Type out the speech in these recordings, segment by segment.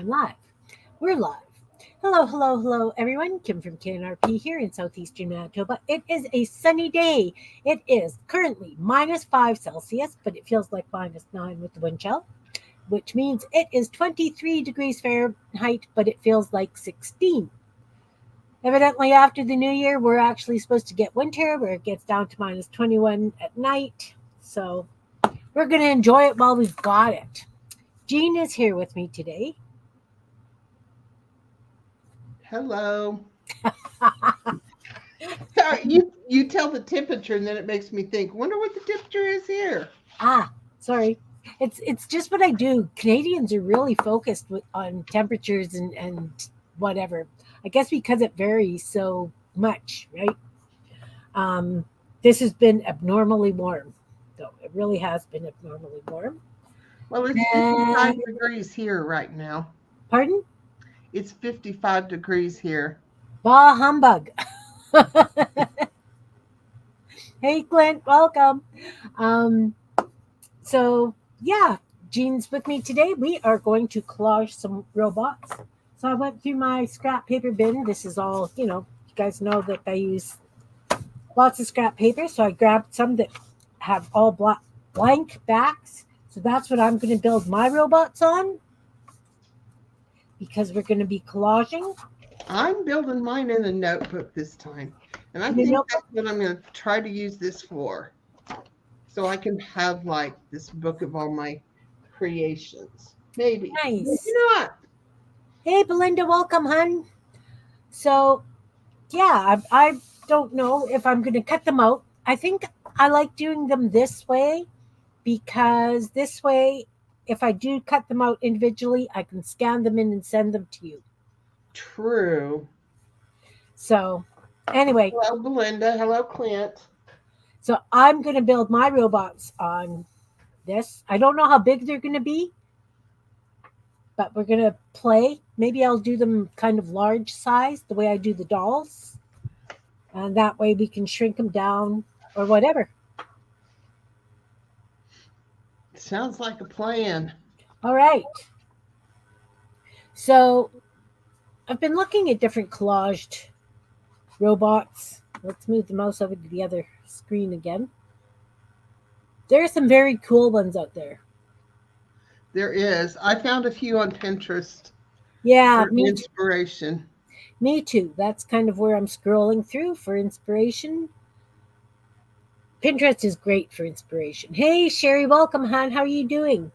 I'm live. We're live. Hello, hello, hello, everyone. Kim from K&RP here in southeastern Manitoba. It is a sunny day. It is currently -5 Celsius, but it feels like -9 with the wind chill, which means it is 23 degrees Fahrenheit, but it feels like 16. Evidently, after the new year, we're actually supposed to get winter where it gets down to -21 at night. So we're going to enjoy it while we've got it. Jean is here with me today. Hello. Sorry, you tell the temperature and then it makes me think, wonder what the temperature is here. Sorry. It's just what I do. Canadians are really focused on temperatures and whatever. I guess because it varies so much, right? This has been abnormally warm, though. It really has been abnormally warm. Well, it's 55 And, degrees here right now. pardon? It's 55 degrees here. Bah humbug. Hey, Clint, welcome. Um, so, yeah, Jean's with me today. We are going to collage some robots. So I went through my scrap paper bin. This is all, you guys know that I use lots of scrap paper. So I grabbed some that have all blank backs. So that's what I'm going to build my robots on because we're going to be collaging. I'm building mine in a notebook this time. And I In a think notebook? that's what I'm going to try to use this for. So I can have like this book of all my creations. Maybe. Maybe Nice. not. Hey, Belinda, welcome, hun. So, yeah, I don't know if I'm going to cut them out. I think I like doing them this way because this way, if I do cut them out individually, I can scan them in and send them to you. True. So, anyway, Hello, Belinda. Hello, Clint. so I'm going to build my robots on this. I don't know how big they're going to be, but we're going to play. Maybe I'll do them kind of large size, the way I do the dolls. And that way we can shrink them down or whatever. Sounds like a plan. All right. So I've been looking at different collaged robots. Let's move the mouse over to the other screen again. There are some very cool ones out there. There is. I found a few on Pinterest Yeah, for inspiration. Me too. That's kind of where I'm scrolling through for inspiration. Pinterest is great for inspiration. Hey, Sherry, welcome, hon. How are you doing?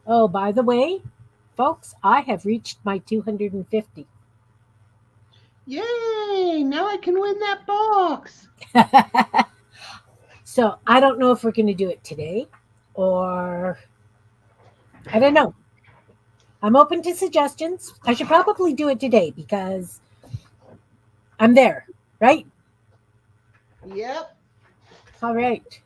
Oh, by the way, folks, I have reached my 250. Yay! Now I can win that box. So I don't know if we're going to do it today or I don't know. I'm open to suggestions. I should probably do it today because I'm there, right? Yep. All right.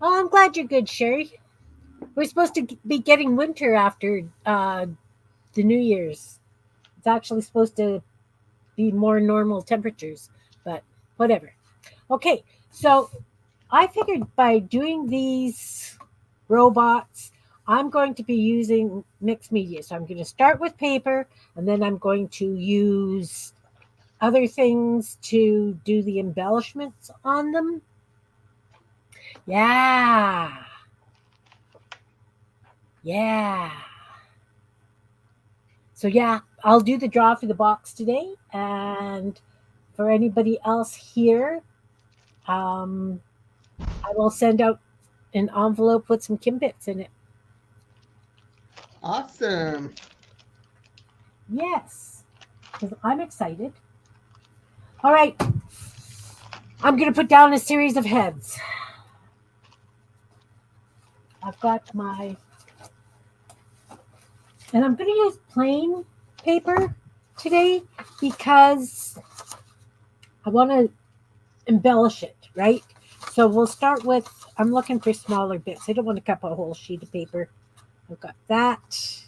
Oh, I'm glad you're good, Sherry. We're supposed to be getting winter after the New Year's. It's actually supposed to be more normal temperatures, but whatever. Okay, so I figured by doing these robots, I'm going to be using mixed media. So I'm going to start with paper, and then I'm going to use other things to do the embellishments on them. Yeah. Yeah. So yeah, I'll do the draw for the box today, and for anybody else here, I will send out an envelope with some Kimbits in it. Awesome. Yes, because I'm excited. All right, I'm going to put down a series of heads. I've got my, and I'm going to use plain paper today because I want to embellish it, right? So we'll start with, I'm looking for smaller bits. I don't want to cut a whole sheet of paper. I've got that.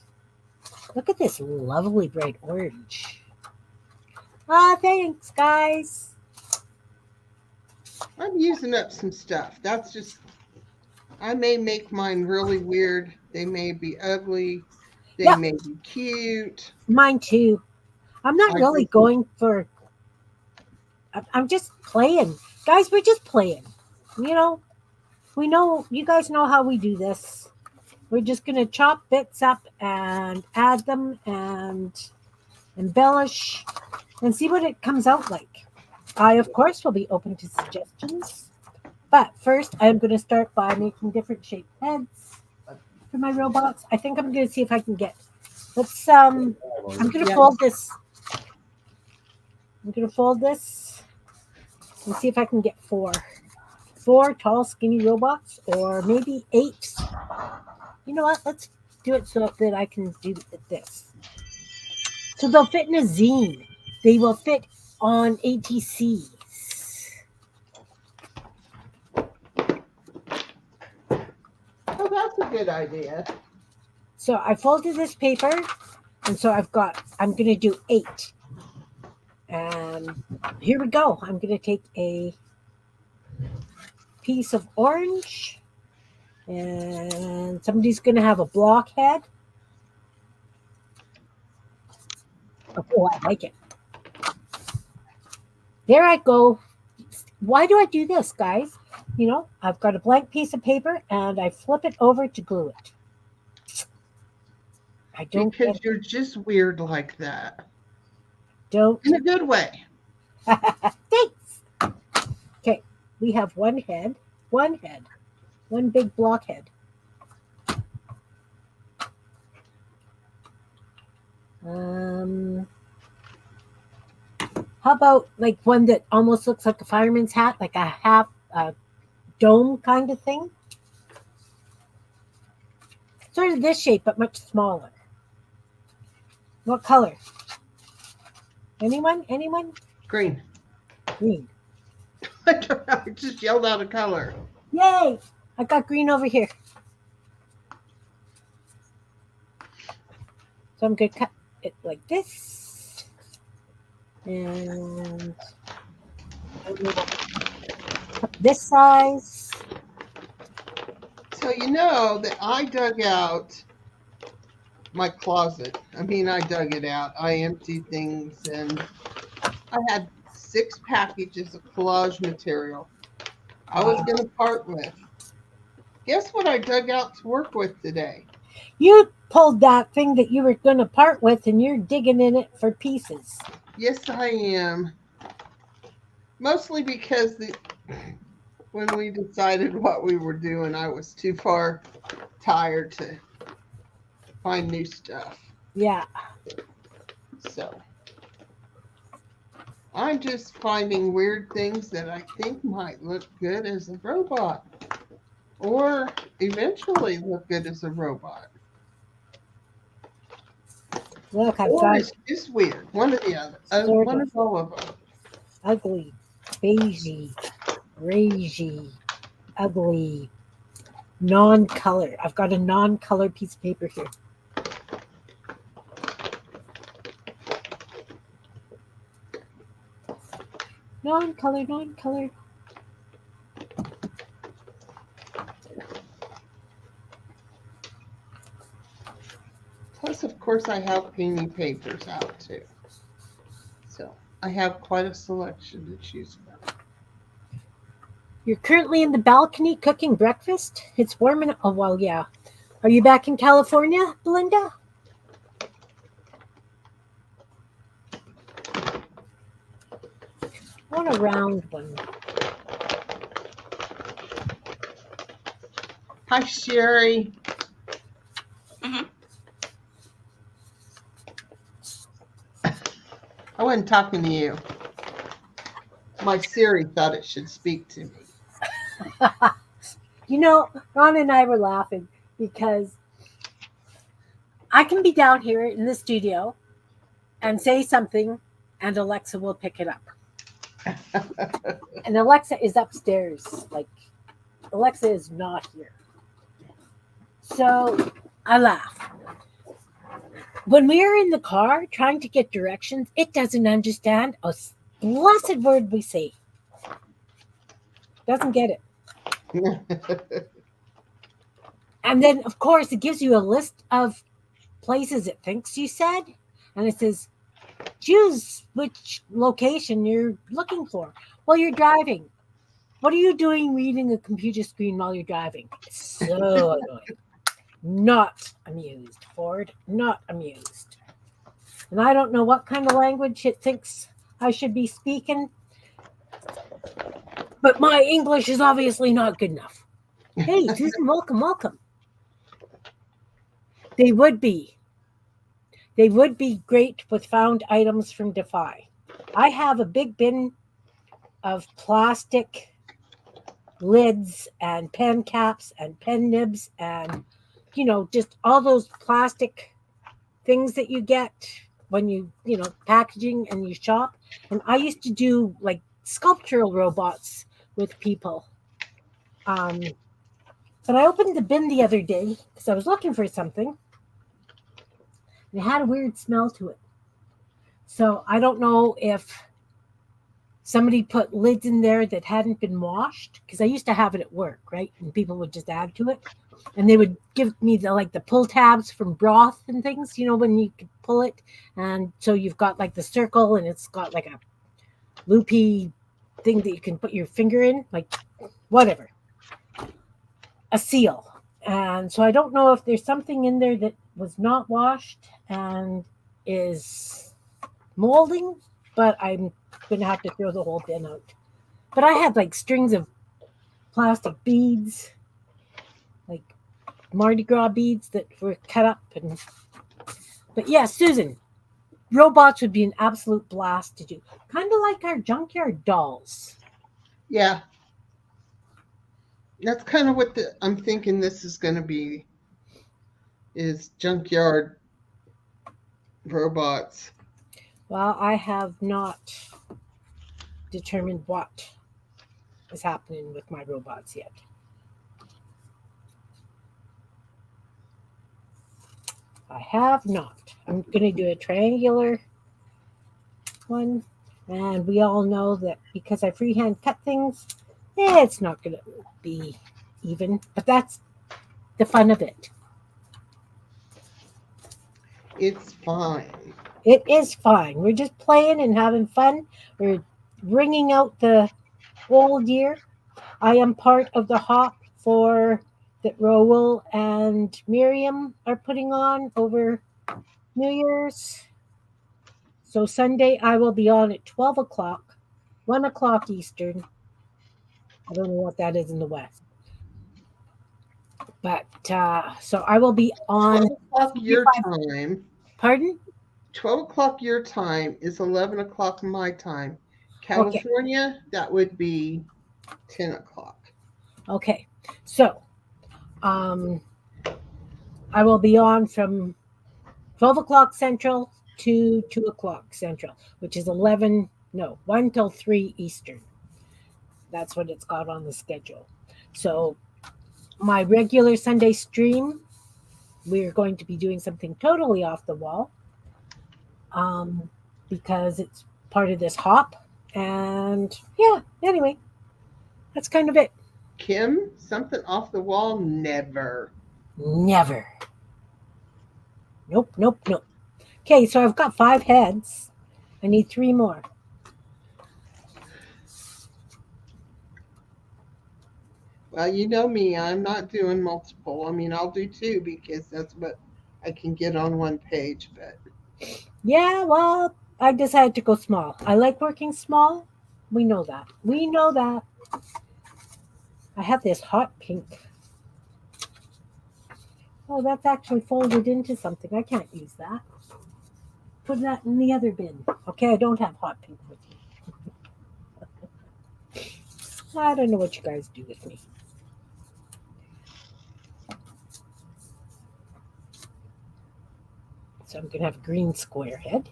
Look at this lovely bright orange. Thanks, guys. I'm using up some stuff. That's just I may make mine really weird. They may be ugly. They Yeah, may be cute. mine too. I'm not I really just, going for. I'm just playing, guys. We're just playing. You know, we know you guys know how we do this. We're just gonna chop bits up and add them and embellish and see what it comes out like. I, of course, will be open to suggestions. But first, I'm going to start by making different shaped heads for my robots. I think I'm going to see if I can get. I'm going to yeah. fold this. I'm going to fold this and see if I can get four tall, skinny robots, or maybe 8. You know what? Let's do it so that I can do this. So they'll fit in a zine. They will fit on ATCs. Oh, that's a good idea. So I folded this paper, and so I'm going to do 8. And here we go. I'm going to take a piece of orange, and somebody's going to have a blockhead. Oh, I like it. There I go. Why do I do this, guys? You know, I've got a blank piece of paper, and I flip it over to glue it. I don't Because get you're just weird like that. don't. In a good way. Thanks. Okay, we have one head, one big blockhead. How about like one that almost looks like a fireman's hat, like a half dome kind of thing? Sort of this shape, but much smaller. What color? Anyone? Anyone? Green. Green. I just yelled out a color. Yay! I got green over here. So I'm going to cut it like this. And cut this size. So you know that I dug out my closet. I mean, I dug it out. I emptied things, and I had 6 packages of collage material I was going to part with. Guess what I dug out to work with today? You pulled that thing that you were going to part with, and you're digging in it for pieces. Yes, I am. Mostly because when we decided what we were doing, I was too far tired to find new stuff. Yeah. So I'm just finding weird things that I think might look good as a robot, or eventually look good as a robot. Look, I've Or got it's just weird. One or the other. One of all of them. ugly, beigey, beigey, ugly, non-color. I've got a non-color piece of paper here. Non-color, non-color. Plus, of course, I have painting papers out too. So I have quite a selection to choose from. You're currently in the balcony cooking breakfast? It's warm and oh well, yeah. Are you back in California, Belinda? I want a round one. Hi, Sherry. I wasn't talking to you. My Siri thought it should speak to me. You know, Ron and I were laughing because I can be down here in the studio and say something, and Alexa will pick it up. And Alexa is upstairs. Like, Alexa is not here. So I laugh. When we are in the car trying to get directions, it doesn't understand a blessed word we say. Doesn't get it. And then, of course, it gives you a list of places it thinks you said. And it says, choose which location you're looking for. Well, you're driving. What are you doing reading a computer screen while you're driving? It's so annoying. Not amused, Ford. Not amused. And I don't know what kind of language it thinks I should be speaking, but my English is obviously not good enough. Hey, Susan, welcome, welcome. They would be. They would be great with found items from Defy. I have a big bin of plastic lids and pen caps and pen nibs and, just all those plastic things that you get when packaging and you shop. And I used to do like sculptural robots with people. But I opened the bin the other day because I was looking for something. And it had a weird smell to it. So I don't know if somebody put lids in there that hadn't been washed, because I used to have it at work, right? And people would just add to it. And they would give me the pull tabs from broth and things, when you could pull it. And so you've got like the circle and it's got like a loopy thing that you can put your finger in, like whatever. A seal. And so I don't know if there's something in there that was not washed and is molding, but I'm going to have to throw the whole bin out. But I had like strings of plastic beads, like Mardi Gras beads that were cut up. But yeah, Susan, robots would be an absolute blast to do. Kind of like our junkyard dolls. Yeah. That's kind of what I'm thinking this is going to be, is junkyard robots. Well, I have not determined what is happening with my robots yet. I have not. I'm going to do a triangular one. And we all know that because I freehand cut things, it's not going to be even. But that's the fun of it. It's fine. It is fine. We're just playing and having fun. We're bringing out the old year. I am part of the hop that Rowell and Miriam are putting on over New Year's. So Sunday I will be on at 12 o'clock, 1 o'clock Eastern. I don't know what that is in the West. But so I will be on 12 o'clock your time. Pardon? 12 o'clock your time is 11 o'clock my time. California, okay. That would be 10 o'clock. Okay. So I will be on from 12 o'clock Central to 2 o'clock Central, which is 1 till 3 Eastern. That's what it's got on the schedule. So my regular Sunday stream, we're going to be doing something totally off the wall because it's part of this hop. And yeah, anyway, that's kind of it. Kim, something off the wall? Never. Never. Nope. Okay, so I've got 5 heads. I need 3 more. Well, you know me, I'm not doing multiple. I mean, I'll do 2 because that's what I can get on one page, but yeah, well, I decided to go small. I like working small. We know that. I have this hot pink. Oh, that's actually folded into something. I can't use that. Put that in the other bin. Okay, I don't have hot pink with me. I don't know what you guys do with me. So I'm going to have a green square head.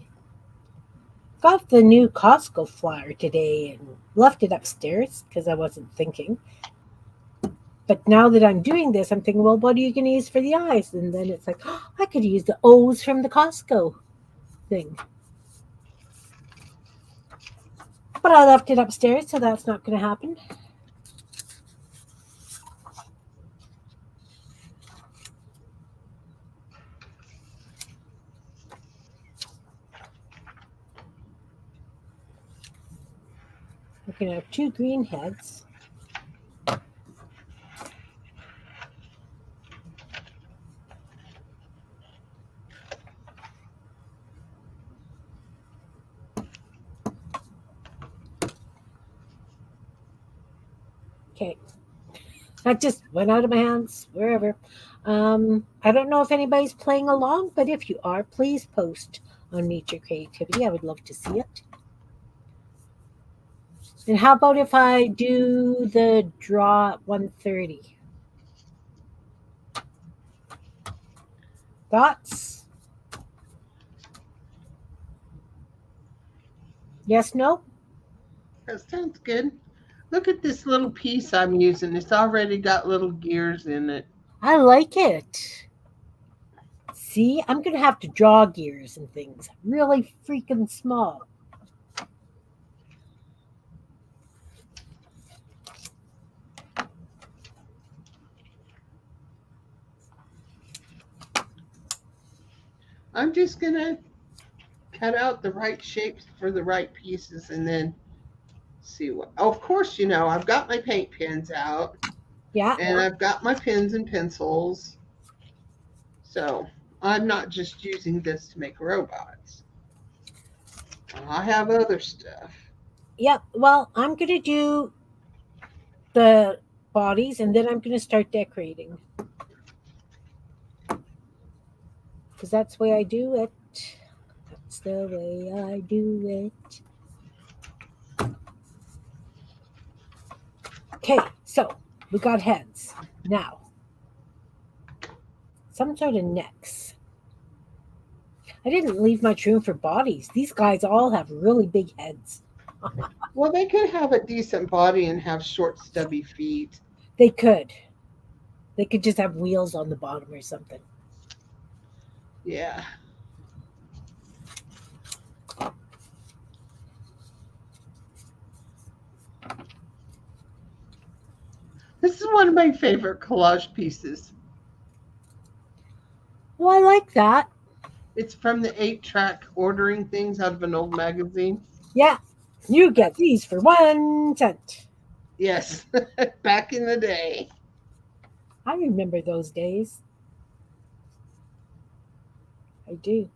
Got the new Costco flyer today and left it upstairs because I wasn't thinking. But now that I'm doing this, I'm thinking, well, what are you going to use for the eyes? And then it's like, oh, I could use the O's from the Costco thing. But I left it upstairs, so that's not going to happen. going to have 2 green heads. Okay. That just went out of my hands, wherever. I don't know if anybody's playing along, but if you are, please post on Nature Creativity. I would love to see it. And how about if I do the draw at 1:30? Thoughts? Yes, no? That sounds good. Look at this little piece I'm using. It's already got little gears in it. I like it. See, I'm going to have to draw gears and things really freaking small. I'm just going to cut out the right shapes for the right pieces and then see what. Oh, of course, I've got my paint pens out Yeah. and I've got my pens and pencils. So I'm not just using this to make robots. I have other stuff. Yep. Well, I'm going to do the bodies and then I'm going to start decorating. Because that's the way I do it. That's the way I do it. Okay, so we got heads. Now, some sort of necks. I didn't leave much room for bodies. These guys all have really big heads. Well, they could have a decent body and have short, stubby feet. They could. They could just have wheels on the bottom or something. Yeah. This is one of my favorite collage pieces. Well, I like that. It's from the 8-track ordering things out of an old magazine. Yeah, you get these for 1 cent. Yes, back in the day. I remember those days. I do.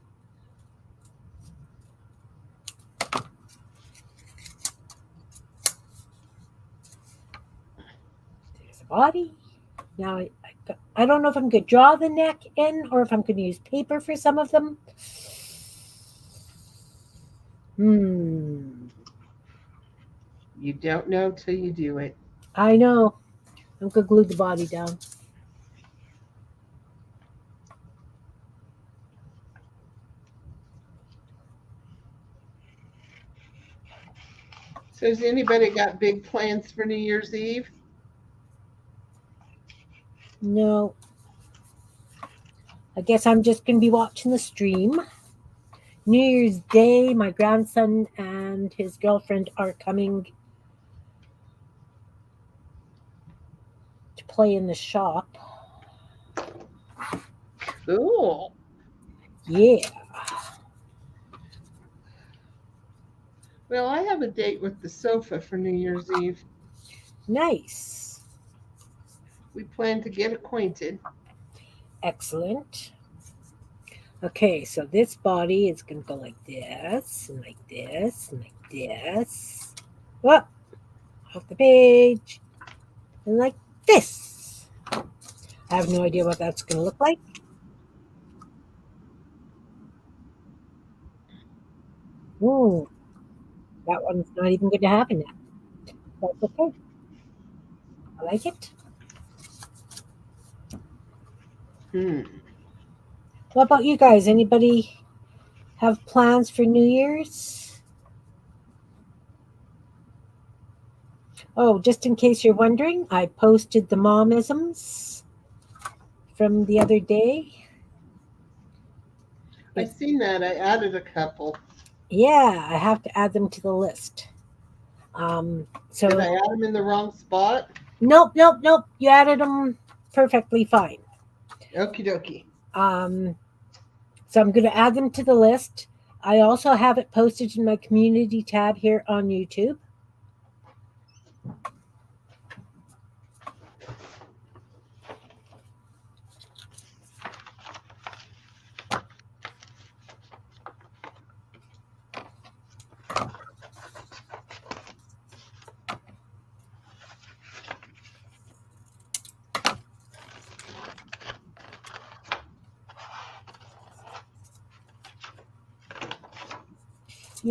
There's a body. Now, I don't know if I'm going to draw the neck in or if I'm going to use paper for some of them. You don't know till you do it. I know. I'm going to glue the body down. So has anybody got big plans for New Year's Eve? No. I guess I'm just going to be watching the stream. New Year's Day, my grandson and his girlfriend are coming to play in the shop. Cool. Yeah. Well, I have a date with the sofa for New Year's Eve. Nice. We plan to get acquainted. Excellent. Okay, so this body is going to go like this, and like this, and like this. Whoop! Off the page. And like this. I have no idea what that's going to look like. Ooh, that one's not even going to happen yet. That's okay. I like it. What about you guys? Anybody have plans for New Year's? Oh, just in case you're wondering, I posted the momisms from the other day. I've seen that. I added a couple. Yeah, I have to add them to the list. So did I add them in the wrong spot? Nope. You added them perfectly fine. Okie dokie. So I'm going to add them to the list. I also have it posted in my community tab here on YouTube.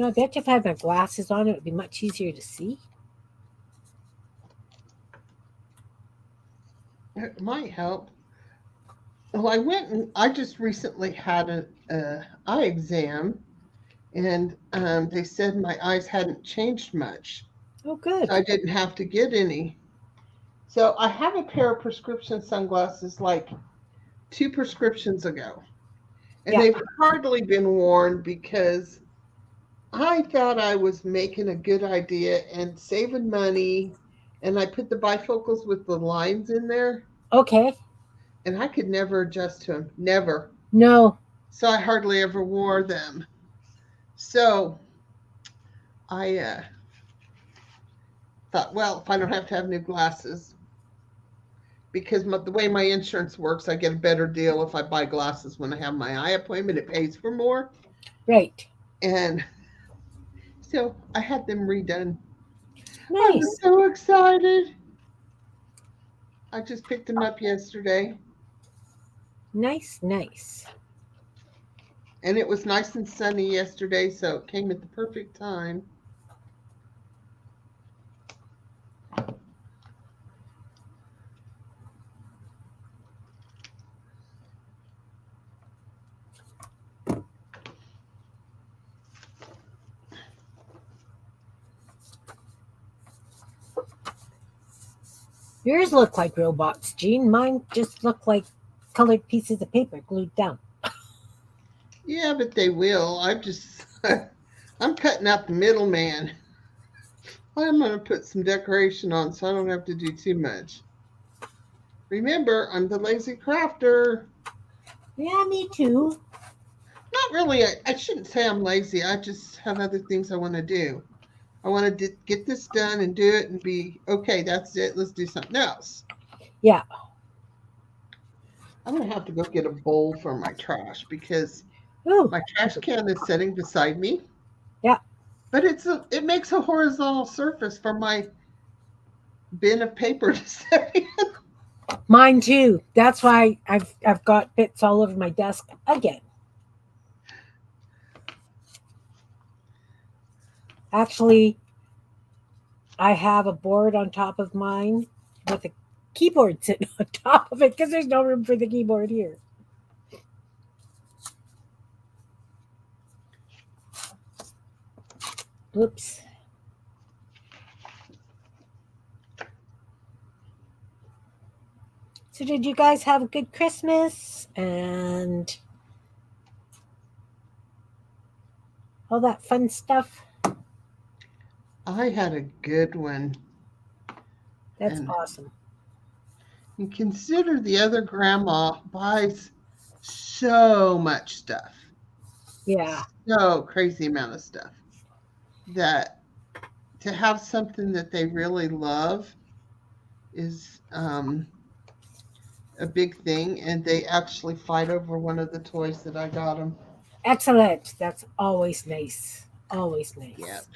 I bet if I had my glasses on, it would be much easier to see. It might help. Well, I just recently had a eye exam, and they said my eyes hadn't changed much. Oh, So good. I didn't have to get any. So I have a pair of prescription sunglasses like 2 prescriptions ago, and Yeah. they've hardly been worn because I thought I was making a good idea and saving money, and I put the bifocals with the lines in there, Okay. and I could never adjust to them, never. No. So I hardly ever wore them. So I thought, well, if I don't have to have new glasses, because the way my insurance works, I get a better deal if I buy glasses when I have my eye appointment. It pays for more. Right. And so I had them redone. I was Nice. so excited. I just picked them up yesterday, Nice. Nice. and it was nice and sunny yesterday, so it came at the perfect time. Yours look like robots, Jean. Mine just look like colored pieces of paper glued down. Yeah, but they will. I'm cutting out the middleman. I'm going to put some decoration on so I don't have to do too much. Remember, I'm the lazy crafter. Yeah, me too. Not really. I shouldn't say I'm lazy. I just have other things I want to do. I want to get this done and do it and be okay. That's it. Let's do something else. Yeah. I'm going to have to go get a bowl for my trash because Ooh. my trash can is sitting beside me. Yeah. But it makes a horizontal surface for my bin of paper to sit in. Mine too. That's why I've got bits all over my desk again. Actually, I have a board on top of mine with a keyboard sitting on top of it because there's no room for the keyboard here. Oops. So, did you guys have a good Christmas and all that fun stuff? I had a good one. That's And awesome. you consider the other grandma buys so much stuff. Yeah. So crazy amount of stuff that to have something that they really love is a big thing, and they actually fight over one of the toys that I got them. Excellent. That's always nice. Always Yep. nice.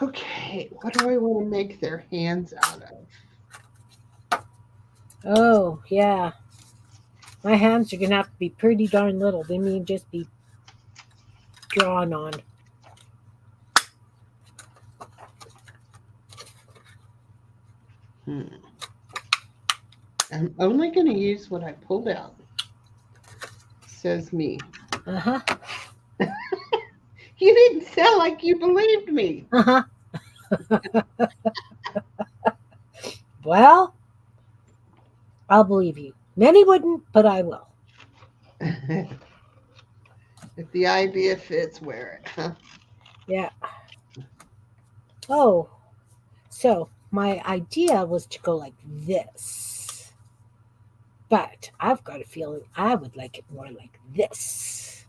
Okay, what do I want to make their hands out of? Oh, yeah. My hands are going to have to be pretty darn little. They may just be drawn on. I'm only going to use what I pulled out. Says me. Uh huh. You didn't sound like you believed me. Uh huh. Well, I'll believe you. Many wouldn't, but I will. If the idea fits, wear it. Huh? Yeah. Oh, so my idea was to go like this. But I've got a feeling I would like it more like this.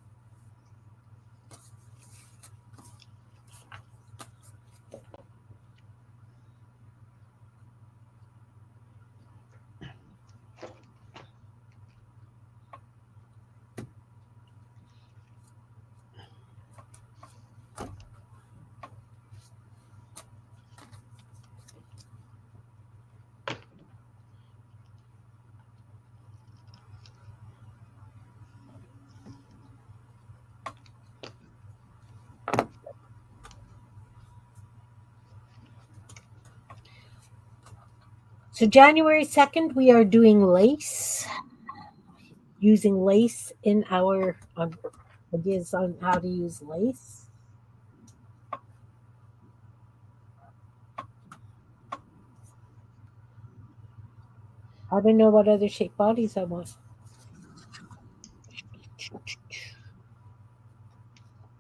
So January 2nd, we are doing lace, using lace in our ideas on how to use lace. I don't know what other shape bodies I want.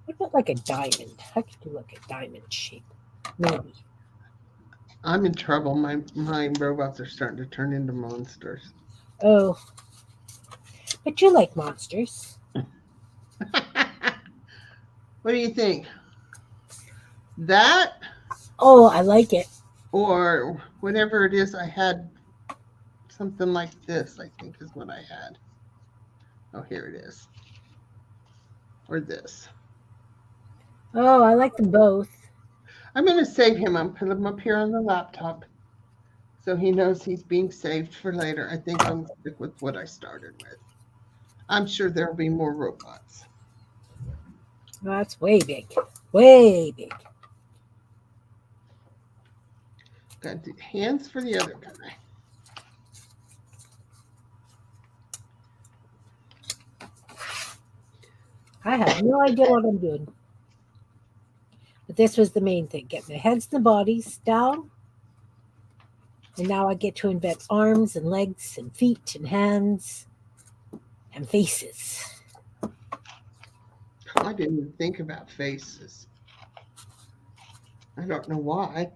What about like a diamond? I could do like a diamond shape, maybe. I'm in trouble. My robots are starting to turn into monsters. Oh, but you like monsters. What do you think? That Oh, I like it. or whatever it is I had, something like this, I think is what I had. Oh, here it is. Or this. Oh, I like them both. I'm going to save him. I'm put him up here on the laptop so he knows he's being saved for later. I think I'm going to stick with what I started with. I'm sure there'll be more robots. Oh, that's way big. Way big. Got the hands for the other guy. I have no idea what I'm doing. But this was the main thing. Get my heads and the bodies down. And now I get to invent arms and legs and feet and hands and faces. I didn't even think about faces. I don't know why.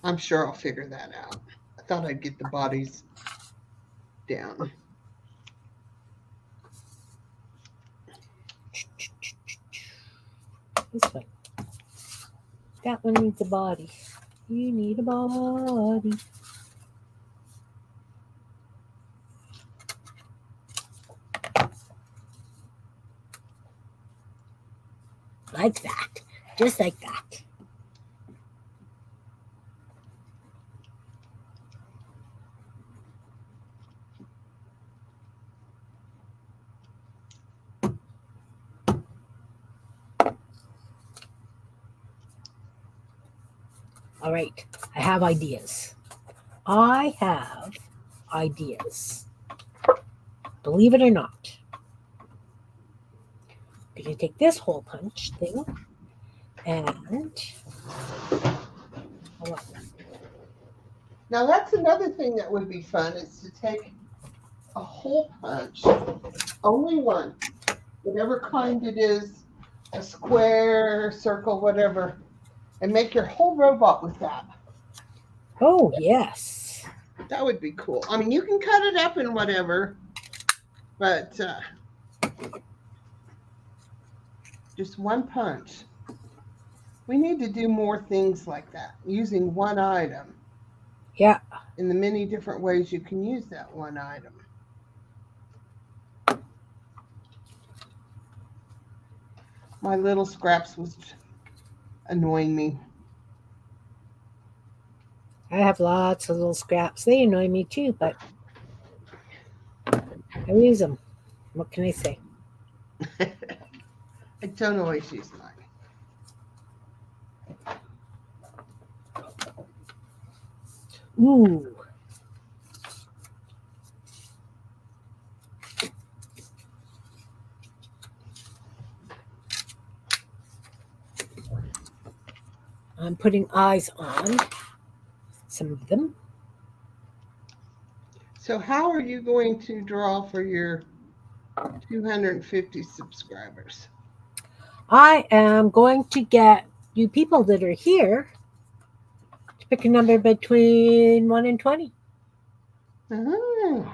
I'm sure I'll figure that out. I thought I'd get the bodies down. This one. That one needs a body. You need a body. Like that. Just like that. All right. I have ideas. I have ideas. Believe it or not. I'm going to take this hole punch thing and Now that's another thing that would be fun is to take a hole punch, only one, whatever kind it is, a square, circle, whatever, and make your whole robot with that. oh yes. That would be cool. I mean, you can cut it up and whatever, but just one punch. We need to do more things like that, using one item. Yeah. In the many different ways you can use that one item. My little scraps was annoying me. I have lots of little scraps. They annoy me too, but I use them. What can I say? I don't always use mine. Ooh. I'm putting eyes on some of them. So how are you going to draw for your 250 subscribers? I am going to get you people that are here to pick a number between 1 and 20. Oh.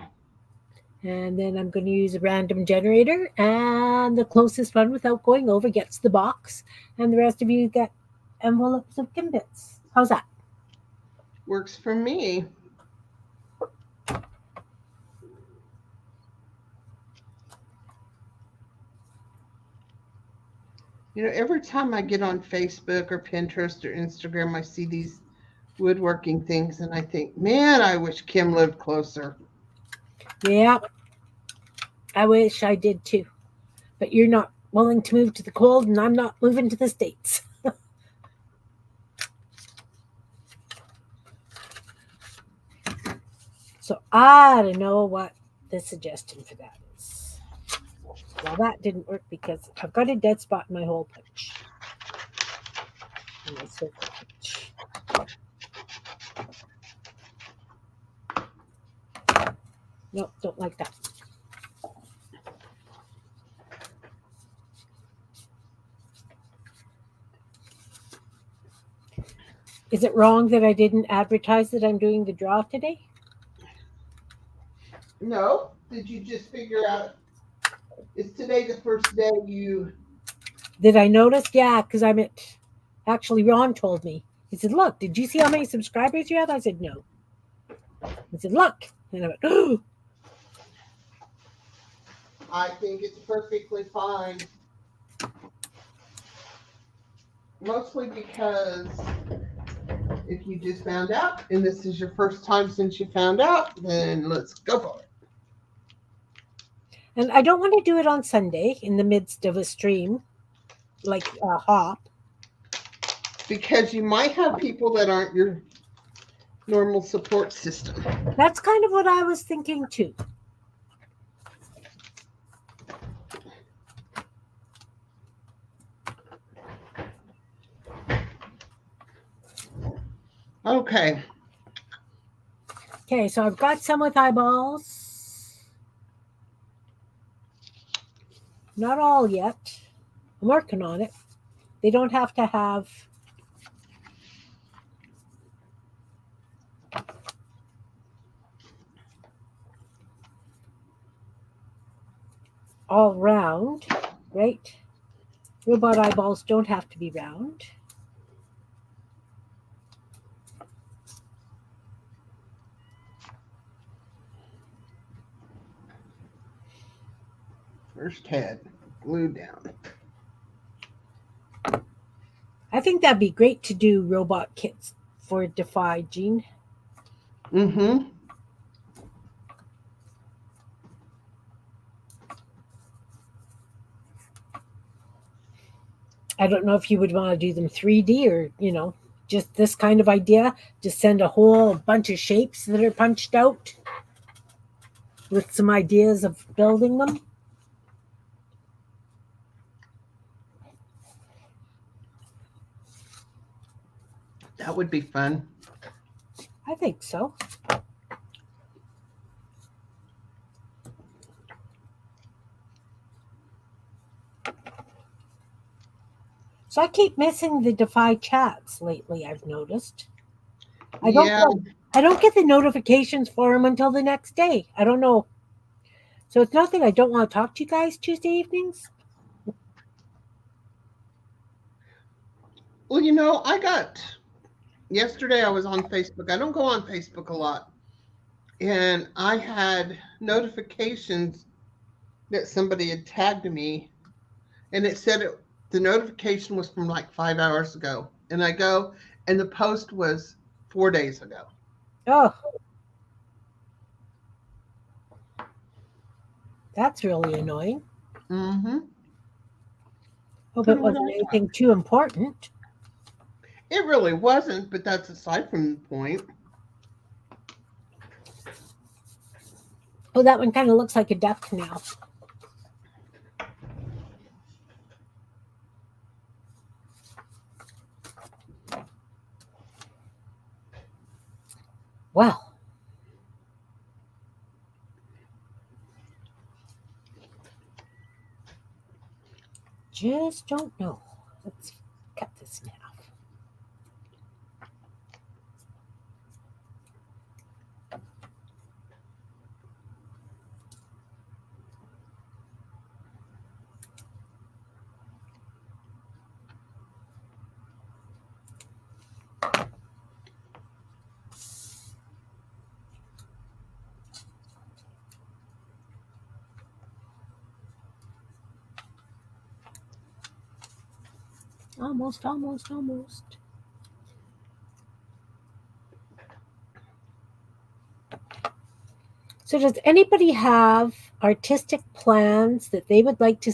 And then I'm going to use a random generator, and the closest one without going over gets the box, and the rest of you get envelopes of Kimbits. How's that? Works for me. You know, every time I get on Facebook or Pinterest or Instagram, I see these woodworking things and I think, man, I wish Kim lived closer. Yeah, I wish I did too. But you're not willing to move to the cold, and I'm not moving to the States. So I don't know what the suggestion for that is. Well, that didn't work because I've got a dead spot in my hole punch. In my circle punch. Nope, don't like that. Is it wrong that I didn't advertise that I'm doing the draw today? No. Did you just figure out? Is today the first day you? Did I notice? Yeah, because I'm at. Actually, Ron told me. He said, "Look, did you see how many subscribers you have?" I said, "No." He said, "Look," and I went, "Oh." I think it's perfectly fine. Mostly because if you just found out and this is your first time since you found out, then let's go for it. And I don't want to do it on Sunday in the midst of a stream, like a hop. Because you might have people that aren't your normal support system. That's kind of what I was thinking too. Okay. Okay, so I've got some with eyeballs. Not all yet. I'm working on it. They don't have to have all round, right? Robot eyeballs don't have to be round. First head glued down. I think that'd be great to do robot kits for Defy, Gene. Mm-hmm. I don't know if you would want to do them 3D or, just this kind of idea. Just send a whole bunch of shapes that are punched out with some ideas of building them. That would be fun. I think so. So I keep missing the Defy chats lately, I've noticed. I don't get the notifications for them until the next day. I don't know. So it's nothing I don't want to talk to you guys Tuesday evenings. Well, yesterday I was on Facebook. I don't go on Facebook a lot. And I had notifications that somebody had tagged me. And it said the notification was from like 5 hours ago. And I go, and the post was 4 days ago. Oh. That's really annoying. Mm-hmm. Hope it wasn't anything too important. It really wasn't, but that's aside from the point. Oh, that one kind of looks like a duck now. Well. Just don't know. Let's cut this in half. Almost. So does anybody have artistic plans that they would like to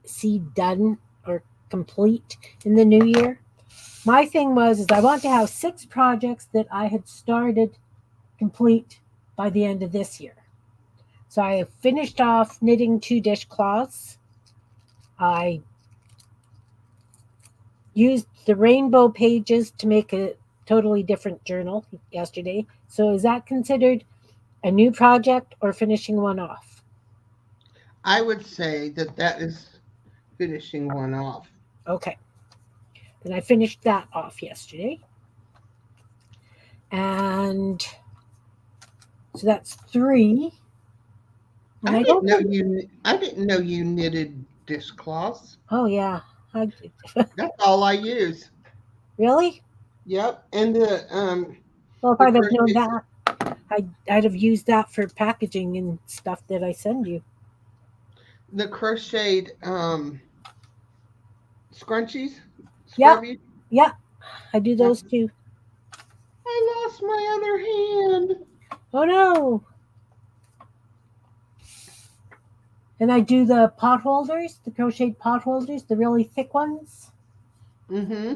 see done or complete in the new year? My thing is I want to have 6 projects that I had started complete by the end of this year. So I finished off knitting 2 dishcloths. I used the rainbow pages to make a totally different journal yesterday. So is that considered a new project or finishing one off? I would say that that is finishing one off. Okay. Then I finished that off yesterday. And so that's 3. And I don't think, I didn't know you knitted dishcloths. oh yeah. I, That's all I use. really? Yep, and Well, if the I'd have known crochet that, I'd have used that for packaging and stuff that I send you. the crocheted scrunchies, Yeah, scrubbies. yeah, I do That, those too. I lost my other hand. Oh no. And I do the pot holders, the crocheted pot holders, the really thick ones. Mm-hmm.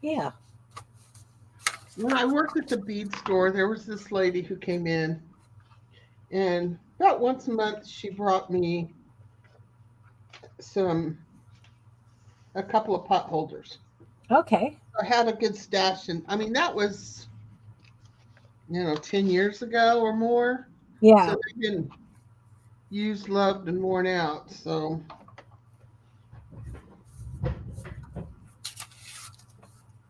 Yeah. When I worked at the bead store, there was this lady who came in, and about once a month she brought me some a couple of pot holders. Okay. I had a good stash, and I mean that was 10 years ago or more. So Yeah. they've been used, loved, and worn out. So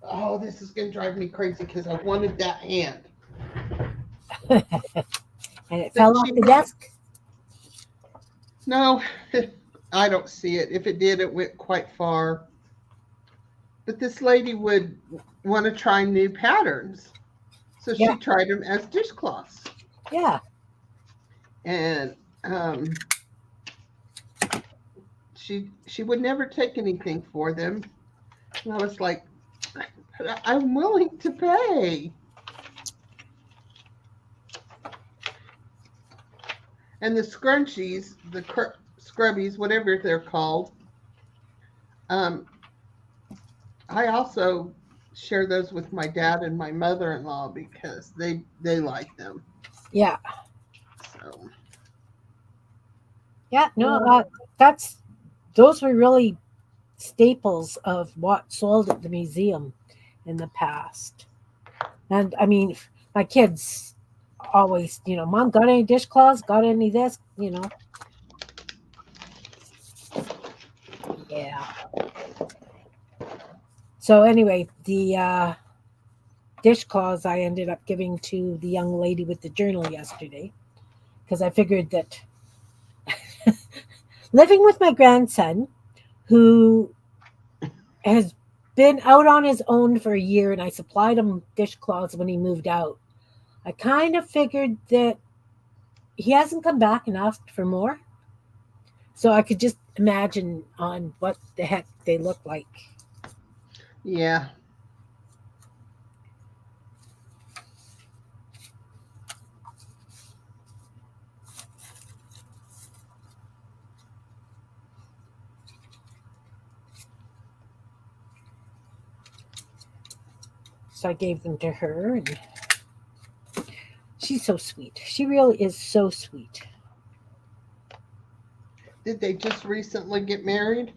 oh, this is gonna drive me crazy because I wanted that hand. And it But fell off the desk. no, I don't see it. If it did, it went quite far. But this lady would want to try new patterns. So Yeah. she tried them as dishcloths. Yeah. And she would never take anything for them. And I was like, I'm willing to pay. And the scrunchies, the scrubbies, whatever they're called, um, I also share those with my dad and my mother-in-law because they like them. Yeah. So Yeah. No, uh, those were really staples of what sold at the museum in the past. And I mean, my kids always, Mom, got any dishcloths? Got any this? Yeah. So anyway, the dishcloths I ended up giving to the young lady with the journal yesterday because I figured that living with my grandson, who has been out on his own for a year, and I supplied him dishcloths when he moved out, I kind of figured that he hasn't come back and asked for more. So I could just imagine on what the heck they look like. yeah. So I gave them to her, and she's so sweet. She really is so sweet. Did they just recently get married?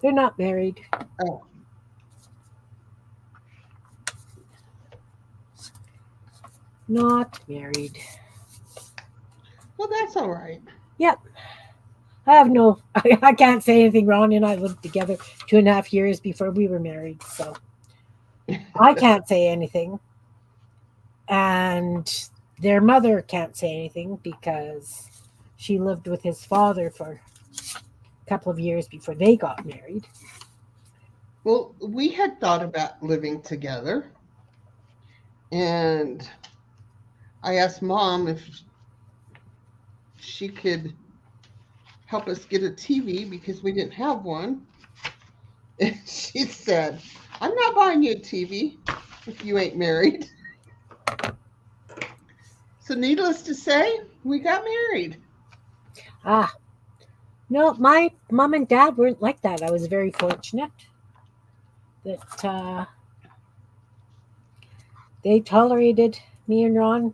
They're not married. Oh, Not married. well, that's all right. Yep. I have no, I can't say anything. Ron and I lived together 2.5 years before we were married. So I can't say anything. And their mother can't say anything because she lived with his father for a couple of years before they got married. Well, we had thought about living together, and I asked Mom if she could help us get a TV because we didn't have one. And she said, I'm not buying you a TV if you ain't married. So, needless to say, we got married. Ah, no, my mom and dad weren't like that. I was very fortunate that They tolerated me and Ron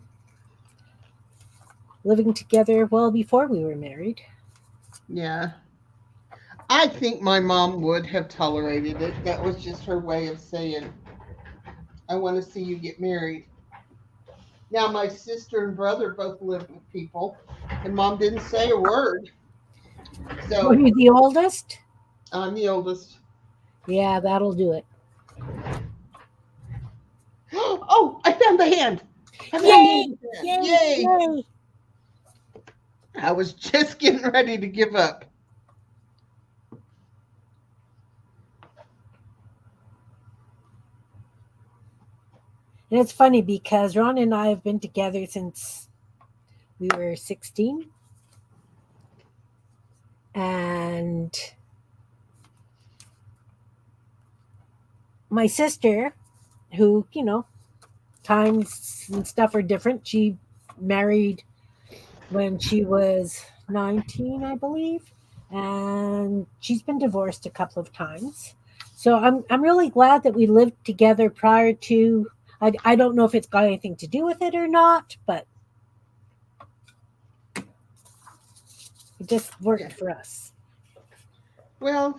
living together well before we were married. Yeah. I think my mom would have tolerated it. That was just her way of saying, I want to see you get married. Now, my sister and brother both lived with people, and mom didn't say a word. Were So you the oldest? I'm the oldest. Yeah, that'll do it. Oh, I found the hand. I found Yay! the hand. Yay! Yay. Yay! I was just getting ready to give up. And it's funny because Ron and I have been together since we were 16. And my sister, who, times and stuff are different, she married when she was 19, I believe. And she's been divorced a couple of times. So I'm really glad that we lived together prior to. I don't know if it's got anything to do with it or not, but it just Yeah. worked for us. Well,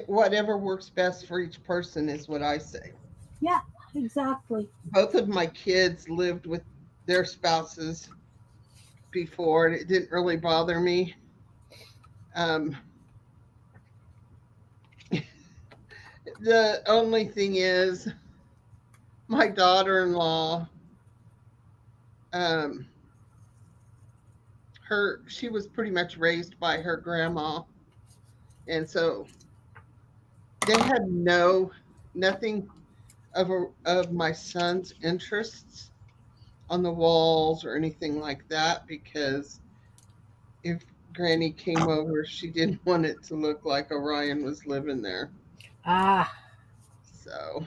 whatever works best for each person is what I say. Yeah, exactly. Both of my kids lived with their spouses before, and it didn't really bother me. Um, the only thing is, my daughter-in-law, um, she was pretty much raised by her grandma, and so they had nothing of my son's interests on the walls or anything like that, because if Granny came over, she didn't want it to look like Orion was living there. Ah, So,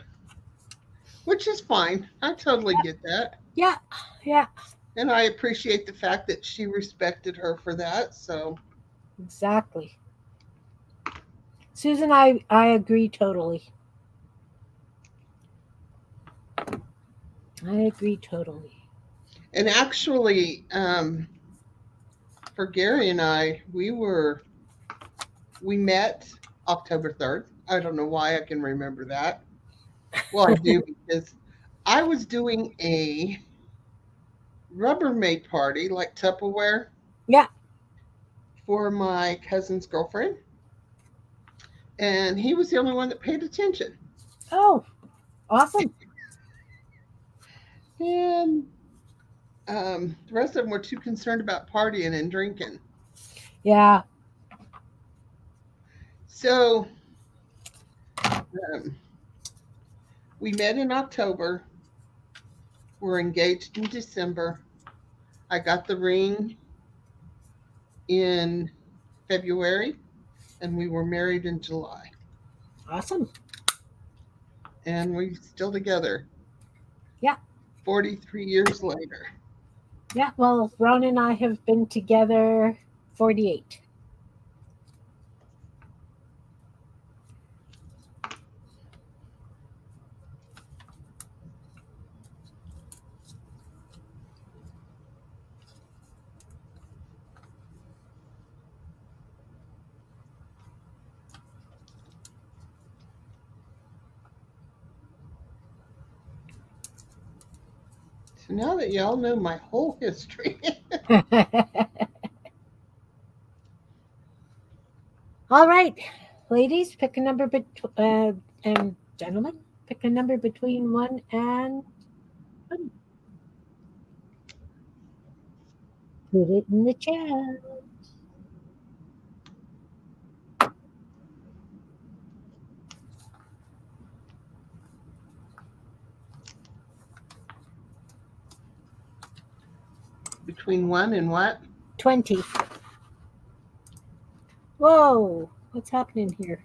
which is fine. I totally get that. yeah, yeah, And I appreciate the fact that she respected her for that. So, exactly. Susan, I agree totally. I agree totally. and actually, for Gary and I, we met October 3rd. I don't know why I can remember that. Well, I do because I was doing a Rubbermaid party, like Tupperware, Yeah. for my cousin's girlfriend, and he was the only one that paid attention. Oh, awesome. And the rest of them were too concerned about partying and drinking. Yeah. So um, we met in October. We're engaged in December. I got the ring in February, and we were married in July. Awesome. And we're still together Yeah. 43 years later. Yeah. Well, Ron and I have been together 48. So now that y'all know my whole history, All right, ladies, pick a number and gentlemen, pick a number between 1 and 20. Put it in the chat. between one and what? 20. Whoa, what's happening here?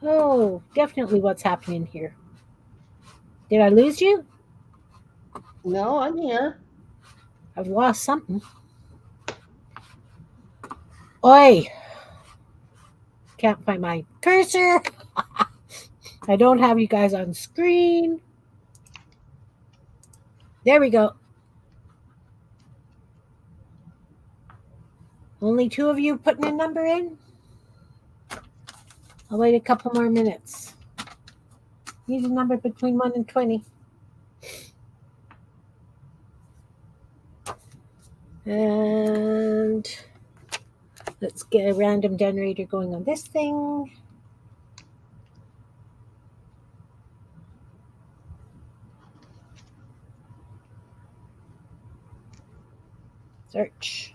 Oh, definitely what's happening here. Did I lose you? No, I'm here. I've lost something. Oi! Can't find my cursor. I don't have you guys on screen. There we go. Only two of you putting a number in? I'll wait a couple more minutes. Need a number between 1 and 20. And let's get a random generator going on this thing. Search.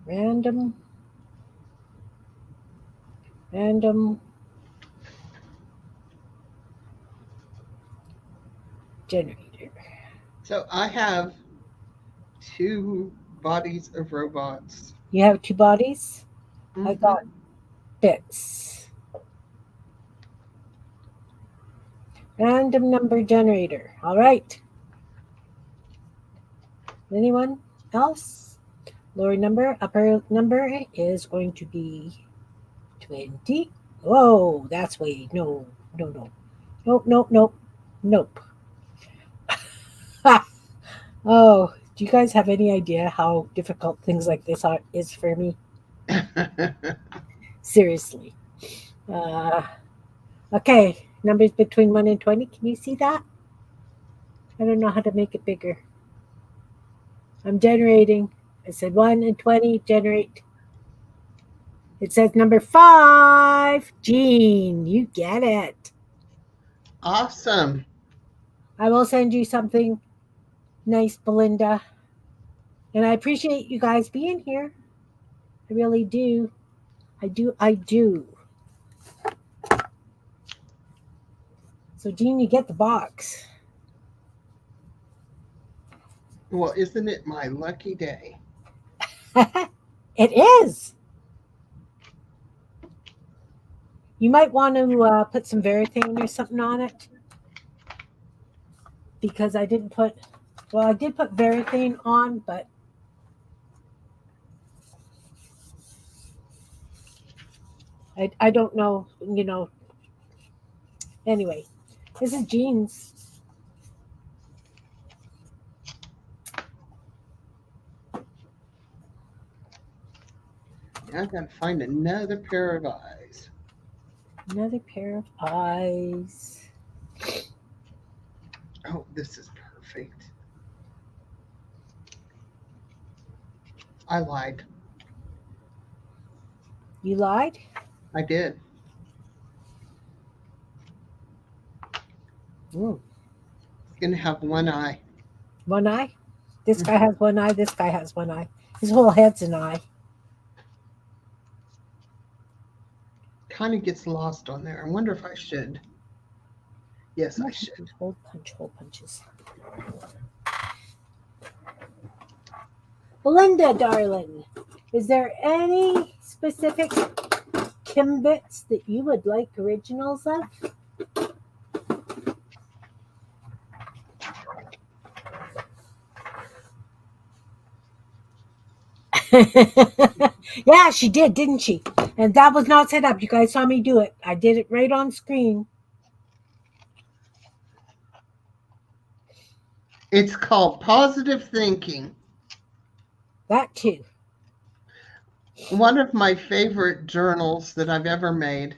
Random. Generator. So I have 2 bodies of robots. You have 2 bodies? I Mhm. got bits. Random number generator. All right. Anyone else? Lower number, upper number is going to be 20. Whoa, that's way. No. Nope. Oh, do you guys have any idea how difficult things like this is for me? Seriously. Uh, okay, numbers between 1 and 20. Can you see that? I don't know how to make it bigger. I'm generating. I said 1 and 20, generate. It says number 5. Jean, you get it. Awesome. I will send you something nice, Belinda. And I appreciate you guys being here. I really do. I do. So, Jean, you get the box. Well, isn't it my lucky day? It is. You might want to put some Verathane or something on it. Because I didn't put, well, I did put Verathane on, but I don't know, Anyway, this is Jean's. Now I gotta find another pair of eyes. Another pair of eyes. Oh, this is perfect. I lied. You lied? I did. Mm. It's gonna have one eye. One eye? This guy has one eye. This guy has one eye. His whole head's an eye. Kind of gets lost on there. I wonder if I should. Yes, I should. Hole punches. Belinda, darling, is there any specific Kimbits that you would like originals of? Yeah, she did, didn't she? And that was not set up. You guys saw me do it. I did it right on screen. It's called positive thinking. That too. One of my favorite journals that I've ever made.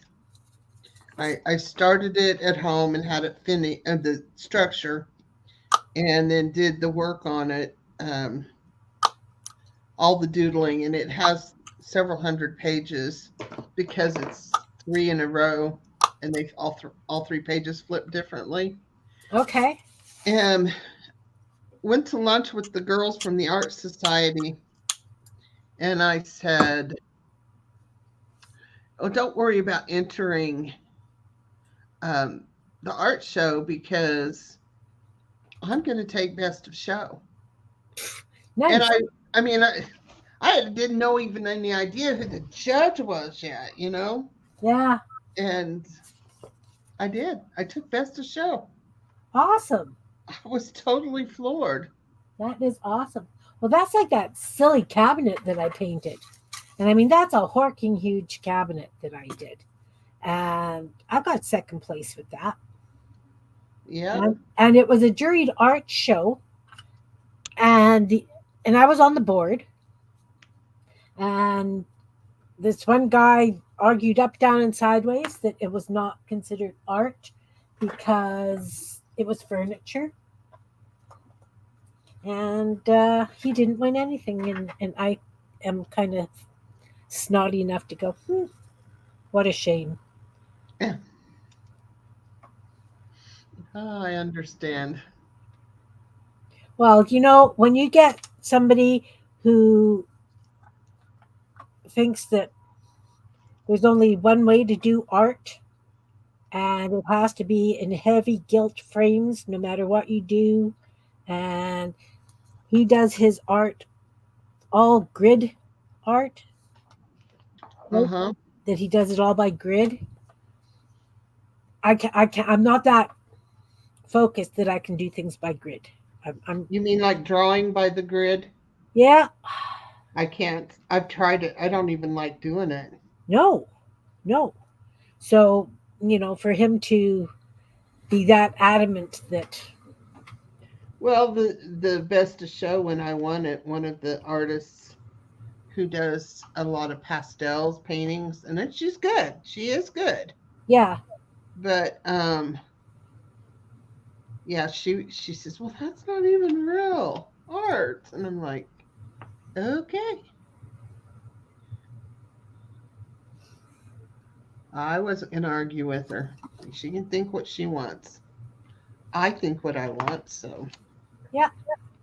I started it at home and had it finished, the structure, and then did the work on it, all the doodling, and it has several hundred pages because it's 3 in a row, and they all 3 pages flip differently. Okay. And went to lunch with the girls from the Art Society, and I said, "Oh, don't worry about entering the art show because I'm going to take best of show." Nice. And I mean, I didn't know even any idea who the judge was yet, Yeah. And I did. I took best of show. Awesome. I was totally floored. That is awesome. Well, that's like that silly cabinet that I painted. And I mean, that's a horking huge cabinet that I did. And I got second place with that. Yep. And it was a juried art show. And and I was on the board. And this one guy argued up, down, and sideways that it was not considered art because it was furniture. And he didn't win anything. And I am kind of snotty enough to go, what a shame. I understand. Well, when you get somebody who thinks that there's only one way to do art and it has to be in heavy gilt frames no matter what you do, and he does his art all grid art, Uh right? huh. That he does it all by grid. I'm not that focused that I can do things by grid. I'm You mean like drawing by the grid? Yeah, I can't. I've tried it. I don't even like doing it. no, no. So, for him to be that adamant that, Well, the best of show when I won it, one of the artists who does a lot of pastels paintings, and then she's good. She is good. yeah, But yeah, she says, "Well, that's not even real art." And I'm like, "Okay." I wasn't going to argue with her. She can think what she wants. I think what I want, so yeah,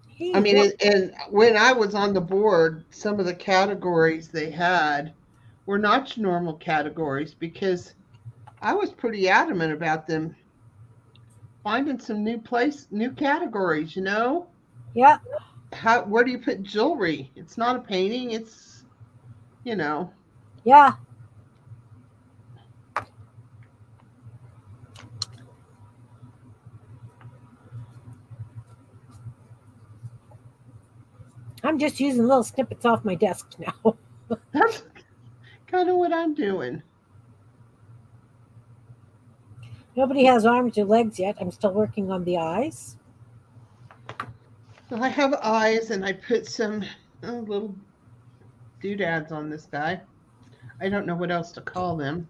here I you mean, go. and when I was on the board, some of the categories they had were not your normal categories because I was pretty adamant about them finding some new categories. Yeah, Where do you put jewelry? It's not a painting. It's you know. yeah. I'm just using little snippets off my desk now. That's kind of what I'm doing. Nobody has arms or legs yet. I'm still working on the eyes. So I have eyes, and I put some little doodads on this guy. I don't know what else to call them.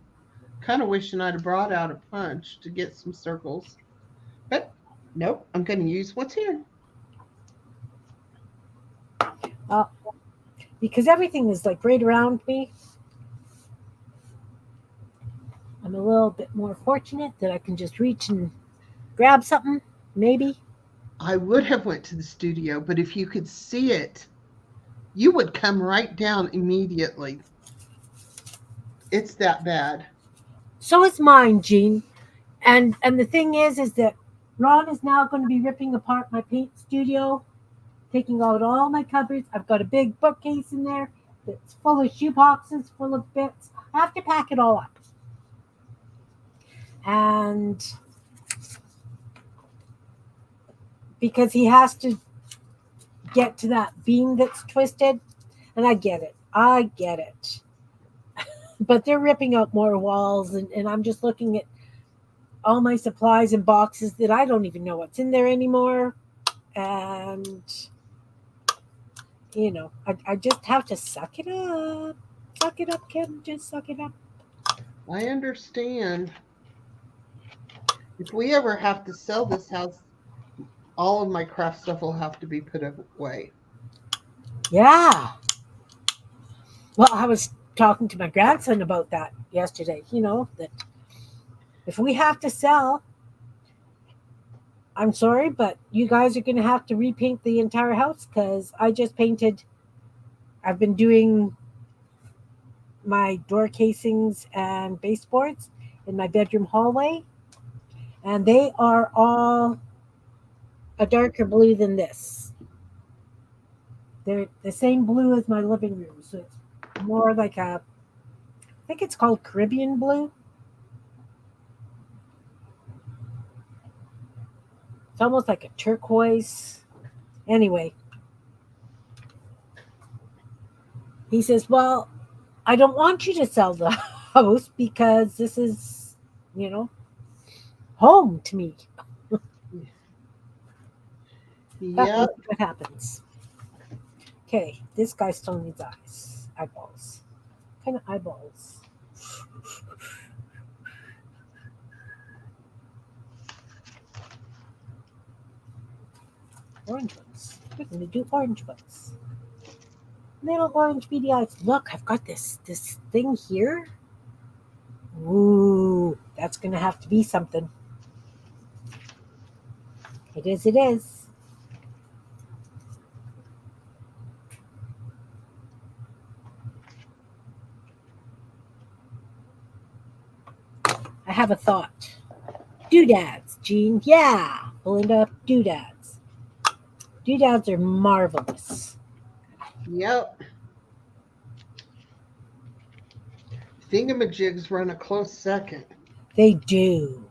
Kind of wishing I'd have brought out a punch to get some circles. But nope, I'm going to use what's here. Uh, because everything is like right around me. I'm a little bit more fortunate that I can just reach and grab something, maybe. I would have went to the studio, but if you could see it, you would come right down immediately. It's that bad. So is mine, Jean. And the thing is that Ron is now going to be ripping apart my paint studio, taking out all my cupboards. I've got a big bookcase in there that's full of shoe boxes, full of bits. I have to pack it all up. And because he has to get to that beam that's twisted, and I get it. I get it. But they're ripping out more walls, and I'm just looking at all my supplies and boxes that I don't even know what's in there anymore. And, I just have to suck it up. Suck it up, kid. Just suck it up. I understand. If we ever have to sell this house, all of my craft stuff will have to be put away. Yeah. Well, I was talking to my grandson about that yesterday. That if we have to sell, I'm sorry, but you guys are going to have to repaint the entire house because I just painted. I've been doing my door casings and baseboards in my bedroom hallway, and they are all a darker blue than this. They're the same blue as my living room, so it's more like I think it's called Caribbean blue. It's almost like a turquoise. Anyway, He says, well, I don't want you to sell the house because this is, you know, home to me. That Yep. is what happens. Okay, this guy still needs eyes. Eyeballs. What kind of eyeballs? Orange ones. We're going to do orange ones. Little orange beady eyes. Look, I've got this thing here. Ooh, that's going to have to be something. It is, it is. I have a thought. Doodads, Jean. Yeah, Belinda, doodads. Doodads are marvelous. Yep. Thingamajigs run a close second. They do.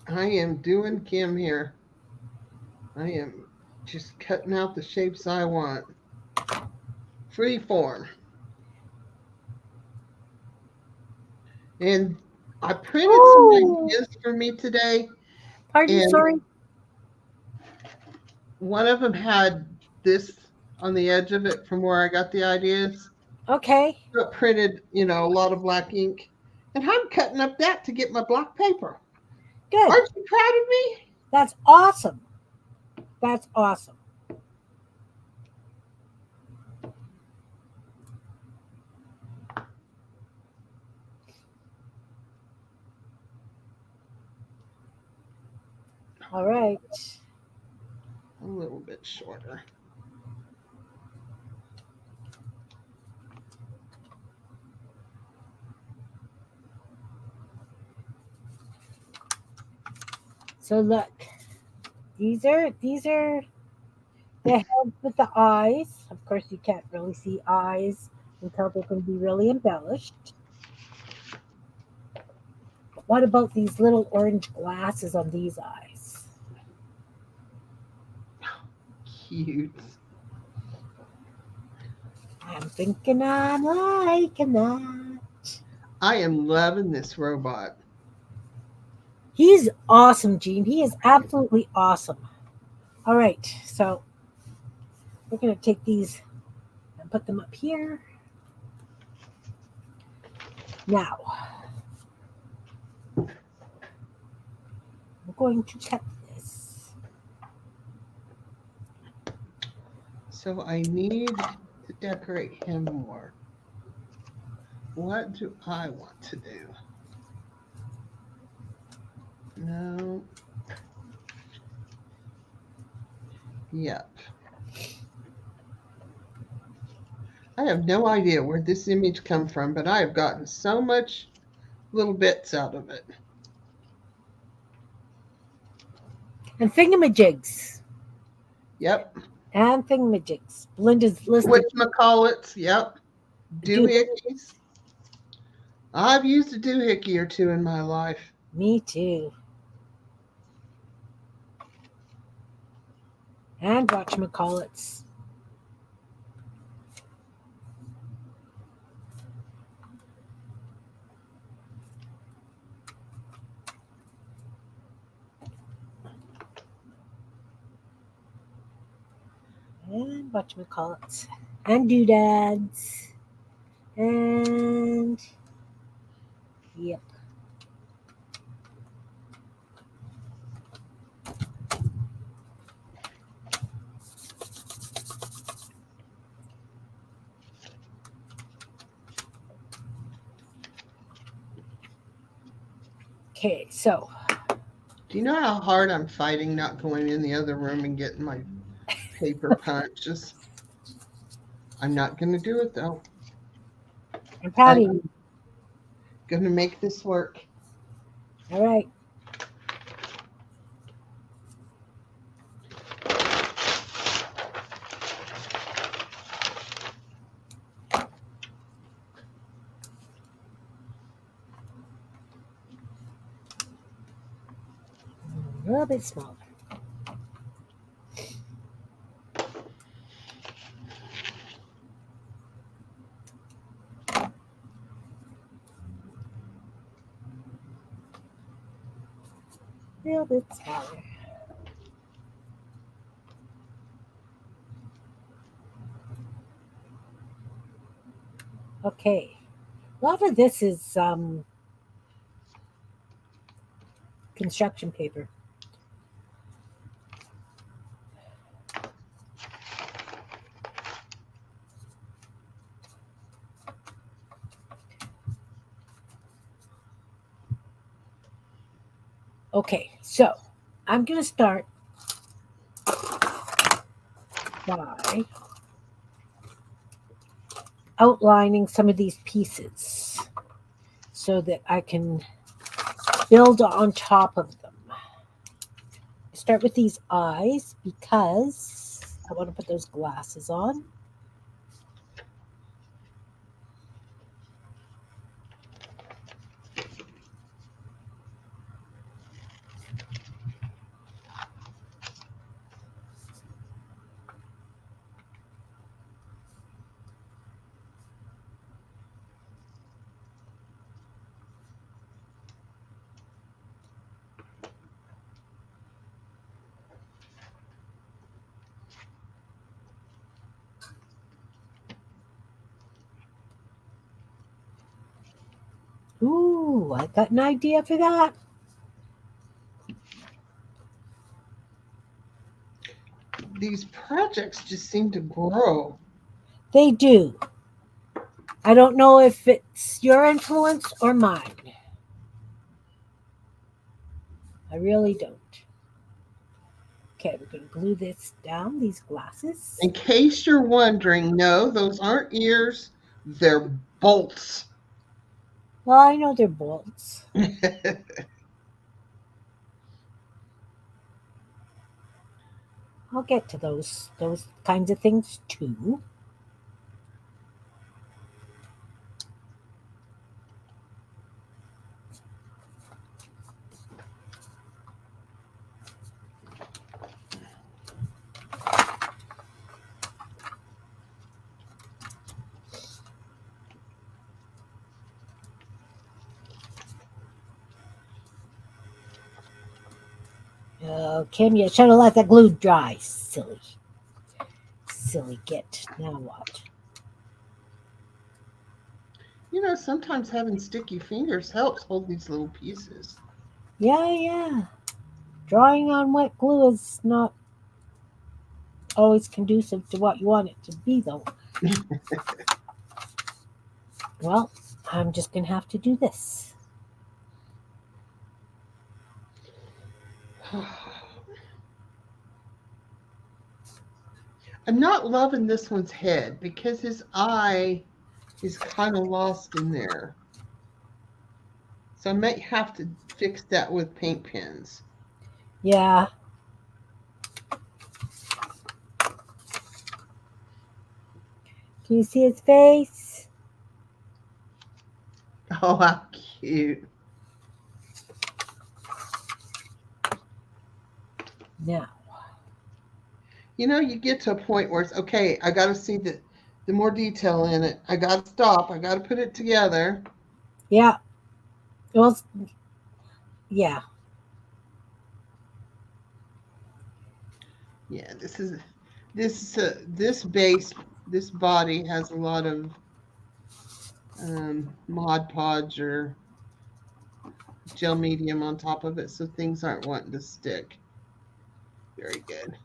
I am doing Kim here. I am just cutting out the shapes I want. Free form. And I printed some Oh, ideas for me today, pardon, and sorry. one of them had this on the edge of it from where I got the ideas. Okay, But printed, a lot of black ink. And I'm cutting up that to get my black paper. good. Aren't you proud of me? That's awesome. That's awesome. All right. A little bit shorter. So look, these are the heads with the eyes. Of course, you can't really see eyes until they can be really embellished. But what about these little orange glasses on these eyes? Cute. I'm thinking I'm liking that. I am loving this robot. He's awesome, Gene. He is absolutely awesome. All right, so we're going to take these and put them up here. Now, I'm going to cut this. So I need to decorate him more. What do I want to do? No. Yep. I have no idea where this image come from, but I have gotten so much little bits out of it. And thingamajigs. Yep. And thingamajigs. Belinda's listed Whatchamacallits. Yep. do Doohickeys. I've used a doohickey or two in my life. me too. And whatchamacallits. And whatchamacallits. And doodads. And yep. Okay, so Do you know how hard I'm fighting not going in the other room and getting my paper punches? I'm not going to do it though. I'm proud of I'm you. going to make this work. All right. A little bit smaller. A little bit smaller. Okay. A lot of this is construction paper. Okay, so I'm going to start by outlining some of these pieces so that I can build on top of them. I start with these eyes because I want to put those glasses on. Ooh, I got an idea for that. These projects just seem to grow. They do. I don't know if it's your influence or mine. I really don't. Okay, we're going to glue this down, these glasses. In case you're wondering, no, those aren't ears, they're bolts. Well, I know they're bolts. I'll get to those kinds of things too. Kim, you should have let that glue dry. Silly. Silly git. Now what? You know, sometimes having sticky fingers helps hold these little pieces. Yeah. Drawing on wet glue is not always conducive to what you want it to be, though. Well, I'm just going to have to do this. I'm not loving this one's head because his eye is kind of lost in there. So I might have to fix that with paint pens. Yeah. Can you see his face? Oh, how cute. Now. You know, you get to a point where it's okay, I got to see the more detail in it. I got to stop. I got to put it together. Yeah. Well, yeah. Yeah, this base, this body has a lot of Mod Podge or gel medium on top of it, so things aren't wanting to stick. Very good.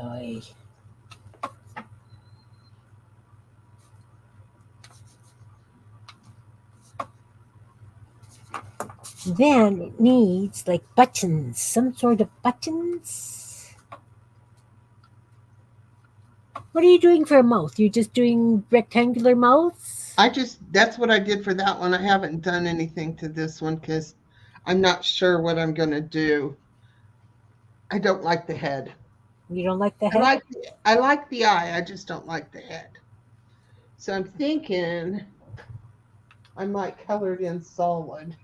Oy. Then it needs like buttons, some sort of buttons. What are you doing for a mouth? You're just doing rectangular mouths? That's what I did for that one. I haven't done anything to this one because I'm not sure what I'm going to do. I don't like the head. You don't like the I head? like I like the eye. I just don't like the head. So I'm thinking I might color it in solid.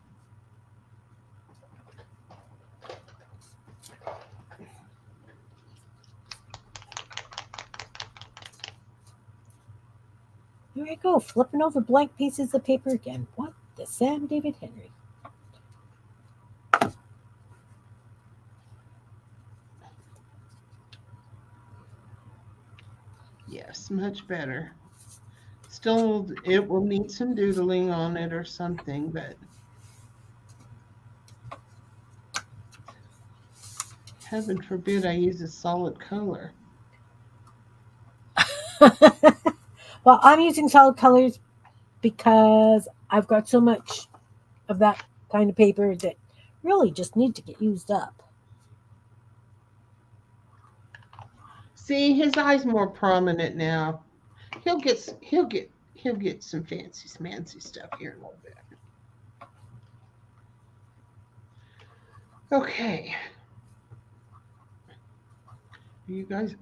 Here I go, flipping over blank pieces of paper again. What the Sam David Henry? Yes, much better. Still, it will need some doodling on it or something, but heaven forbid I use a solid color. Well, I'm using solid colors because I've got so much of that kind of paper that really just need to get used up. See, his eye's more prominent now. He'll get some fancy smancy stuff here in a little bit. Okay. You guys,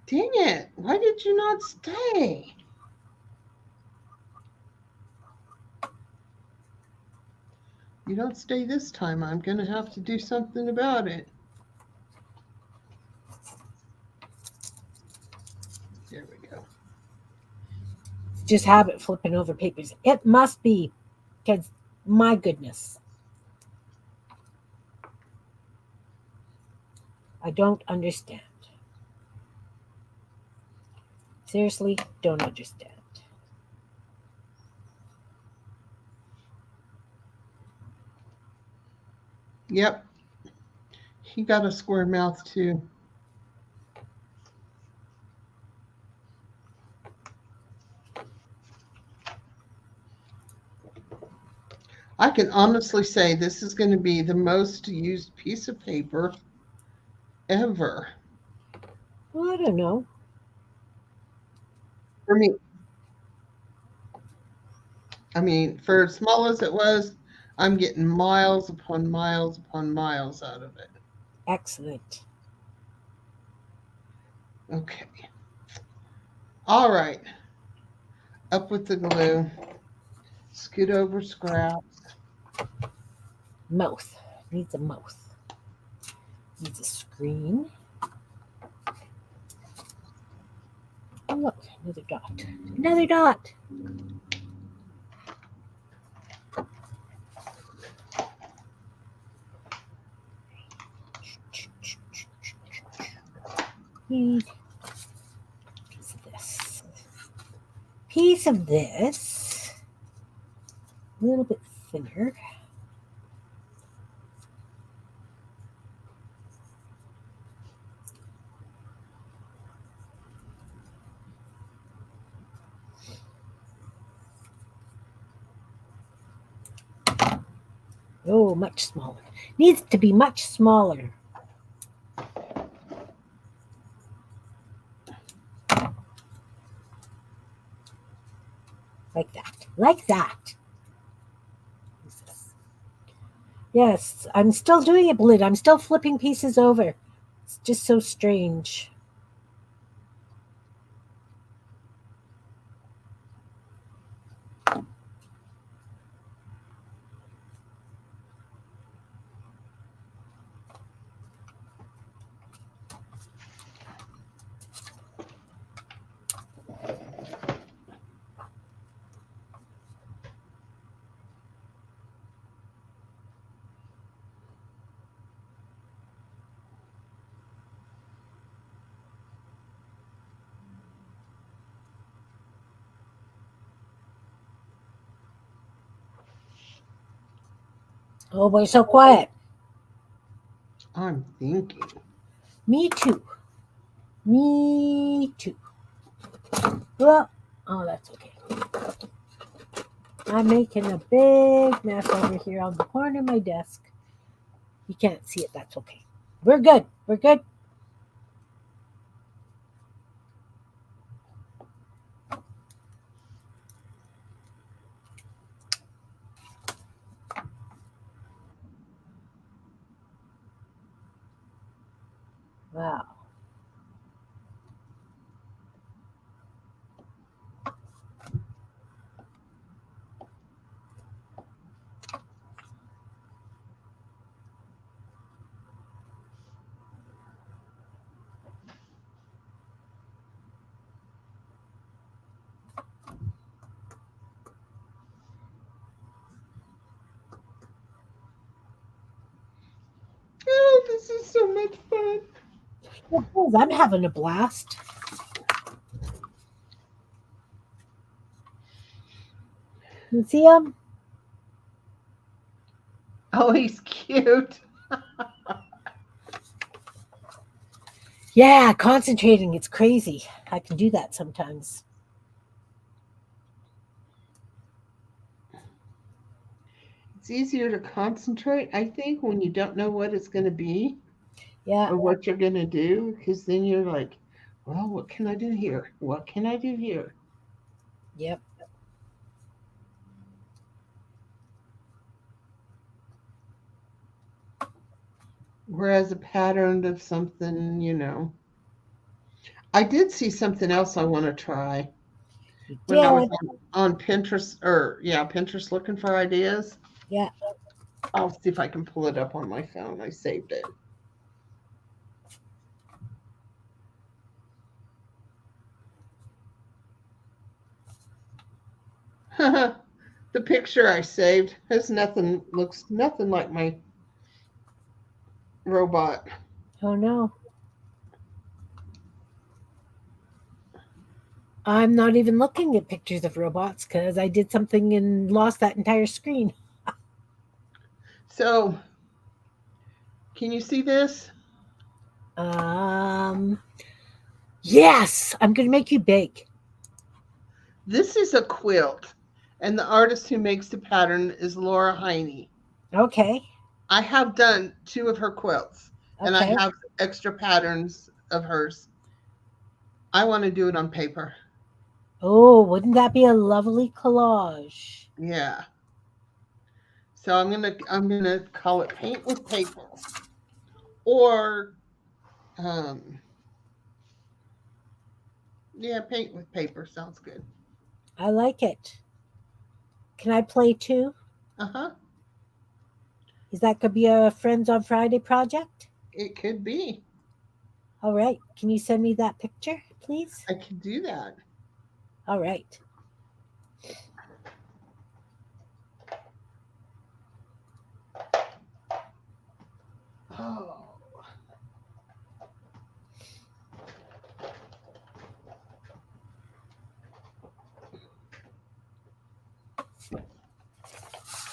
dang it. Why did you not stay? You don't stay this time. I'm going to have to do something about it. There we go. Just habit flipping over papers. It must be because, my goodness, I don't understand. Seriously, don't understand. Yep. He got a square mouth too. I can honestly say this is going to be the most used piece of paper ever Well, I don't know. for me. I mean, for as small as it was, I'm getting miles upon miles upon miles out of it. Excellent. Okay. All right. Up with the glue. Scoot over scraps. Mouth. Needs a mouth. Needs a screen. Oh, look, another dot. Another dot. Need a piece of this. Piece of this. A little bit thinner. Oh, much smaller. Needs to be much smaller. Like that. Like that. Yes, I'm still doing it, Lid. I'm still flipping pieces over. It's just so strange. Oh boy, so quiet. I'm thinking. Me too. Me too. Well, oh, that's okay. I'm making a big mess over here on the corner of my desk. You can't see it. That's okay. We're good. We're good. Wow. so much fun. I'm having a blast. You see him? Oh, he's cute. Yeah, concentrating. It's crazy. I can do that sometimes. It's easier to concentrate, I think, when you don't know what it's going to be Yeah, or what you're going to do, because then you're like, well, what can I do here? What can I do here? yep. Whereas a pattern of something, I did see something else I want to try You when I was did. on Pinterest, or yeah, Pinterest looking for ideas. Yeah. I'll see if I can pull it up on my phone. I saved it. The picture I saved has looks nothing like my robot. Oh no. I'm not even looking at pictures of robots because I did something and lost that entire screen. So, can you see this? Um. Yes, I'm gonna make you big. This is a quilt, and the artist who makes the pattern is Laura Heine. Okay. I have done two of her quilts, and I Okay. have extra patterns of hers. I want to do it on paper. Oh, wouldn't that be a lovely collage? Yeah. So I'm gonna call it paint with paper, or um, yeah, paint with paper sounds good. I like it. Can I play too? Uh huh. Is that gonna be a Friends on Friday project? It could be. All right. Can you send me that picture, please? I could do that. All right. Oh.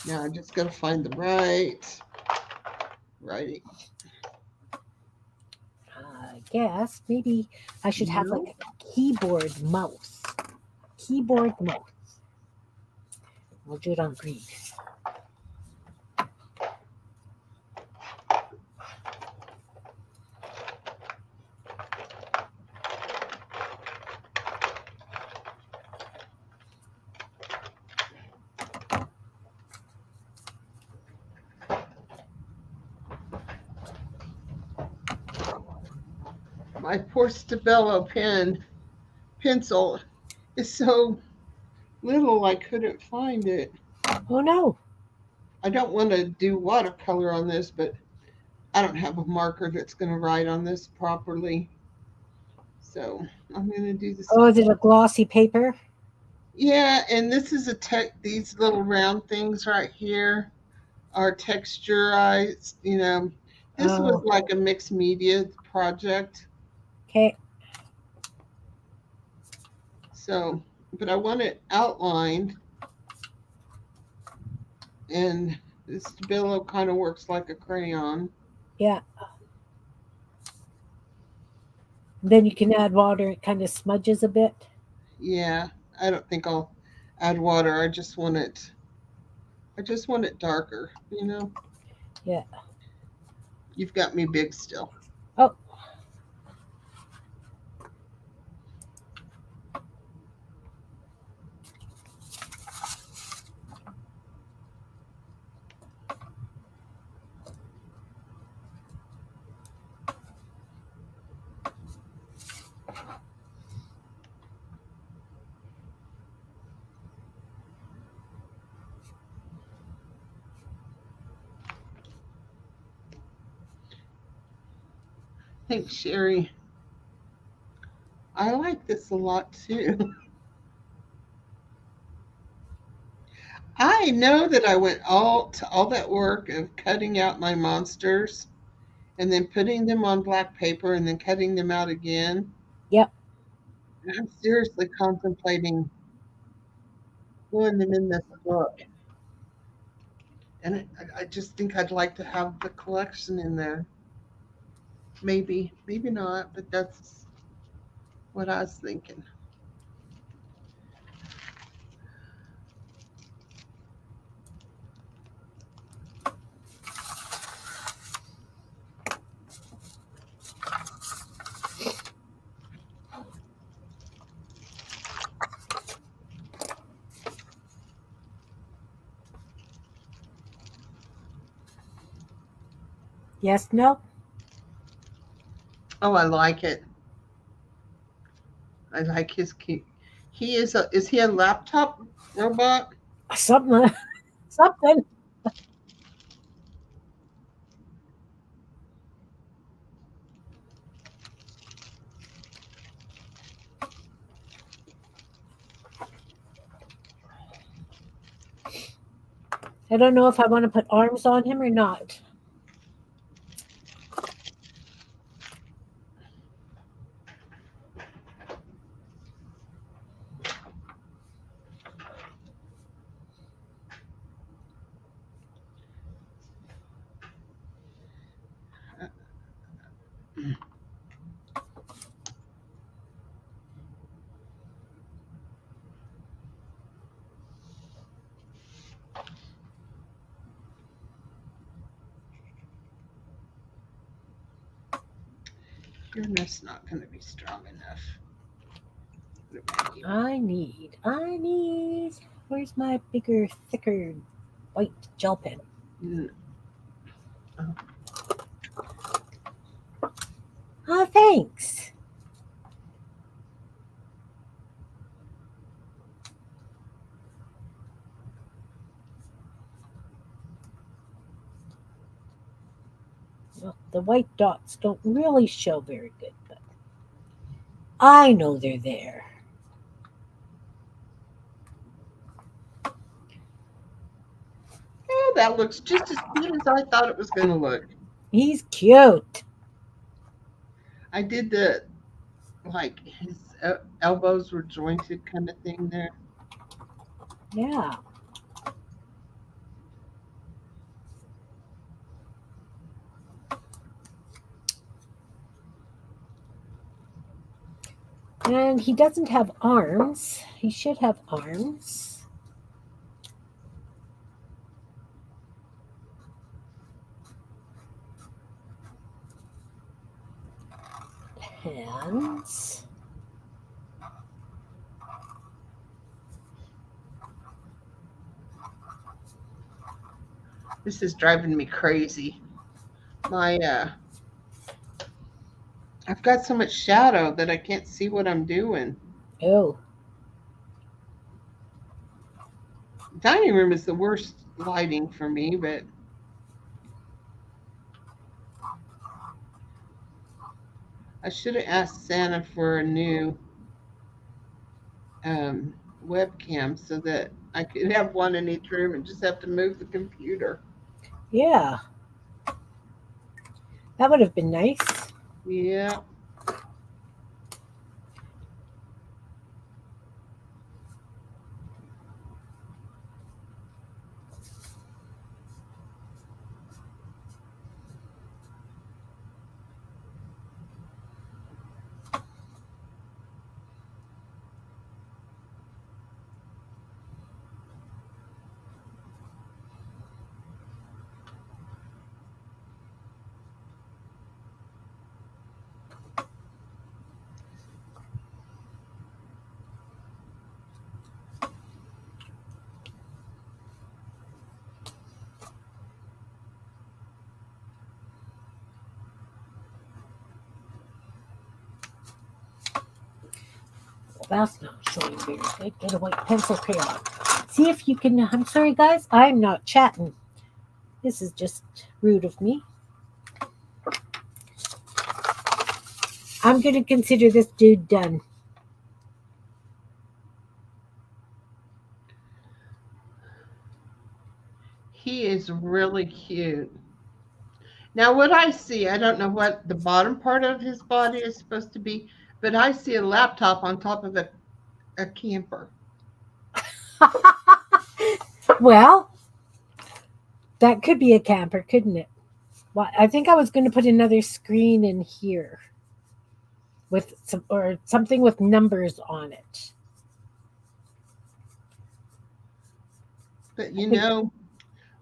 Now I just gotta find the writing. I guess maybe I should have No. like a keyboard mouse. Keyboard mouse. We'll do it on green. My poor Stabilo pencil is so little I couldn't find it. Oh no. I don't want to do watercolor on this, but I don't have a marker that's going to write on this properly. So I'm going to do this. Oh, is it a glossy paper? Yeah, and this is these little round things right here are texturized. This was Oh, like a mixed media project. okay. So, but I want it outlined, and this Stabilo kind of works like a crayon. Yeah. Then you can add water. It kind of smudges a bit. Yeah, I don't think I'll add water. I just want it darker. Yeah. You've got me big still. Oh, Thanks, Sherry. I like this a lot too. I know that I went all that work of cutting out my monsters, and then putting them on black paper and then cutting them out again. Yep. I'm seriously contemplating doing them in this book. And I just think I'd like to have the collection in there. Maybe, maybe not, but that's what I was thinking. Yes, no? Oh, I like it. I like his key. Is he a laptop robot? Something. Something. I don't know if I want to put arms on him or not. Your that's not going to be strong enough. I need. Where's my bigger, thicker white gel pen? Mm, Oh, thanks. Well, the white dots don't really show very good, but I know they're there. Oh, that looks just as cute as I thought it was going to look. He's cute. I did the, like, his elbows were jointed kind of thing there. Yeah. And he doesn't have arms. He should have arms. Hands. This is driving me crazy. My I've got so much shadow that I can't see what I'm doing. Oh, Dining room is the worst lighting for me, but I should have asked Santa for a new um, webcam so that I could have one in each room and just have to move the computer. yeah. That would have been nice. Yeah. Well, that's not showing very good. Get a white pencil crayon. See if you can. I'm sorry, guys. I'm not chatting. This is just rude of me. I'm going to consider this dude done. He is really cute. Now, what I see, I don't know what the bottom part of his body is supposed to be, but I see a laptop on top of a camper. Well, that could be a camper, couldn't it? Well, I think I was going to put another screen in here with some or something with numbers on it. But I think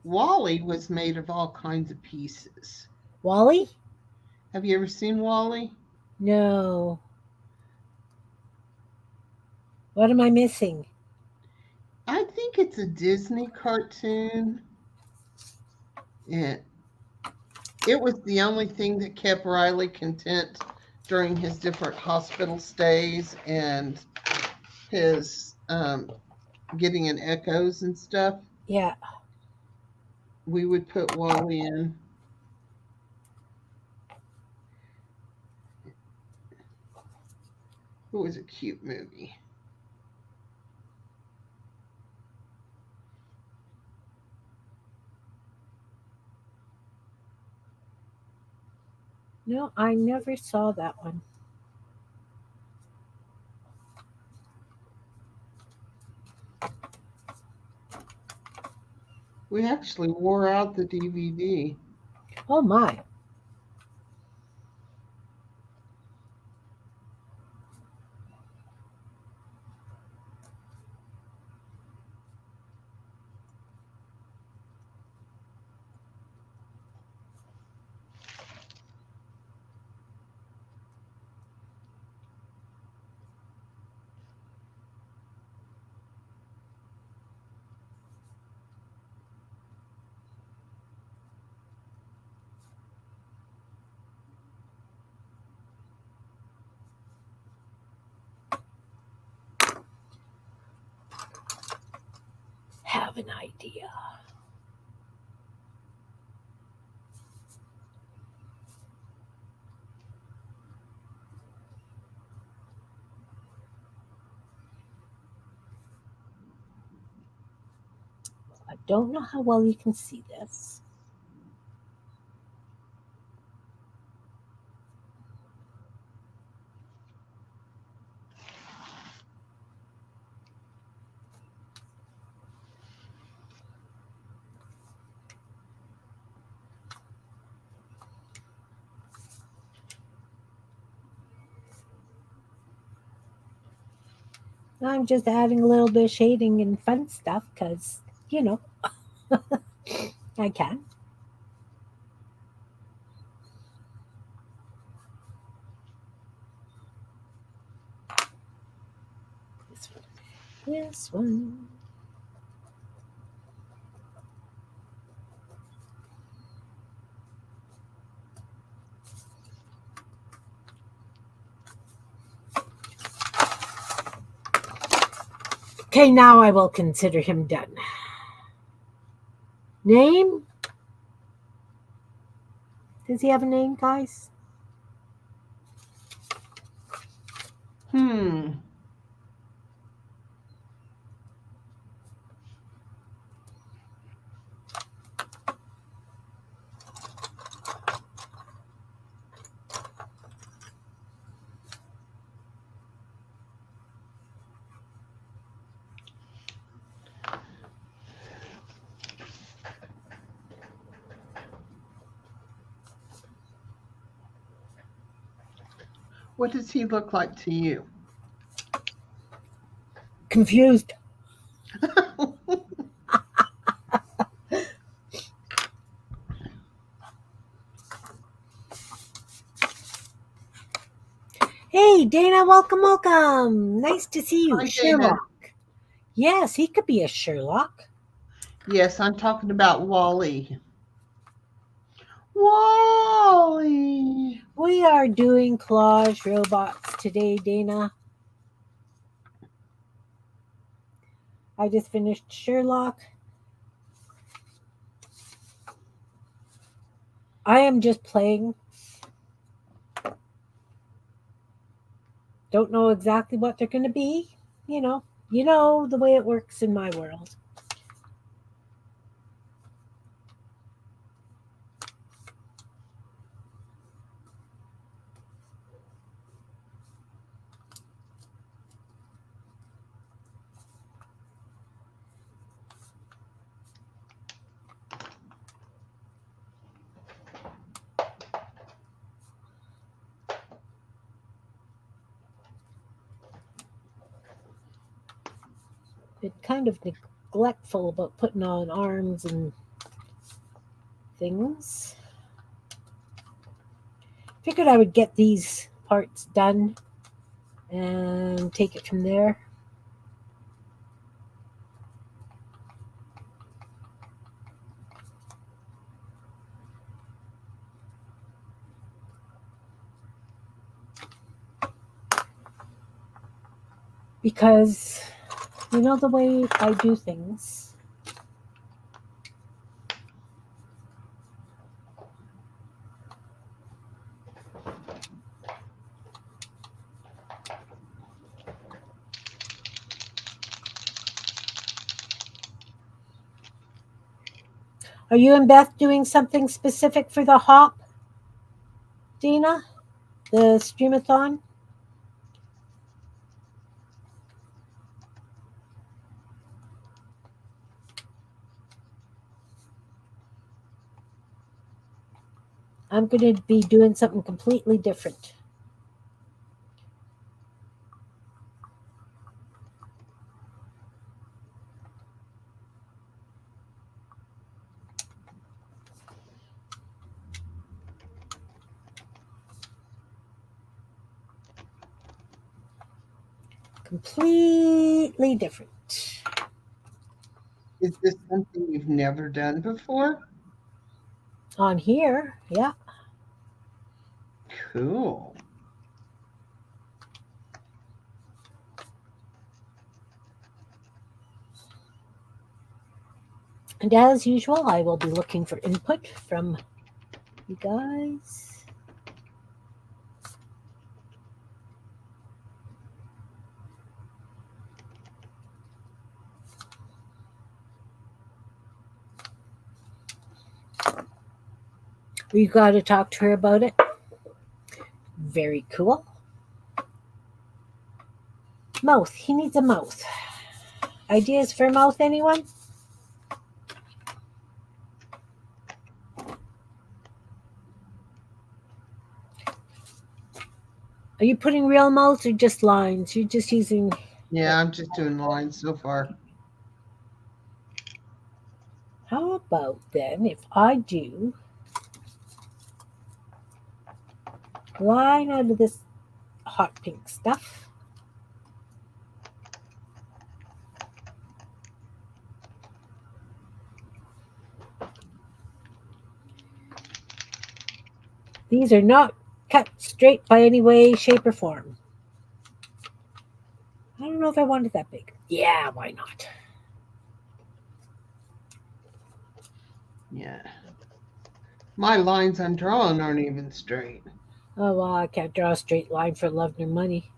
Wally was made of all kinds of pieces. Wally? Have you ever seen Wally? No. What am I missing? I think it's a Disney cartoon. It, it was the only thing that kept Riley content during his different hospital stays and his getting in echoes and stuff. Yeah. We would put Wally in. It was a cute movie. No, I never saw that one. We actually wore out the DVD. Oh my. Have an idea. I don't know how well you can see this. I'm just adding a little bit of shading and fun stuff because, you know, I can. This one. This one. Okay, now I will consider him done. Name? Does he have a name, guys? Hmm. What does he look like to you? Confused. Hey, Dana, welcome, welcome. Nice to see you. Hi, Dana. Sherlock. Yes, he could be a Sherlock. Yes, I'm talking about Wally. Wally. We are doing collage robots today, Dana. I just finished Sherlock. I am just playing. Don't know exactly what they're going to be. You know the way it works in my world. been kind of neglectful about putting on arms and things. Figured I would get these parts done and take it from there. Because you know the way I do things. Are you and Beth doing something specific for the hop, Dina? The streamathon? I'm going to be doing something completely different. Completely different. Is this something you've never done before? On here, yeah. Cool. And as usual, I will be looking for input from you guys. You got to talk to her about it. Very cool. Mouth. He needs a mouth. Ideas for a mouth, anyone? Are you putting real mouths or just lines? You're just using. Yeah, I'm just doing lines so far. How about then if I do line out of this hot pink stuff? These are not cut straight by any way, shape, or form. I don't know if I want it that big. Yeah, why not? Yeah. My lines I'm drawing aren't even straight. Oh, well, I can't draw a straight line for love nor money.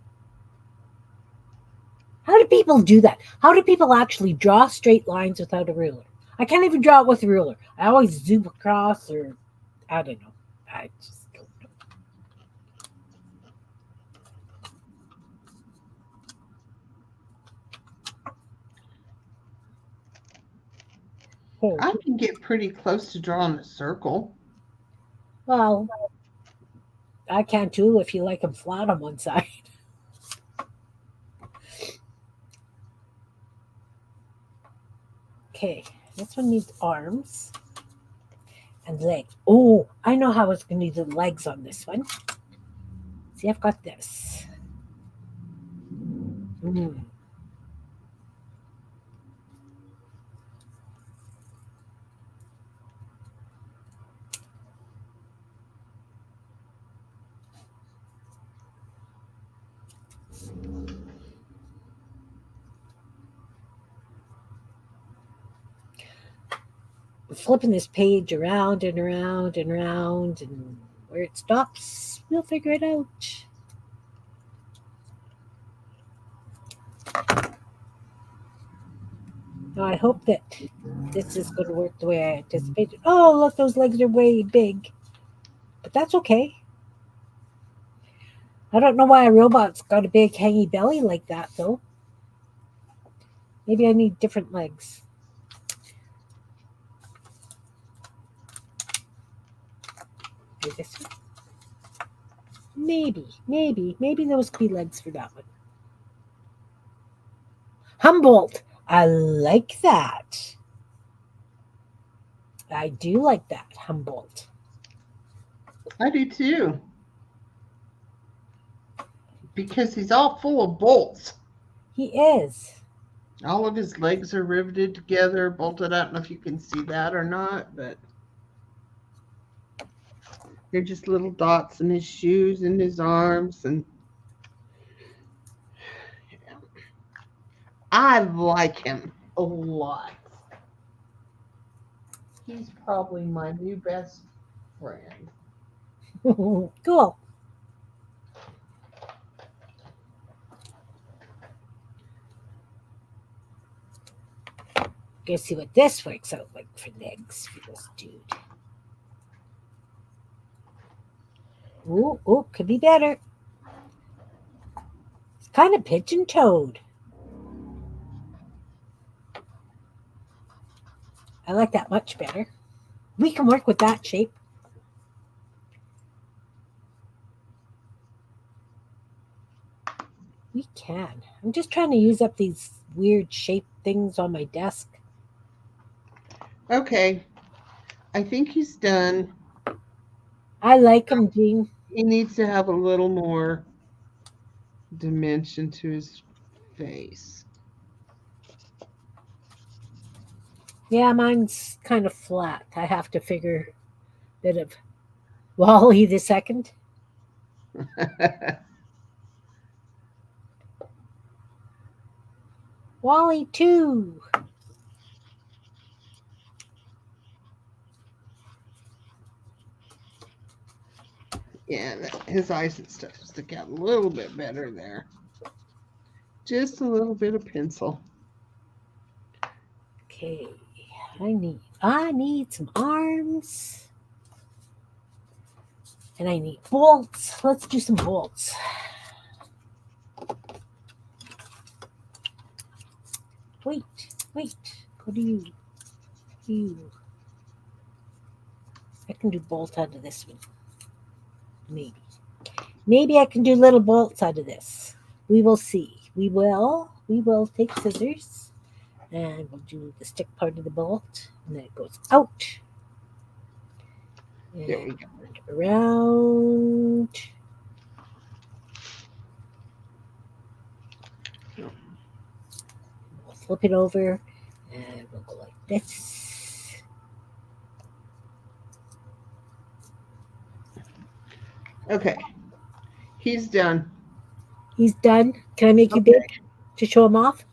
How do people do that? How do people actually draw straight lines without a ruler? I can't even draw it with a ruler. I always zoom across, or I don't know. I just don't know. I can get pretty close to drawing a circle. Well, I can too if you like them flat on one side. Okay, this one needs arms and legs. Oh, I know how I was going to do the legs on this one. See, I've got this. Mm. Flipping this page around and around and around, and where it stops, we'll figure it out. Now, I hope that this is going to work the way I anticipated. Oh, look, those legs are way big. But that's okay. I don't know why a robot's got a big hangy belly like that, though. Maybe I need different legs. Maybe this one. Maybe those could be legs for that one. Humboldt. I like that. I do like that, Humboldt. I do too. Because he's all full of bolts. He is. All of his legs are riveted together, bolted. I don't know if you can see that or not, but they're just little dots in his shoes and his arms. And I like him a lot. He's probably my new best friend. Cool. Let's see what this works out like for legs for this dude. Ooh, could be better. It's kind of pigeon-toed. I like that much better. We can work with that shape. We can. I'm just trying to use up these weird shape things on my desk. Okay, I think he's done. I like him, Jean. He needs to have a little more dimension to his face. Yeah, mine's kind of flat. I have to figure a bit of Wally the second. Wally 2. Yeah, his eyes and stuff stick out a little bit better there. Just a little bit of pencil. Okay. I need some arms. And I need bolts. Let's do some bolts. Wait. What do you? I can do bolt out of this one. Maybe I can do little bolts out of this. We will see. We will take scissors and we'll do the stick part of the bolt and then it goes out. And There we go. around. We'll flip it over and we'll go like this. Okay, he's done. He's done. Can I make you big to show him off?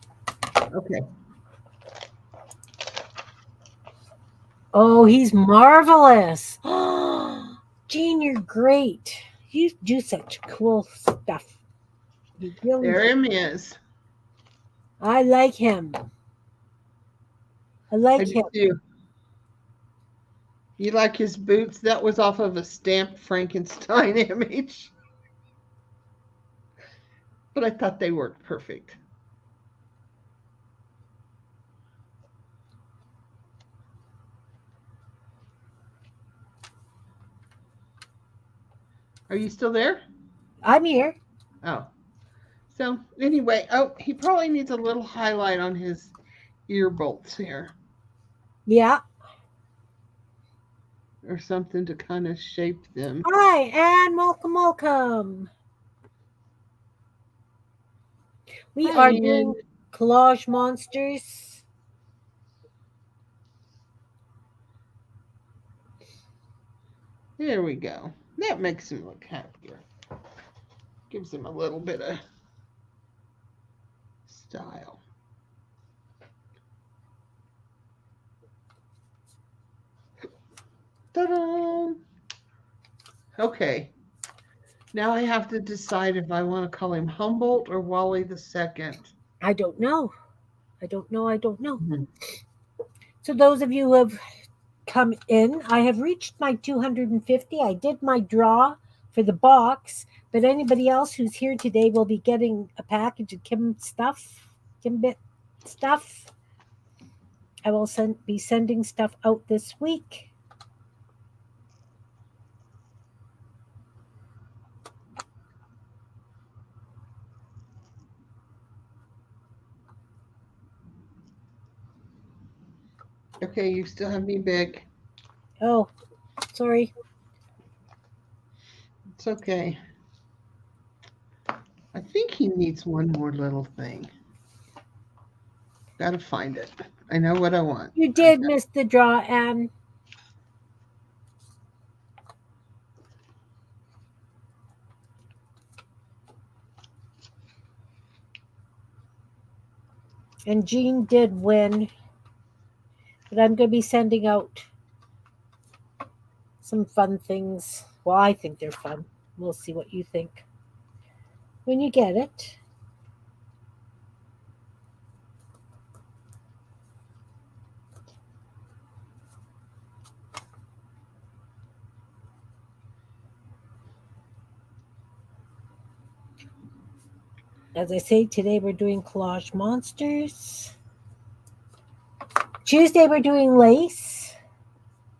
Okay. Oh, he's marvelous. Gene, you're great. You do such cool stuff. You really There he is. I like him. I like I him. do too. You like his boots? That was off of a stamped Frankenstein image. But I thought they worked perfect. Are you still there? I'm here. Oh. So anyway, he probably needs a little highlight on his ear bolts here. Yeah. Or something to kind of shape them. Hi, and welcome. We are doing collage monsters. There we go. That makes him look happier. Gives him a little bit of style. Ta-da! Okay. Now I have to decide if I want to call him Humboldt or Wally the Second. I don't know. Mm-hmm. So those of you who have come in, I have reached my 250. I did my draw for the box, but anybody else who's here today will be getting a package of Kimbit stuff. I will be sending stuff out this week. Okay, you still have me big. Oh, sorry. It's okay. I think he needs one more little thing. Gotta find it. I know what I want. You did miss the draw, Anne. And Jean did win, but I'm going to be sending out some fun things. Well, I think they're fun. We'll see what you think when you get it. As I say, today we're doing collage monsters. Tuesday we're doing lace.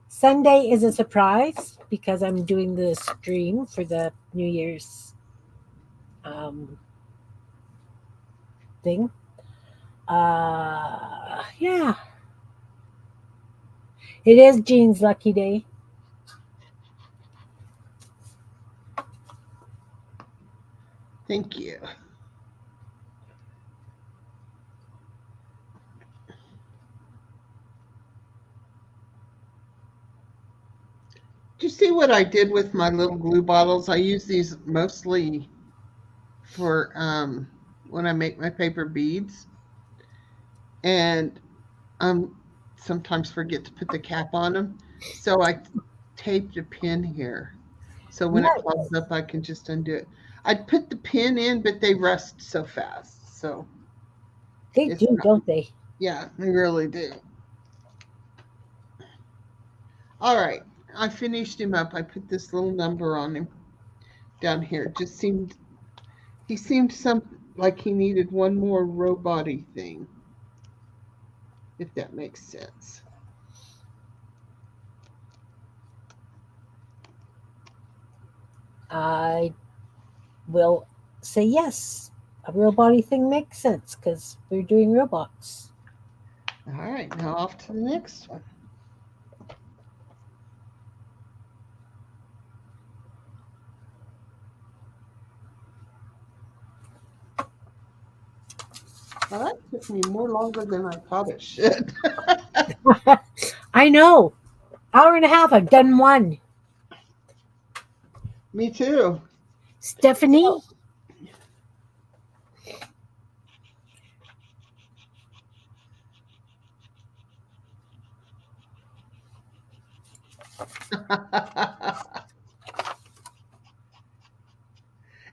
Sunday is a surprise because I'm doing the stream for the New Year's um, thing. Yeah, it is Jean's lucky day. Thank you. Do you see what I did with my little glue bottles? I use these mostly for when I make my paper beads, and sometimes forget to put the cap on them. So I taped a pin here. So when it Nice. clogs up, I can just undo it. I'd put the pin in, but they rust so fast. So They it's do, not, don't they? yeah, they really do. All right, I finished him up. I put this little number on him down here. He seemed some like he needed one more robot-y thing, if that makes sense. I will say yes. A real body thing makes sense because we're doing robots. All right, now off to the next one. Well, that took me more longer than I thought it should. I know. Hour and a half. I've done one. Me too. Stephanie.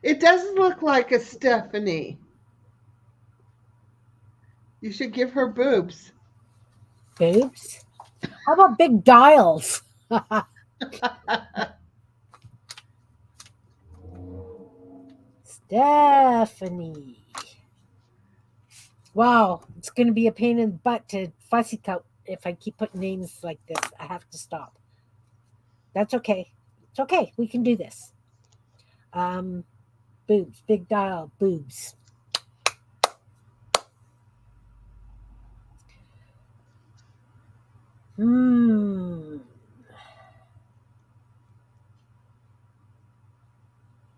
It doesn't look like a Stephanie. You should give her boobs. Boobs. How about big dials? Stephanie. Wow, it's going to be a pain in the butt to fussy cut if I keep putting names like this. I have to stop. That's okay. It's okay. We can do this. Um, boobs, big dial, boobs. Hmm.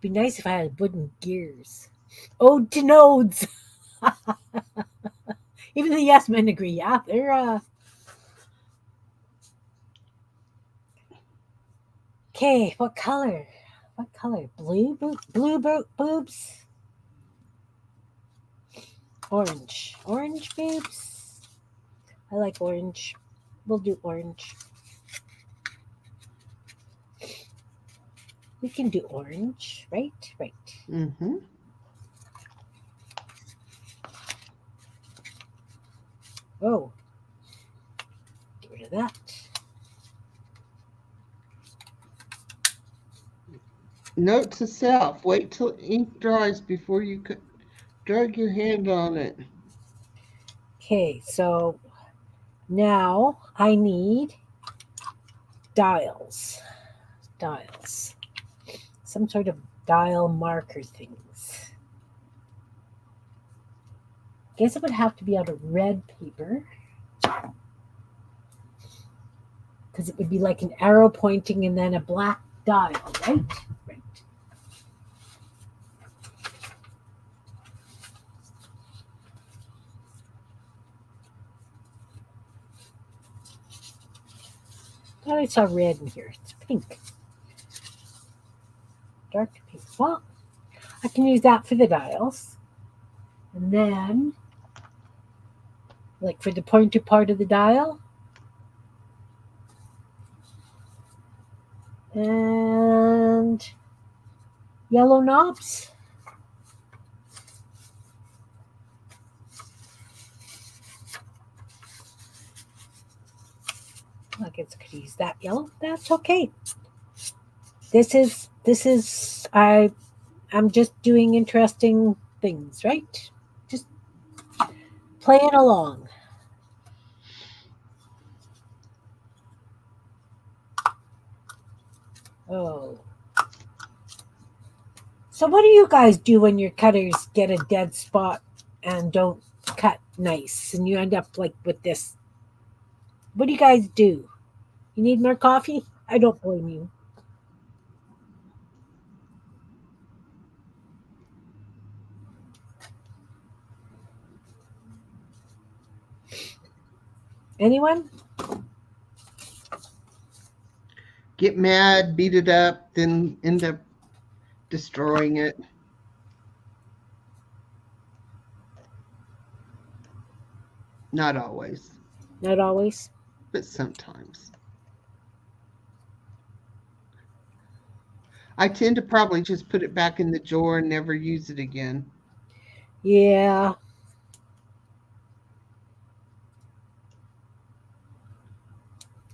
Be nice if I had wooden gears. Ode to nodes. Even the yes men agree. Yeah, they're okay. What color? What color? Boobs. Orange. Orange boobs. I like orange. We'll do orange. We can do orange, right? Right. Mm-hmm. Oh, get rid of that. Note to self: wait till ink dries before you drag your hand on it. Okay, so now I need dials. Dials. Some sort of dial marker things. Guess it would have to be out of red paper. because it would be like an arrow pointing and then a black dial, right? Right. Oh, I saw red in here. It's pink. Dark pink. Well, I can use that for the dials. And then, like for the pointer part of the dial. And yellow knobs. I guess I could use that yellow. That's okay. I'm just doing interesting things, right? Just playing along. Oh. So what do you guys do when your cutters get a dead spot and don't cut nice and you end up like with this? What do you guys do? You need more coffee? I don't blame you. Anyone? Get mad, beat it up, then end up destroying it. Not always, Not always. but sometimes. I tend to probably just put it back in the drawer and never use it again. Yeah.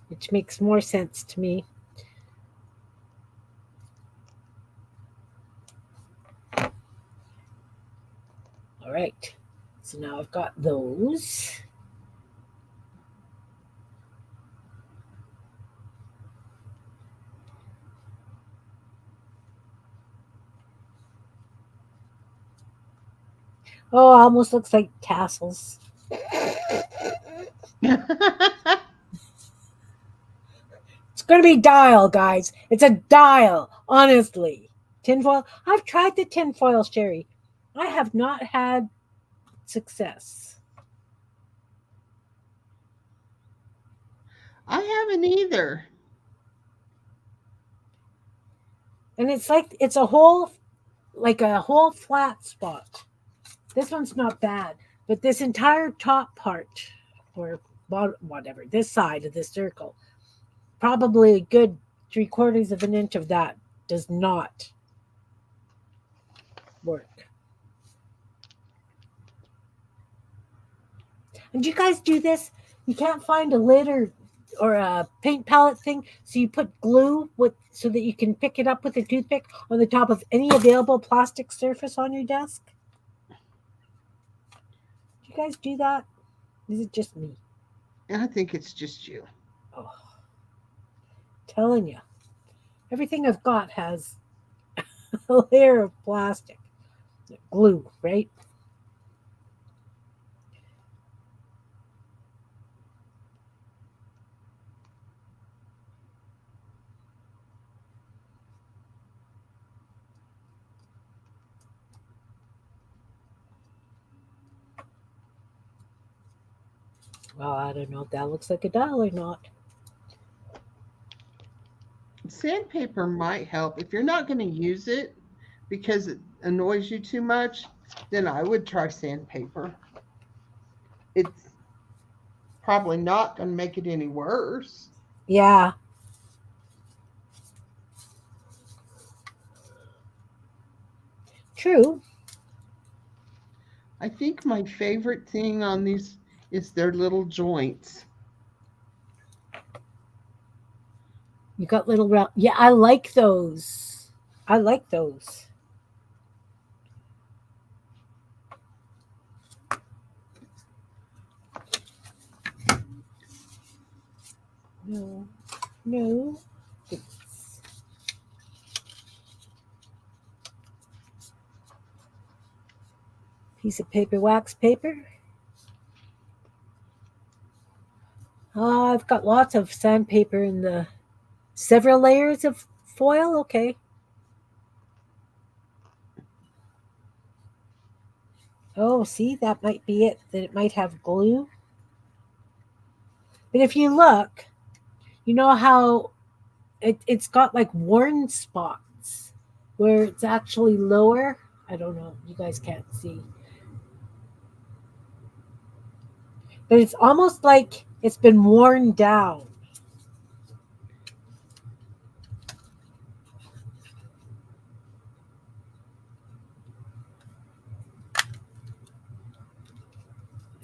Which makes more sense to me. All right. So now I've got those. Oh, almost looks like tassels. It's going to be dial, guys. It's a dial, honestly. Tinfoil. I've tried the tinfoil, Sherry. I have not had success. I haven't either. And it's like it's a whole flat spot. This one's not bad, but this entire top part or whatever, this side of the circle, probably a good 3/4 of an inch of that does not work. And do you guys do this? You can't find a lid or a paint palette thing, so you put glue with so that you can pick it up with a toothpick on the top of any available plastic surface on your desk. Do you guys do that? Is it just me? I think it's just you. Oh, telling you, everything I've got has a layer of plastic glue, right? Well, I don't know if that looks like a dial or not. Sandpaper might help. If you're not going to use it because it annoys you too much, then I would try sandpaper. It's probably not going to make it any worse. Yeah. True. I think my favorite thing on these is their little joints. You got little round. Yeah, I like those. I like those. No, no. Piece of paper, wax paper. I've got lots of sandpaper in the several layers of foil. Okay. Oh, see, that might be it. That it might have glue. But if you look, you know how it's got like worn spots where it's actually lower. I don't know. You guys can't see. But it's almost like it's been worn down.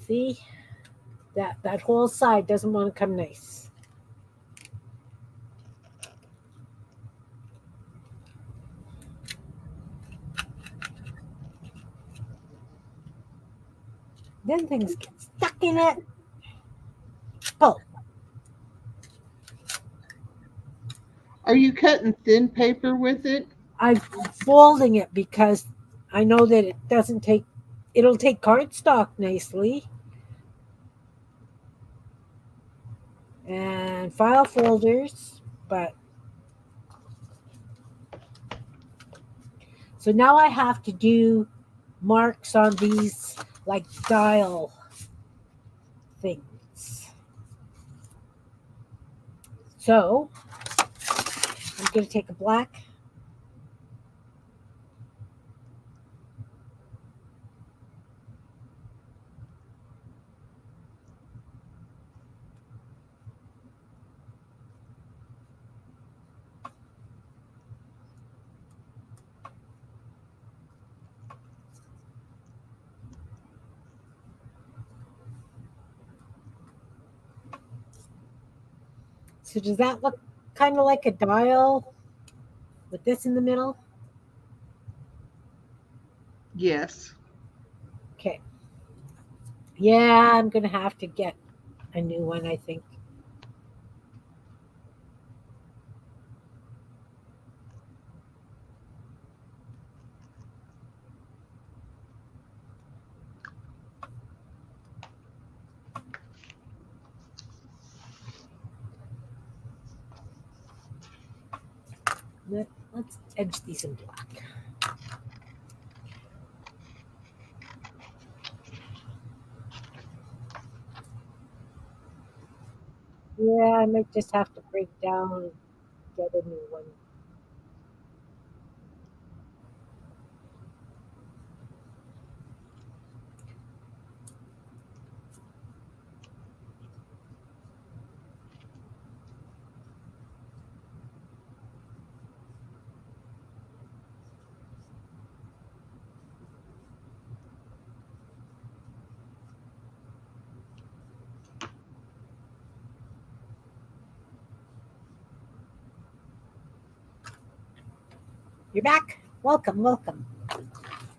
See? That whole side doesn't want to come nice. Then things get stuck in it. Oh, Are you cutting thin paper with it? I'm folding it because I know that it'll take cardstock nicely. And file folders, but so now I have to do marks on these like dial things. So I'm going to take a black. So does that look kind of like a dial with this in the middle? Yes. Okay. Yeah, I'm going to have to get a new one, I think. Let's edge these in black. Yeah, I might just have to break down and get a new one. You're back. Welcome, welcome.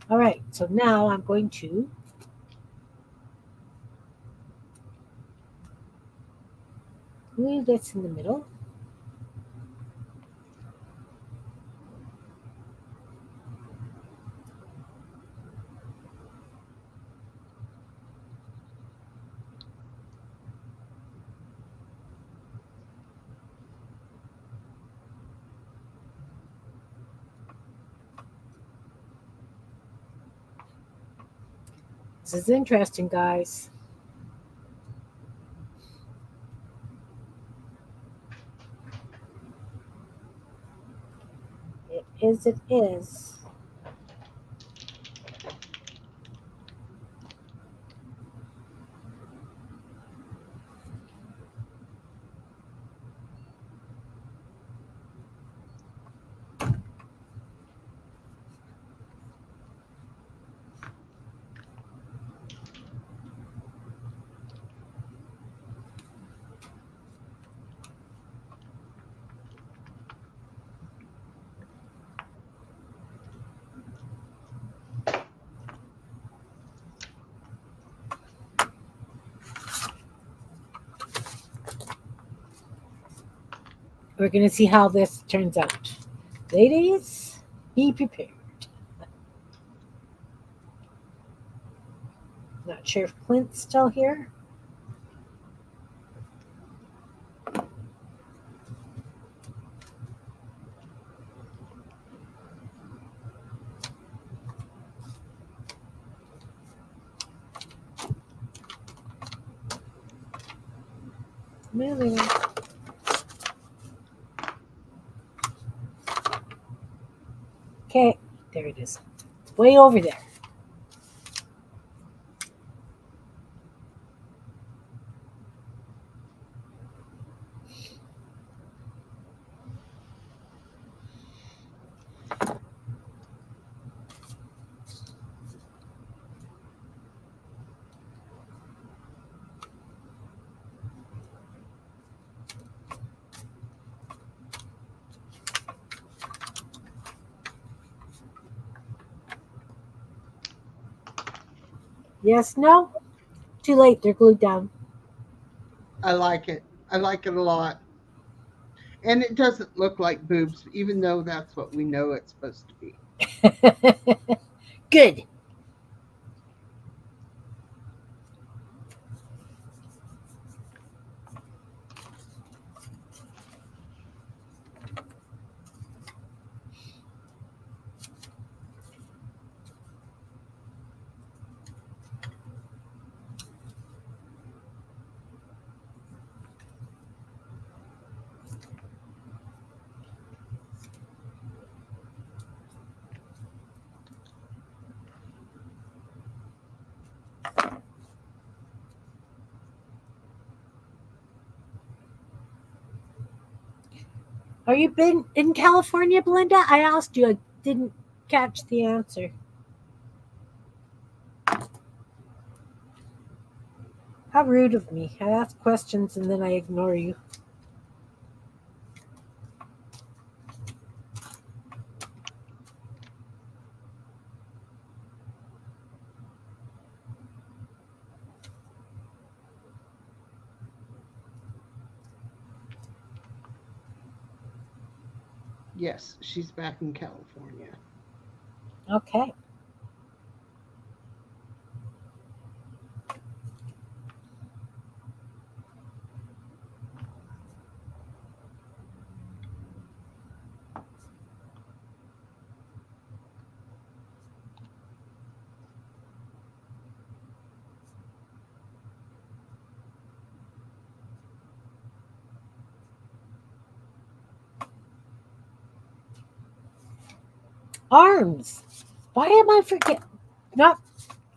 All right, so now I'm going to glue this in the middle. This is interesting, guys. It is, it is. We're going to see how this turns out. Ladies, be prepared. Not sure if Clint's still here. Moving on. Okay, there it is. It's way over there. Yes, no? Too late, they're glued down. I like it. I like it a lot. And it doesn't look like boobs, even though that's what we know it's supposed to be. Good. Are you been in California, Belinda? I asked you. I didn't catch the answer. How rude of me. I ask questions and then I ignore you. Yes, she's back in California. Okay. Arms. Why am I forget? Not.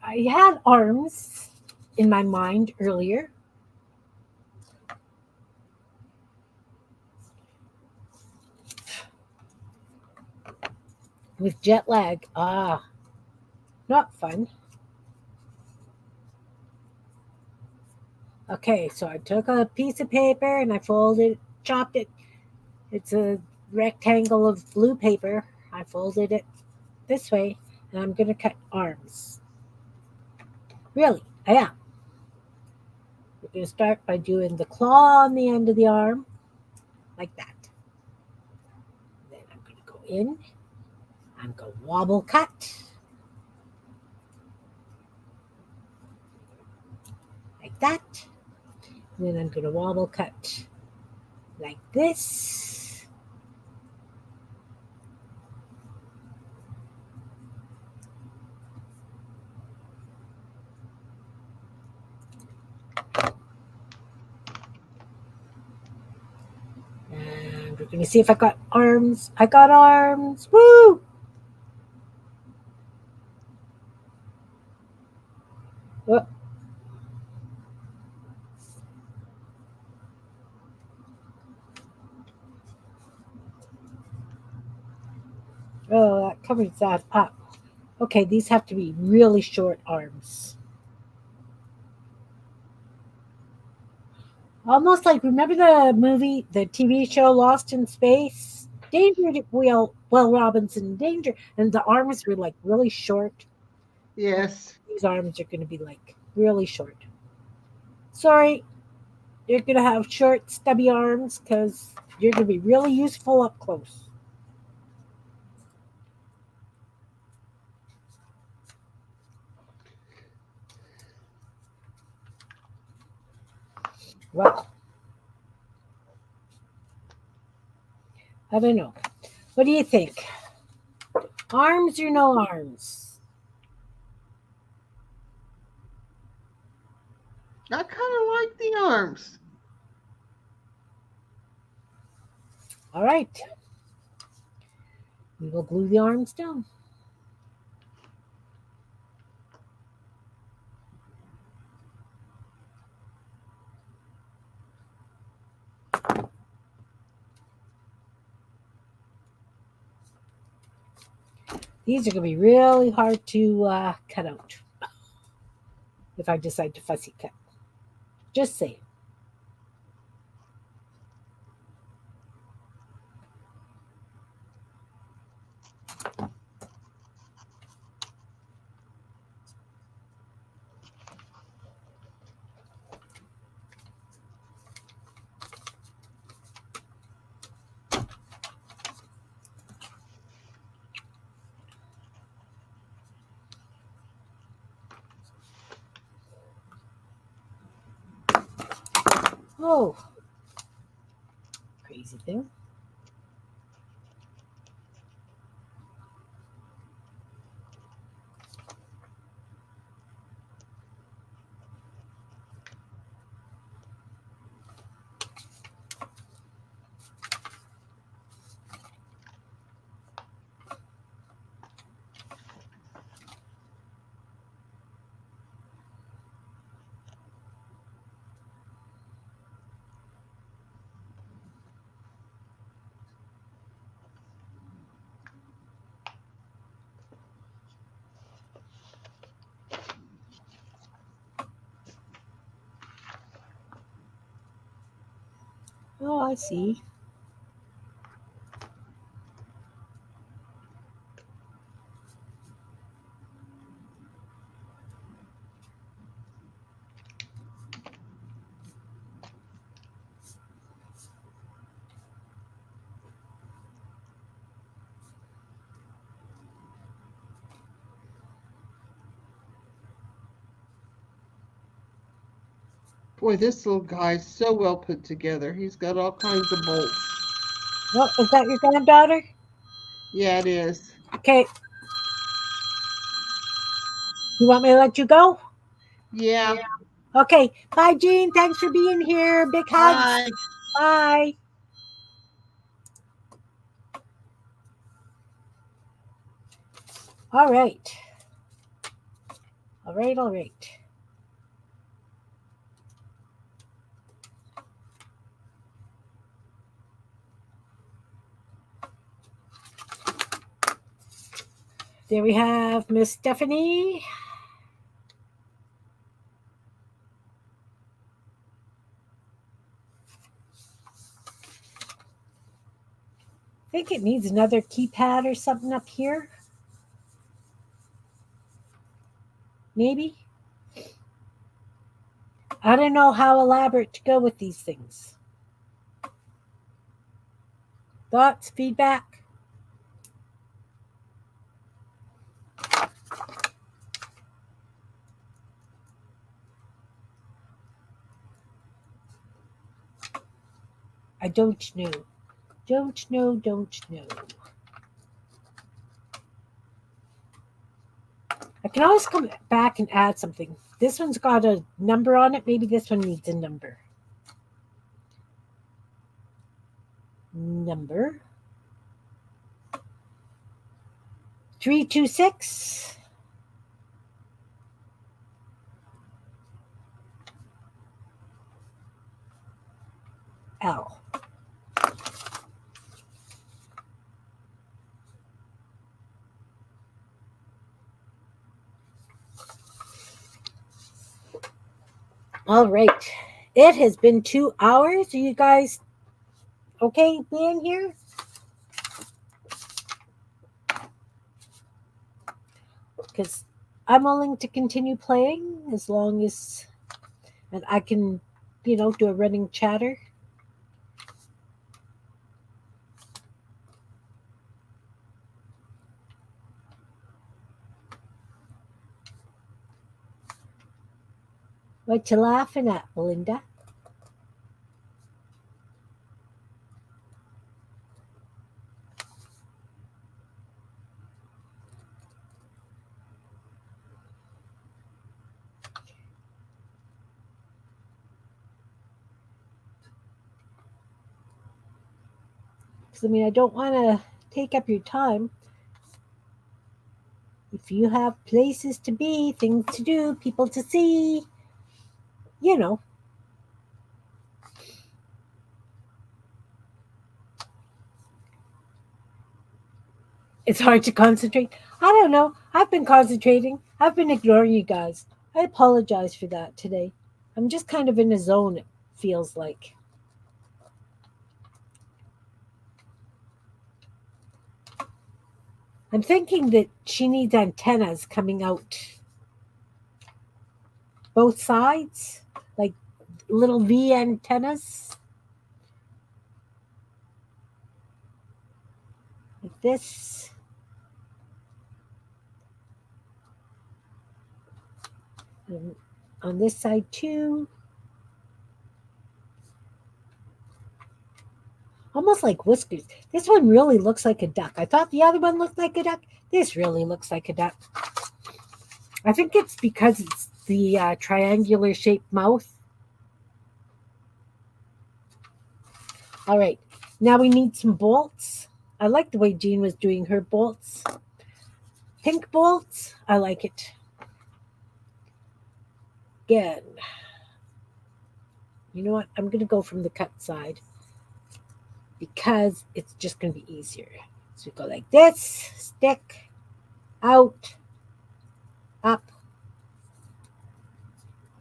I had arms in my mind earlier. With jet lag. Ah, not fun. Okay, so I took a piece of paper and I folded, chopped it. It's a rectangle of blue paper. I folded it this way, and I'm going to cut arms. Really, I am. We're going to start by doing the claw on the end of the arm, like that. Then I'm going to go in. I'm going to wobble cut, like that. And then I'm going to wobble cut, like this. And we're going to see if I got arms. I got arms. Woo! Oh, oh, that covers that up. Okay, these have to be really short arms. Almost like, remember the movie, the TV show Lost in Space? Danger, Will Robinson, Danger. And the arms were like really short. Yes. These arms are going to be like really short. Sorry, you're going to have short, stubby arms because you're going to be really useful up close. Well, I don't know. What do you think? Arms or no arms? I kind of like the arms. All right. We will glue the arms down. These are going to be really hard to cut out if I decide to fussy cut. Just saying. Oh, crazy thing. Oh, I see. Boy, this little guy's so well put together. He's got all kinds of bolts. Oh, is that your granddaughter? Yeah, it is. Okay. You want me to let you go? Yeah. Okay. Bye, Jean. Thanks for being here. Big hugs. Bye. Bye. All right. All right. All right. There we have Miss Stephanie. I think it needs another keypad or something up here. Maybe. I don't know how elaborate to go with these things. Thoughts, feedback? I don't know. Don't know, don't know. I can always come back and add something. This one's got a number on it. Maybe this one needs a number. Number 326. L. All right. It has been 2 hours. Are you guys okay being here? Because I'm willing to continue playing as long as and I can, do a running chatter. What you laughing at, Belinda? Because, I mean, I don't want to take up your time. If you have places to be, things to do, people to see, you know, it's hard to concentrate. I don't know. I've been concentrating. I've been ignoring you guys. I apologize for that today. I'm just kind of in a zone, it feels like. I'm thinking that she needs antennas coming out both sides, like little V antennas, like this. And on this side, too. Almost like whiskers. This one really looks like a duck. I thought the other one looked like a duck. This really looks like a duck. I think it's because it's the triangular shaped mouth. All right, now we need some bolts. I like the way Jean was doing her bolts. Pink bolts, I like it. Again, you know what? I'm going to go from the cut side because it's just going to be easier. So we go like this, stick, out, up.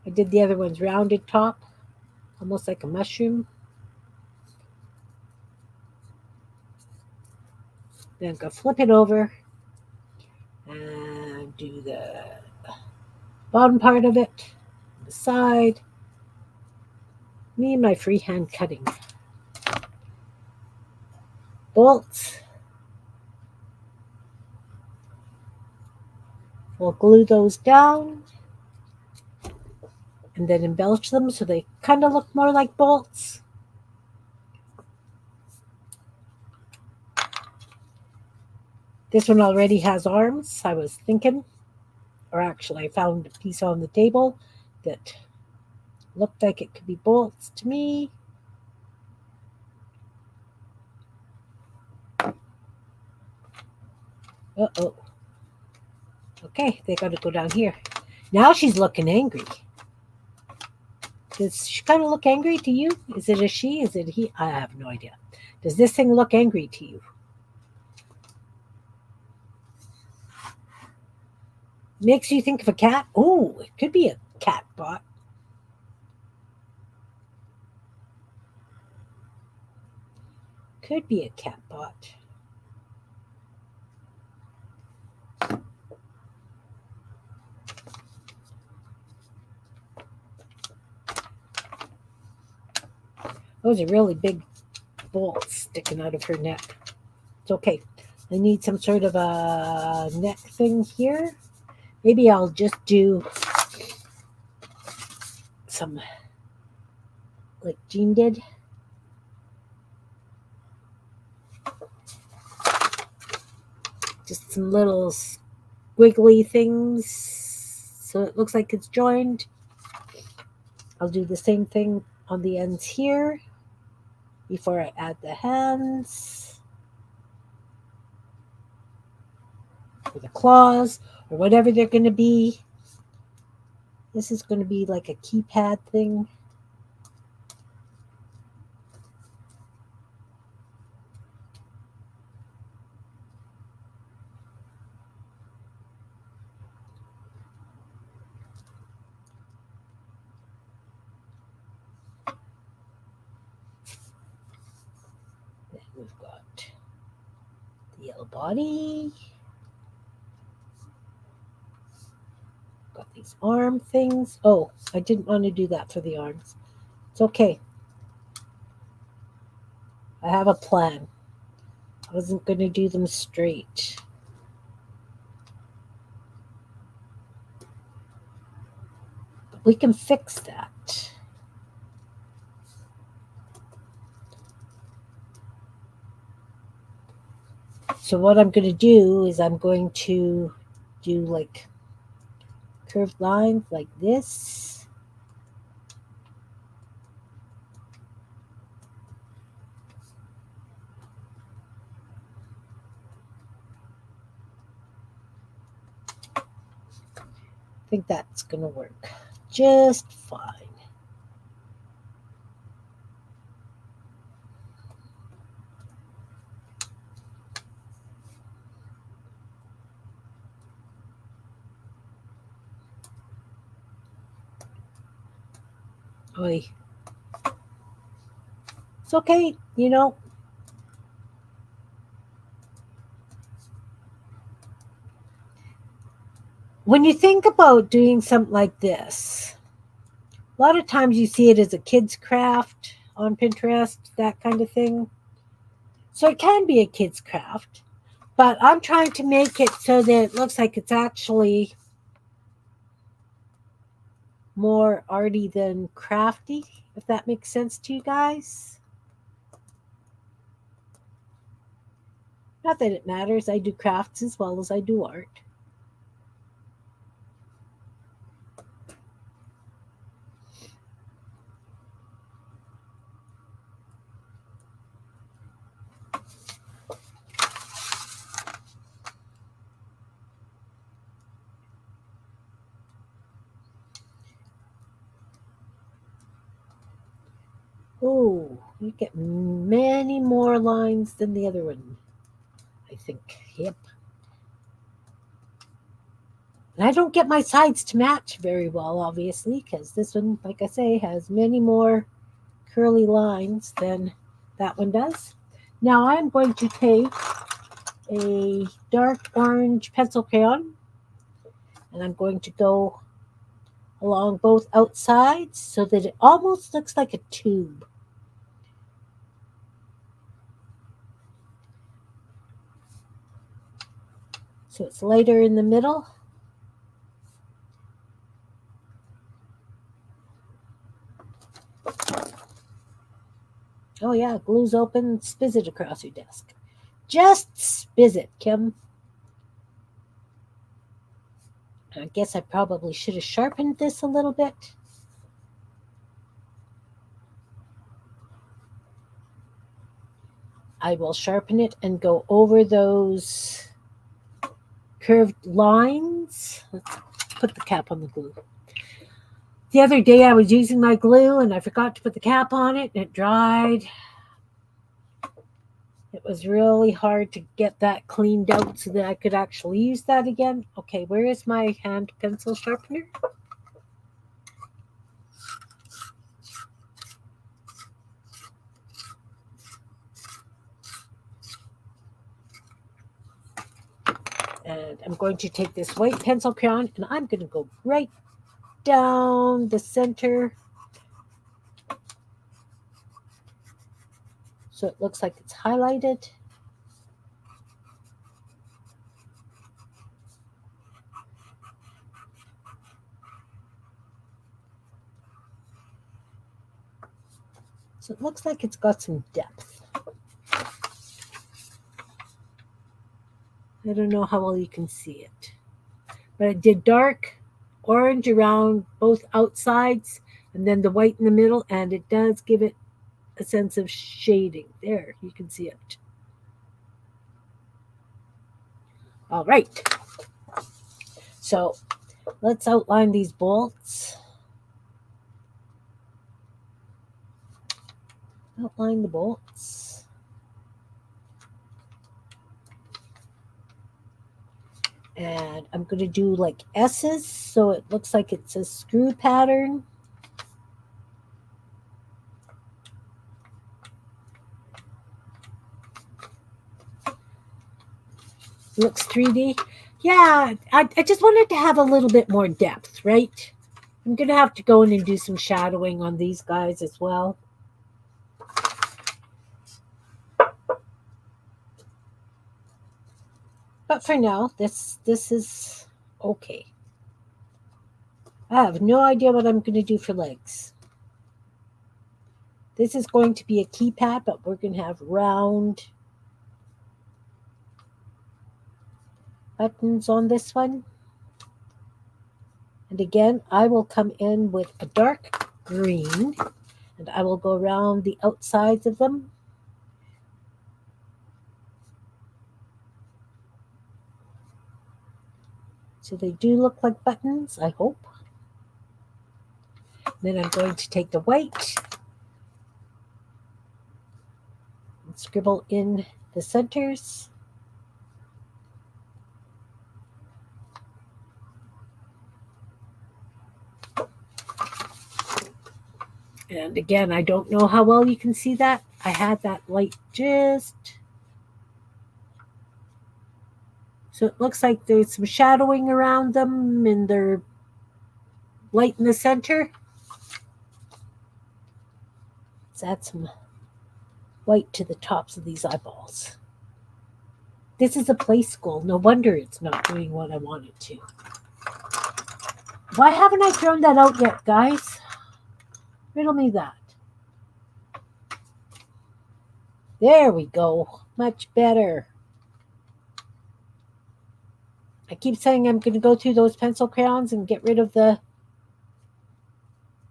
I did the other one's rounded top, almost like a mushroom. Then I'm going to flip it over and do the bottom part of it, the side. Me and my freehand cutting. Bolts. We'll glue those down and then embellish them so they kind of look more like bolts. This one already has arms, I was thinking. Or actually, I found a piece on the table that looked like it could be bolts to me. Uh-oh. Okay, they got to go down here. Now she's looking angry. Does she kind of look angry to you? Is it a she? Is it a he? I have no idea. Does this thing look angry to you? Makes you think of a cat? Oh, it could be a cat bot. Could be a cat bot. Those are really big bolts sticking out of her neck. It's okay. I need some sort of a neck thing here. Maybe I'll just do some like Jean did. Just some little squiggly things so it looks like it's joined. I'll do the same thing on the ends here before I add the hands or the claws or whatever they're going to be. This is going to be like a keypad thing. Then we've got the yellow body. Got these arm things. Oh, I didn't want to do that for the arms. It's okay. I have a plan. I wasn't going to do them straight. But we can fix that. So what I'm going to do is I'm going to do like curved lines like this. think that's going to work just fine. Oy. It's okay, when you think about doing something like this, a lot of times you see it as a kid's craft on Pinterest, that kind of thing. So it can be a kid's craft, but I'm trying to make it so that it looks like it's actually more arty than crafty, if that makes sense to you guys. Not that it matters. I do crafts as well as I do art. Oh, you get many more lines than the other one, I think. Yep. And I don't get my sides to match very well, obviously, because this one, like I say, has many more curly lines than that one does. Now I'm going to take a dark orange pencil crayon and I'm going to go along both outsides so that it almost looks like a tube. So it's lighter in the middle. Oh yeah, glue's open, spizz it across your desk. Just spizz it, Kim. I guess I probably should have sharpened this a little bit. I will sharpen it and go over those curved lines. Let's put the cap on the glue. The other day I was using my glue and I forgot to put the cap on it and it dried. It was really hard to get that cleaned out so that I could actually use that again. Okay, where is my hand pencil sharpener? And I'm going to take this white pencil crayon and I'm going to go right down the center so it looks like it's highlighted. So it looks like it's got some depth. I don't know how well you can see it. But I did dark orange around both outsides and then the white in the middle, and it does give it a sense of shading. There, you can see it. All right. So let's outline these bolts. Outline the bolts. And I'm going to do like S's so it looks like it's a screw pattern. Looks 3D. Yeah, I just wanted to have a little bit more depth, right? I'm going to have to go in and do some shadowing on these guys as well. But for now, this is okay. I have no idea what I'm going to do for legs. This is going to be a keypad, but we're going to have round buttons on this one. And again, I will come in with a dark green and I will go around the outsides of them. So they do look like buttons, I hope. Then I'm going to take the white and scribble in the centers. And again, I don't know how well you can see that. I had that light just... So it looks like there's some shadowing around them and they're light in the center. Let's add some white to the tops of these eyeballs. This is a play school. No wonder it's not doing what I want it to. Why haven't I thrown that out yet, guys? Riddle me that. There we go. Much better. I keep saying I'm going to go through those pencil crayons and get rid of the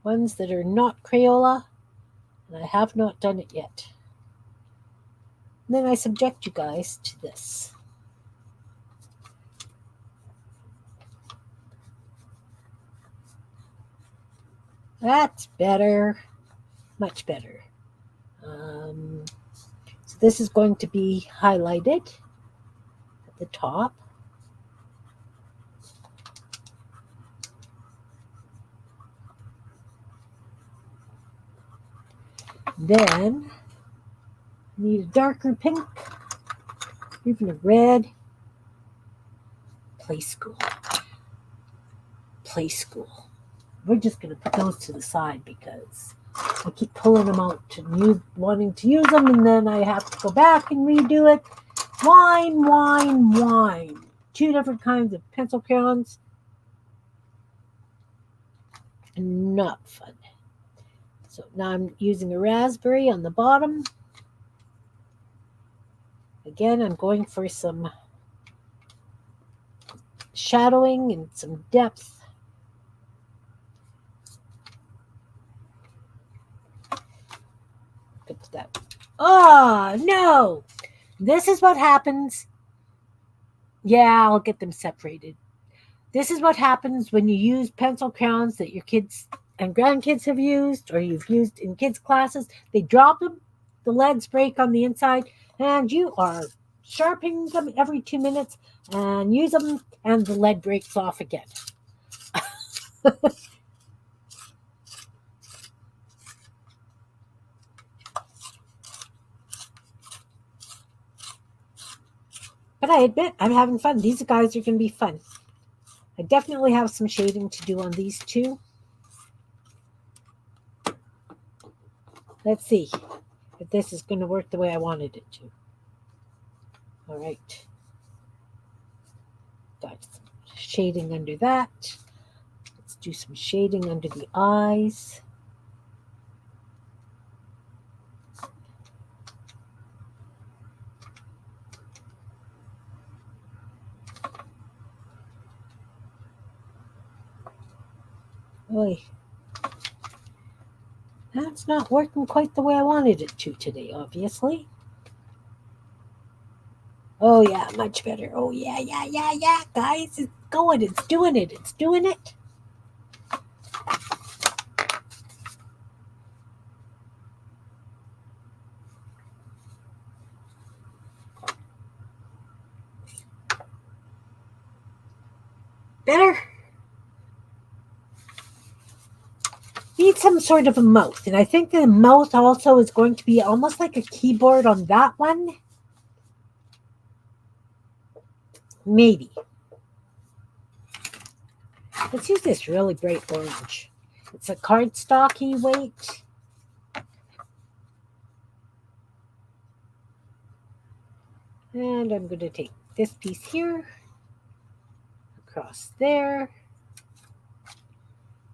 ones that are not Crayola, and I have not done it yet. And then I subject you guys to this. That's better. Much better. So this is going to be highlighted at the top. Then I need a darker pink, even a red. Play school. Play school. We're just going to put those to the side because I keep pulling them out and wanting to use them, and then I have to go back and redo it. Wine, wine, wine. 2 different kinds of pencil crayons. Not fun. So now I'm using a raspberry on the bottom. Again, I'm going for some shadowing and some depth. Put that. Oh, no. This is what happens. Yeah, I'll get them separated. This is what happens when you use pencil crayons that your kids and grandkids have used or you've used in kids' classes. They drop them, the leads break on the inside, and you are sharpening them every 2 minutes and use them, and the lead breaks off again. But I admit, I'm having fun. These guys are going to be fun. I definitely have some shading to do on these two. Let's see if this is going to work the way I wanted it to. All right. Got some shading under that. Let's do some shading under the eyes. Oy. That's not working quite the way I wanted it to today, obviously. Oh, yeah, much better. Oh, yeah, guys. It's going. It's doing it. It's doing it. Better. Need some sort of a mouth. And I think the mouth also is going to be almost like a keyboard on that one. Maybe. Let's use this really bright orange. It's a cardstocky weight. And I'm going to take this piece here, across there.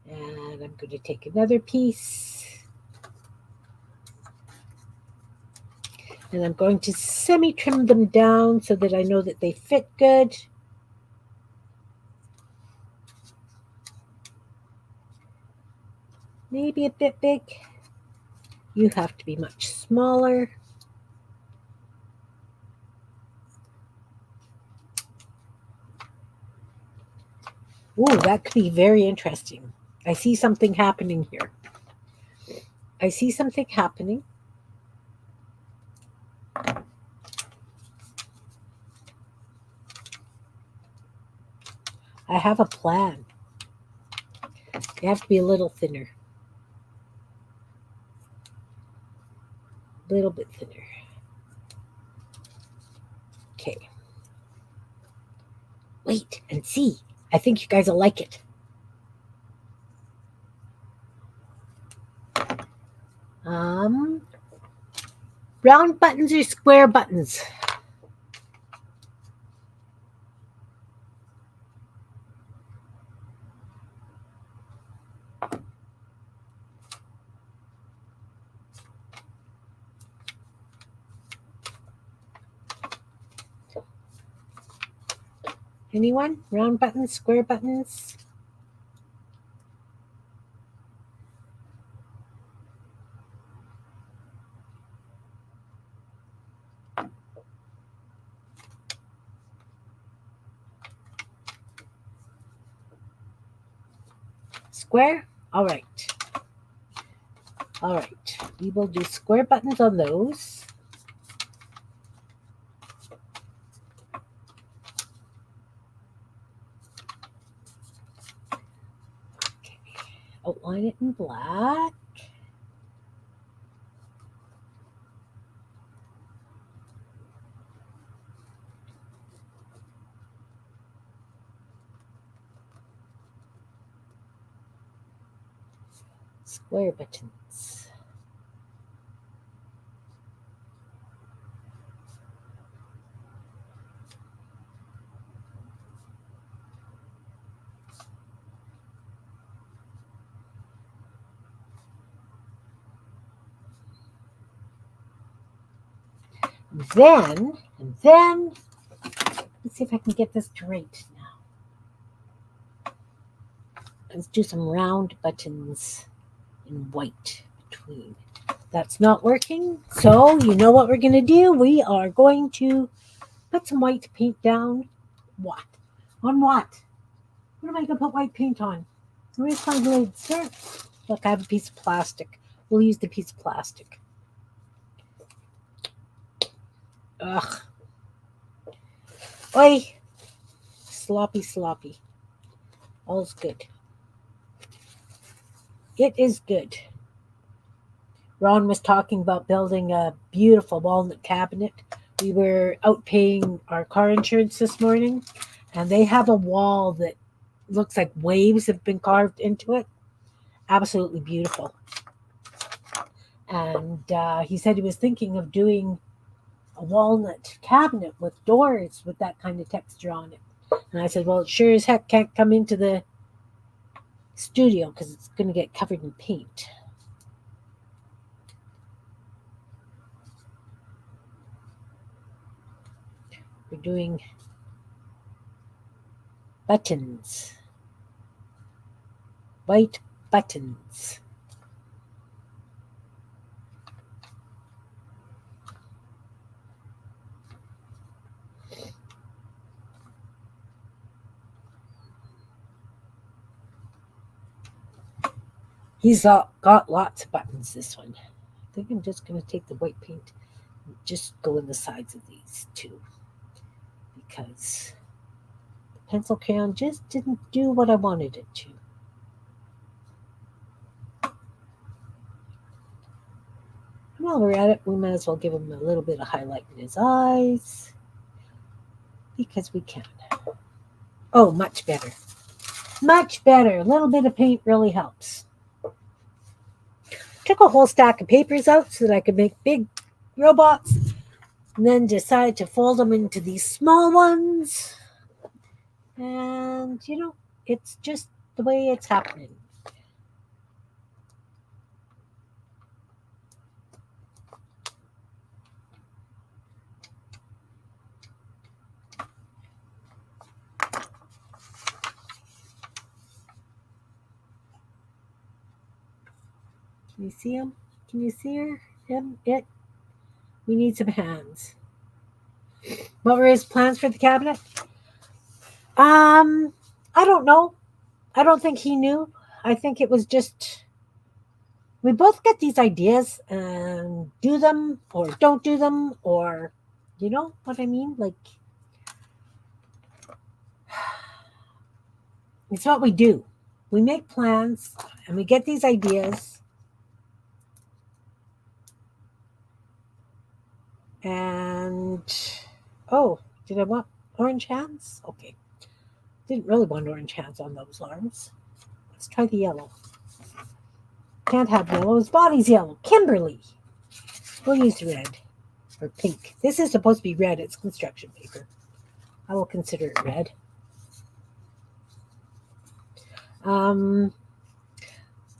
And I'm going to take another piece. And I'm going to semi-trim them down so that I know that they fit good. Maybe a bit big. You have to be much smaller. Ooh, that could be very interesting. I see something happening here. I see something happening. I have a plan. You have to be a little thinner. A little bit thinner. Okay. Wait and see. I think you guys will like it. Um, Round buttons or square buttons? Anyone? Round buttons, square buttons? Square? All right. All right. We will do square buttons on those. Okay. Outline it in black. Square buttons. Then, let's see if I can get this straight now. Let's do some round buttons in white between. That's not working. So you know what we're going to do? We are going to put some white paint down. What? On what? What am I going to put white paint on? Where's my blade, sir? Look, I have a piece of plastic. We'll use the piece of plastic. Ugh. Oi. Sloppy, sloppy. All's good. It is good. Ron was talking about building a beautiful walnut cabinet. We were out paying our car insurance this morning, and they have a wall that looks like waves have been carved into it. Absolutely beautiful. And he said he was thinking of doing a walnut cabinet with doors with that kind of texture on it. And I said, well, it sure as heck can't come into the studio because it's going to get covered in paint. We're doing buttons. White buttons. He's got lots of buttons, this one. I think I'm just going to take the white paint and just go in the sides of these two. Because the pencil crayon just didn't do what I wanted it to. While we're at it, we might as well give him a little bit of highlight in his eyes. Because we can. Oh, much better. Much better. A little bit of paint really helps. Took a whole stack of papers out so that I could make big robots. And then decided to fold them into these small ones. And, it's just the way it's happening. Can you see him? Can you see her? Him? It? We need some hands. What were his plans for the cabinet? I don't know. I don't think he knew. I think it was just we both get these ideas and do them or don't do them, or you know what I mean? Like, it's what we do. We make plans and we get these ideas, and oh, did I want orange hands? Okay. Didn't really want orange hands on those arms. Let's try the yellow. Can't have yellow. His body's yellow. Kimberly. We'll use red or pink. This is supposed to be red. It's construction paper. I will consider it red.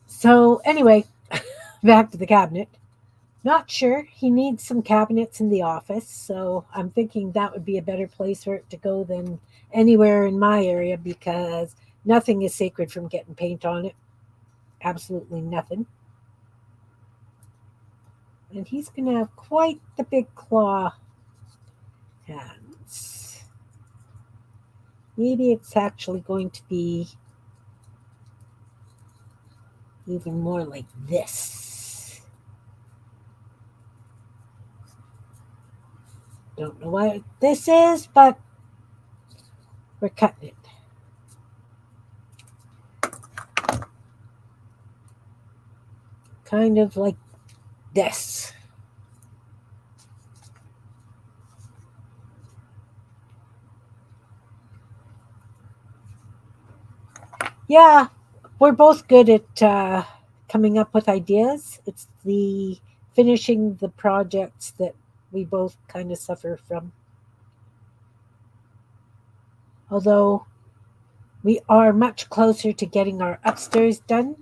So anyway, back to the cabinet. Not sure. He needs some cabinets in the office, so I'm thinking that would be a better place for it to go than anywhere in my area because nothing is sacred from getting paint on it. Absolutely nothing. And he's going to have quite the big claw hands. Maybe it's actually going to be even more like this. Don't know what this is, but we're cutting it. Kind of like this. Yeah, we're both good at coming up with ideas. It's the finishing the projects that we both kind of suffer from. Although we are much closer to getting our upstairs done.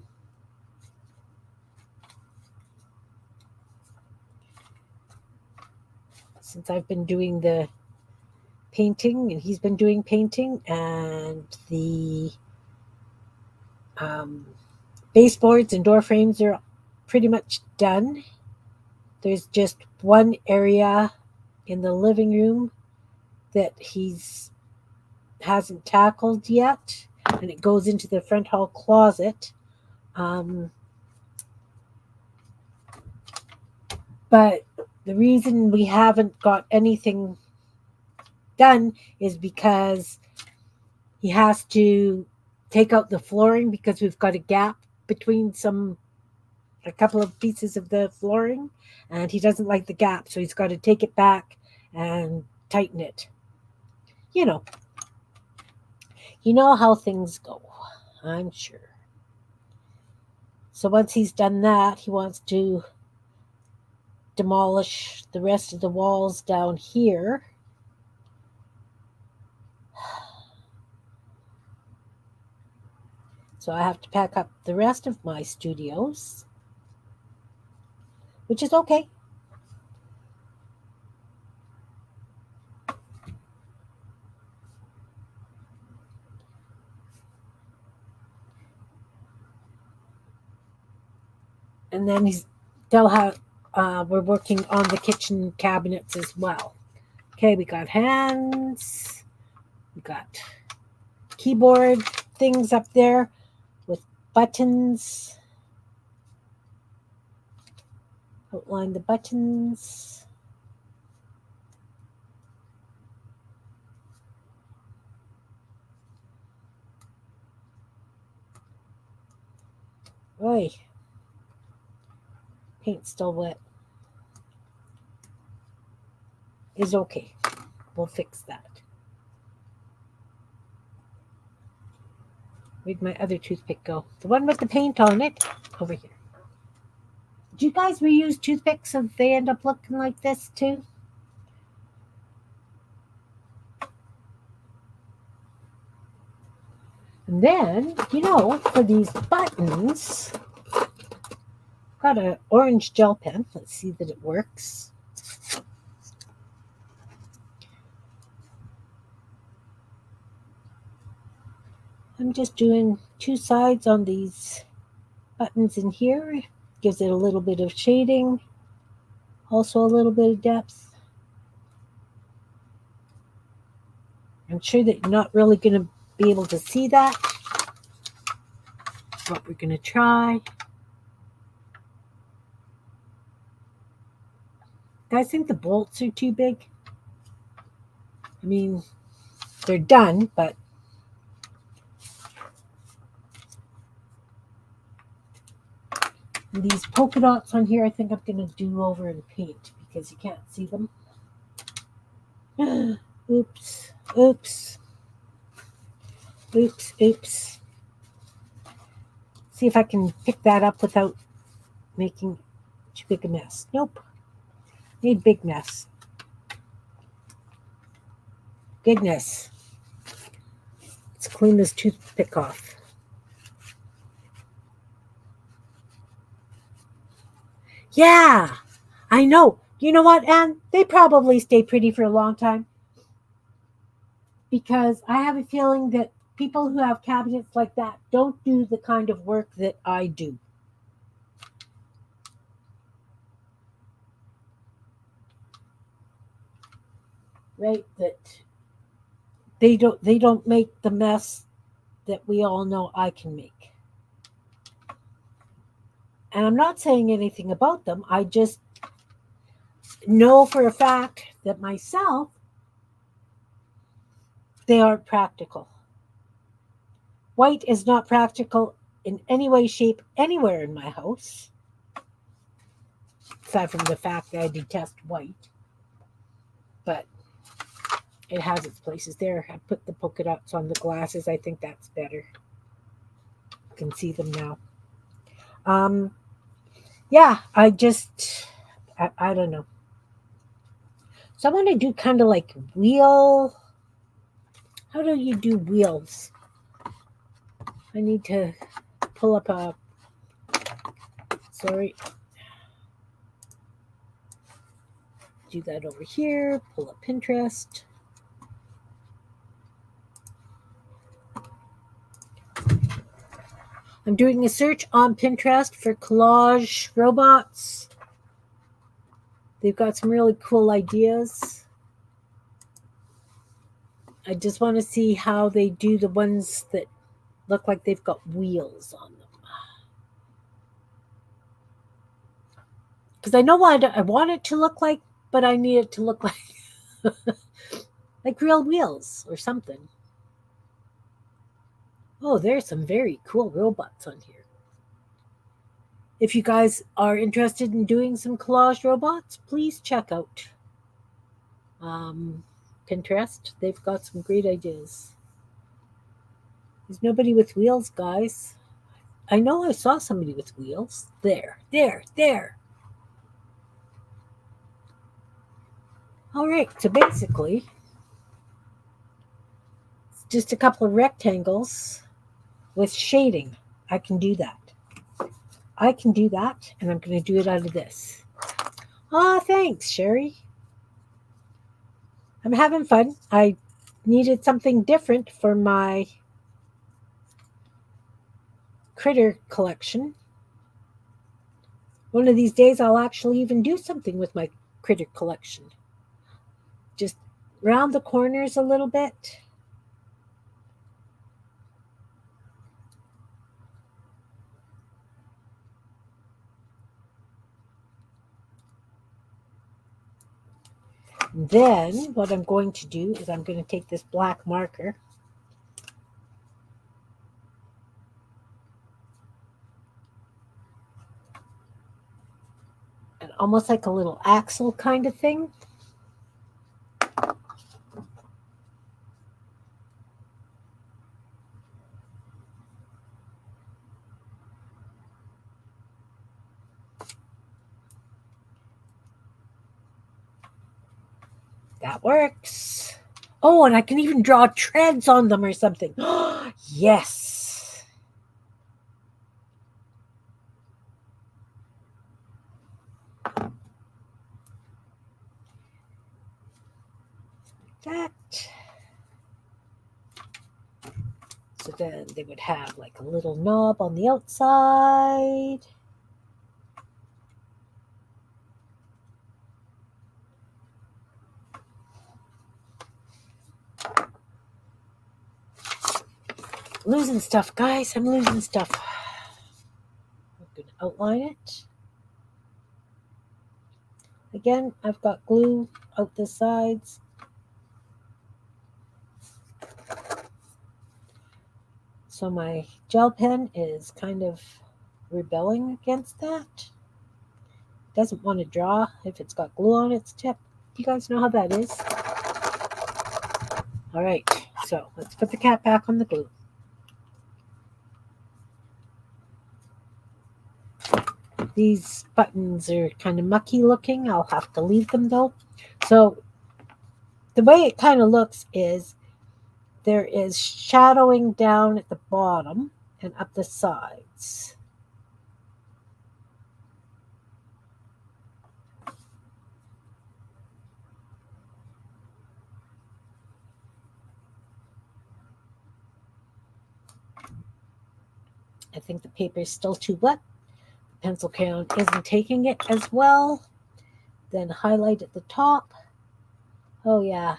Since I've been doing the painting and he's been doing painting, and the baseboards and door frames are pretty much done. There's just one area in the living room that he's hasn't tackled yet, and it goes into the front hall closet. But the reason we haven't got anything done is because he has to take out the flooring because we've got a gap between a couple of pieces of the flooring, and he doesn't like the gap, so he's got to take it back and tighten it. You know how things go, I'm sure. So once he's done that, he wants to demolish the rest of the walls down here. So I have to pack up the rest of my studios, which is okay. And then we're working on the kitchen cabinets as well. Okay, we got hands, we got keyboard things up there with buttons. Outline the buttons. Oi. Paint's still wet. It's okay. We'll fix that. Where'd my other toothpick go? The one with the paint on it. Over here. Do you guys reuse toothpicks so they end up looking like this too? And then, for these buttons, got an orange gel pen. Let's see that it works. I'm just doing two sides on these buttons in here. Gives it a little bit of shading, also a little bit of depth. I'm sure that you're not really going to be able to see that. what we're going to try. Guys, think the bolts are too big? I mean, they're done, but these polka dots on here, I think I'm going to do over in paint because you can't see them. Oops, oops, oops, oops. See if I can pick that up without making too big a mess. Nope. Made big mess. Goodness. Let's clean this toothpick off. Yeah, I know. You know what, Anne? They probably stay pretty for a long time. Because I have a feeling that people who have cabinets like that don't do the kind of work that I do. Right? That they don't make the mess that we all know I can make. And I'm not saying anything about them. I just know for a fact that myself, they aren't practical. White is not practical in any way, shape, anywhere in my house. Aside from the fact that I detest white. But it has its places there. I put the polka dots on the glasses. I think that's better. You can see them now. Yeah, I don't know. So I want to do kind of like wheel. How do you do wheels? I need to pull up a, sorry. Do that over here. Pull up Pinterest. I'm doing a search on Pinterest for collage robots. They've got some really cool ideas. I just want to see how they do the ones that look like they've got wheels on them. Because I know what I want it to look like, but I need it to look like like real wheels or something. Oh, there's some very cool robots on here. If you guys are interested in doing some collage robots, please check out Pinterest. They've got some great ideas. There's nobody with wheels, guys. I know I saw somebody with wheels. There. All right, so basically, it's just a couple of rectangles with shading. I can do that. And I'm going to do it out of this. Oh, thanks, Sherry. I'm having fun. I needed something different for my critter collection. One of these days, I'll actually even do something with my critter collection. Just round the corners a little bit. Then what I'm going to do is I'm going to take this black marker and almost like a little axle kind of thing. That works. Oh, and I can even draw treads on them or something. Yes. That. So then they would have like a little knob on the outside. Losing stuff, guys. I'm losing stuff. outline it. Again, I've got glue out the sides. So my gel pen is kind of rebelling against that. Doesn't want to draw if it's got glue on its tip. You guys know how that is? All right, so let's put the cap back on the glue. These buttons are kind of mucky looking. I'll have to leave them though. So the way it kind of looks is there is shadowing down at the bottom and up the sides. I think the paper is still too wet. The pencil crayon isn't taking it as well. Then highlight at the top. Oh yeah,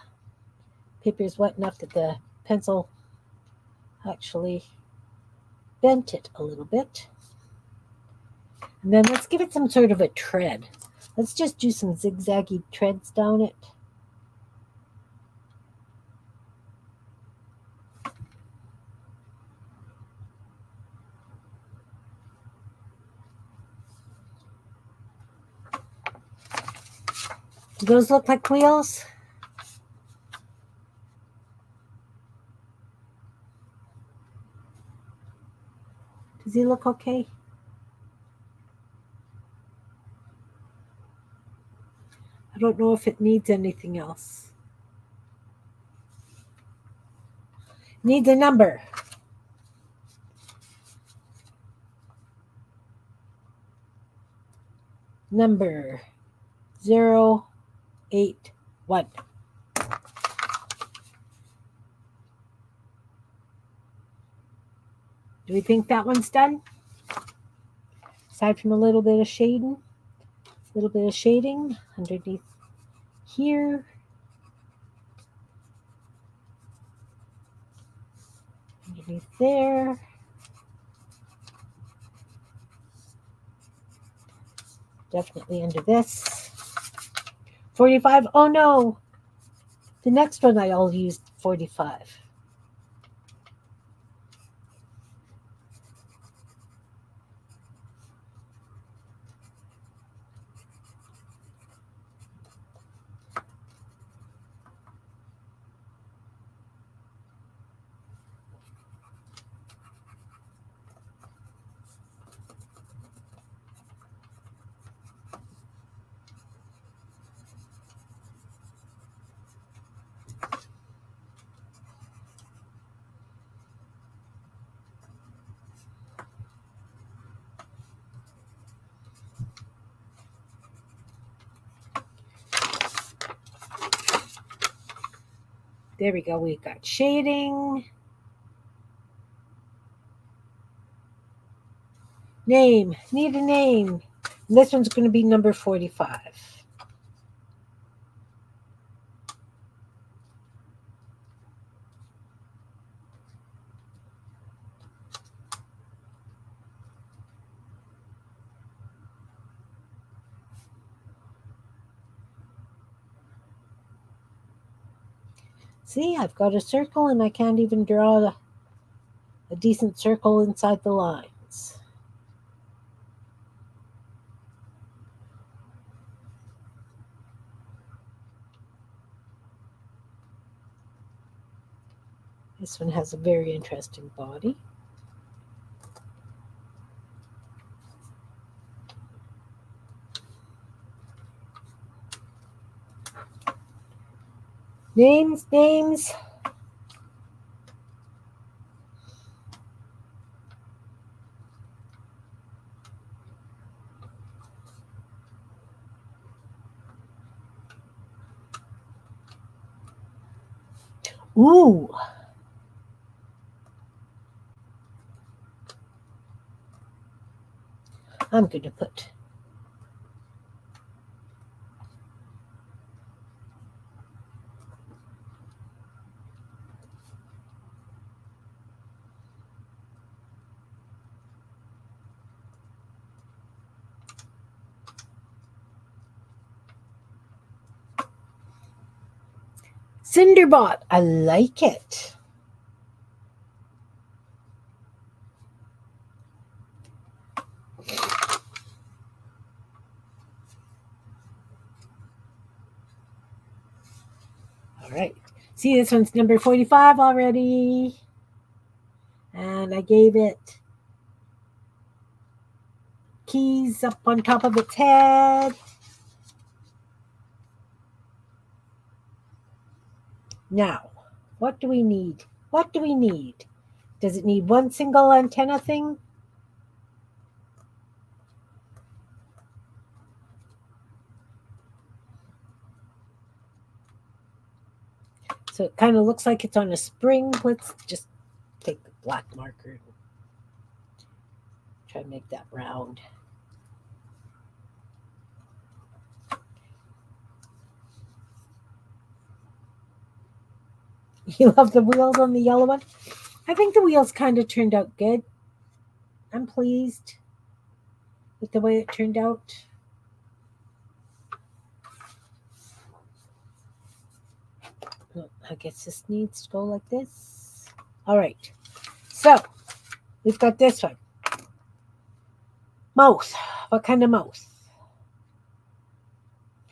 paper is wet enough that the pencil actually bent it a little bit. And then let's give it some sort of a tread. Let's just do some zigzaggy treads down it. Do those look like wheels? Does he look okay? I don't know if it needs anything else. Needs a number. Number 081. Do we think that one's done? Aside from a little bit of shading underneath here. Underneath there. Definitely under this. 45. Oh no. The next one I'll use 45. There we go. We got shading. Name. Need a name. And this one's going to be number 45. See, I've got a circle and I can't even draw a decent circle inside the lines. This one has a very interesting body. Names. Ooh. I'm going to put Cinderbot. I like it. All right. See, this one's number 45 already. And I gave it keys up on top of its head. Now, what do we need? What do we need? Does it need one single antenna thing? So it kind of looks like it's on a spring. Let's just take the black marker and try to make that round. You love the wheels on the yellow one? I think the wheels kind of turned out good. I'm pleased with the way it turned out. I guess this needs to go like this. All right. So we've got this one. Mouth. What kind of mouth?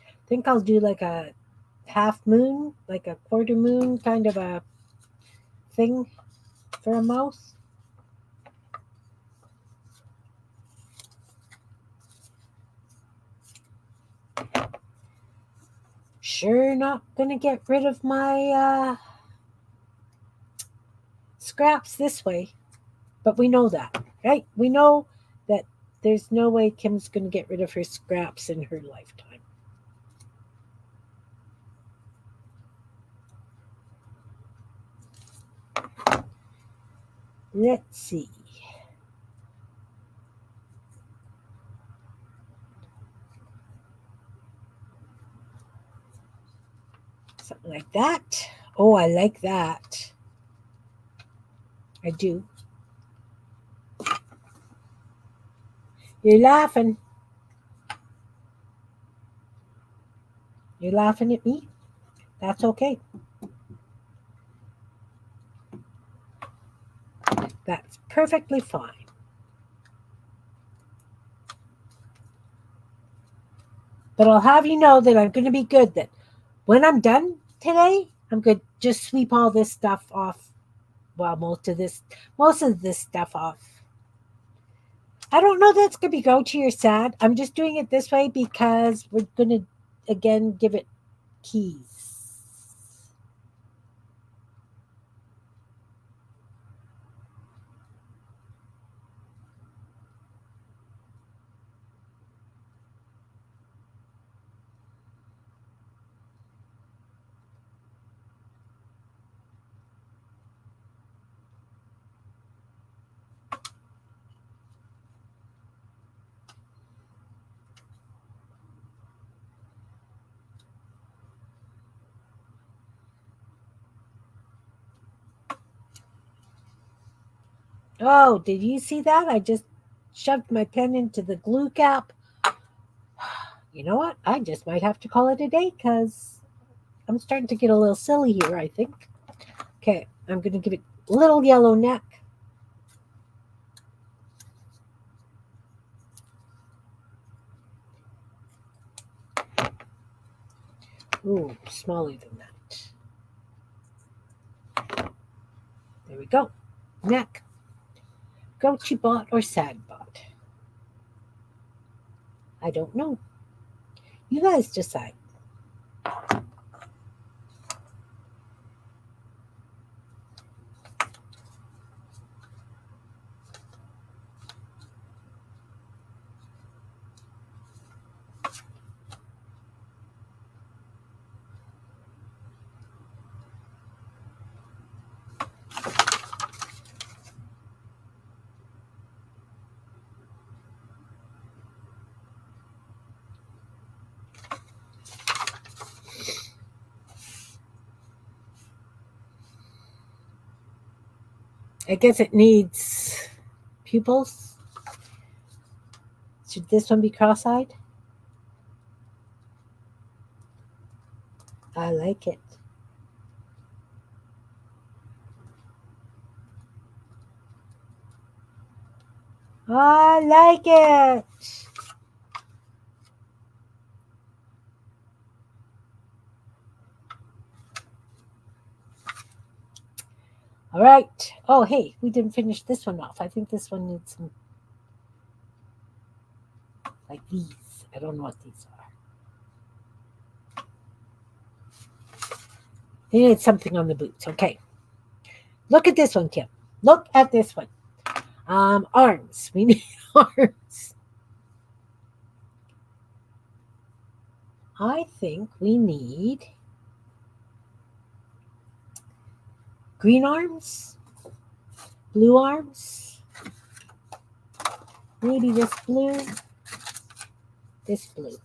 I think I'll do like a half moon, like a quarter moon kind of a thing for a mouth. Sure not going to get rid of my scraps this way, but we know that, right? We know that there's no way Kim's going to get rid of her scraps in her lifetime. Let's see. Something like that. Oh, I like that. I do. You're laughing. You're laughing at me? That's okay. That's perfectly fine. But I'll have you know that I'm going to be good. That when I'm done today, I'm going to just sweep all this stuff off. Well, most of this stuff off. I don't know that's going to be grouchy or sad. I'm just doing it this way because we're going to, again, give it keys. Oh, did you see that? I just shoved my pen into the glue cap. You know what? I just might have to call it a day because I'm starting to get a little silly here, I think. Okay, I'm going to give it a little yellow neck. Ooh, smaller than that. There we go. Neck. Grouchy bot or sad bot? I don't know. You guys decide. I guess it needs pupils. Should this one be cross-eyed? I like it. I like it. All right. Oh, hey, we didn't finish this one off. I think this one needs some, like these. I don't know what these are. They need something on the boots. Okay. Look at this one, Kim. Look at this one. Arms. We need arms. I think we need green arms, blue arms, maybe this blue, this blue.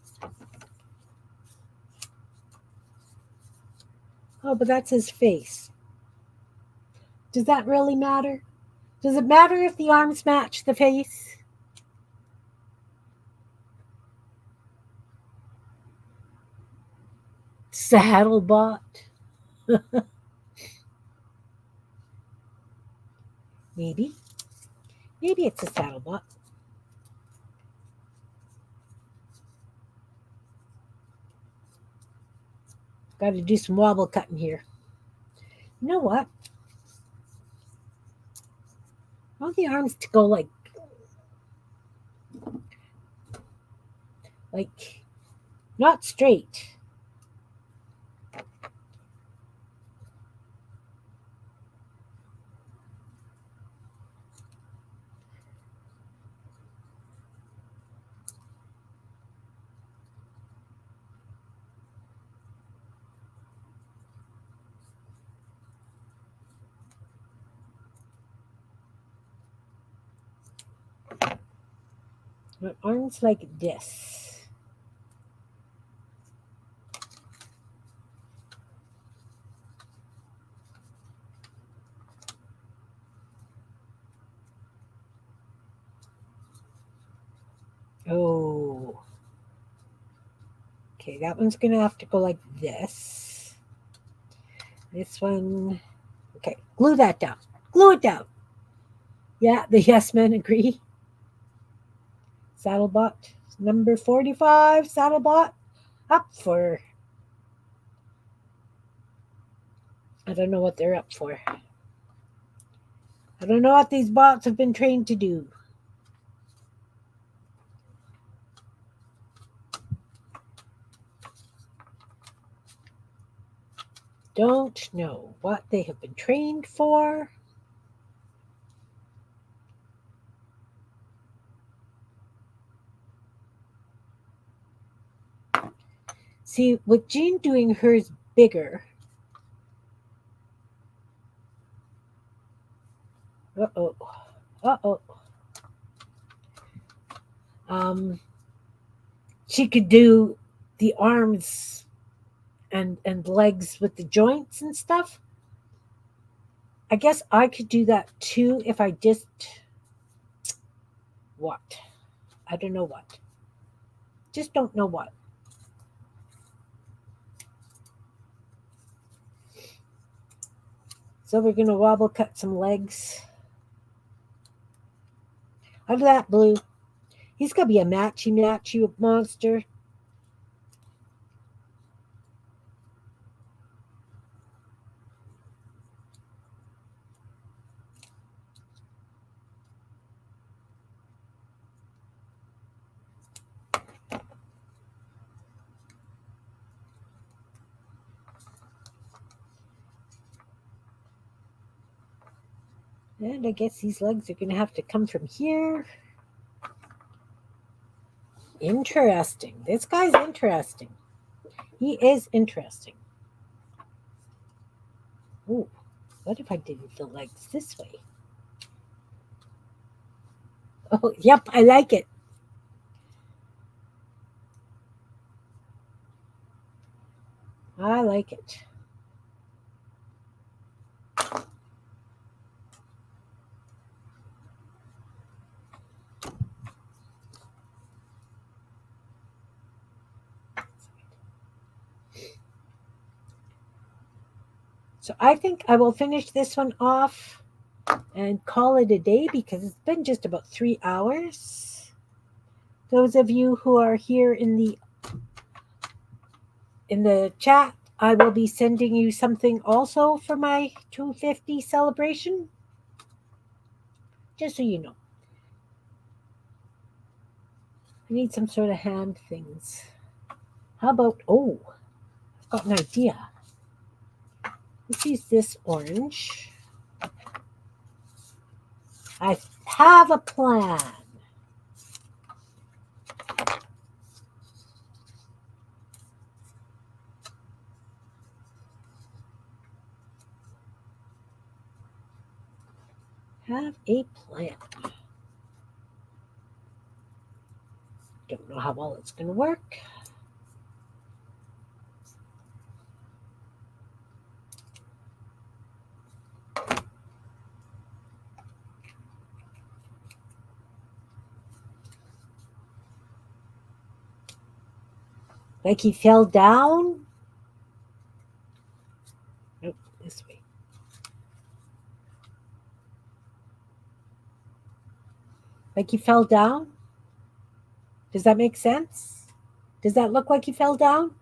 Oh, but that's his face. Does that really matter? Does it matter if the arms match the face? Saddlebot. Maybe. Maybe it's a saddlebot. Got to do some wobble cutting here. You know what? I want the arms to go like not straight. My arms like this. Oh. Okay, that one's going to have to go like this. This one. Okay, glue that down. Glue it down. Yeah, the yes men agree. Saddlebot. Number 45, Saddlebot. Up for. I don't know what they're up for. I don't know what these bots have been trained to do. Don't know what they have been trained for. See, with Jean doing hers bigger. Uh-oh. Uh-oh. She could do the arms and legs with the joints and stuff. I guess I could do that too if I just what? I don't know what. Just don't know what. So we're gonna wobble cut some legs. Out of that blue. He's gonna be a matchy monster. And I guess these legs are going to have to come from here. Interesting. This guy's interesting. He is interesting. Ooh, what if I did the legs this way? Oh, yep, I like it. I like it. So I think I will finish this one off and call it a day because it's been just about 3 hours. Those of you who are here in the chat, I will be sending you something also for my 250 celebration. Just so you know. I need some sort of hand things. How about, I've got an idea. Let's use this orange. I have a plan. Have a plan. Don't know how well it's going to work. Like he fell down? Nope, this way. Like he fell down? Does that make sense? Does that look like he fell down?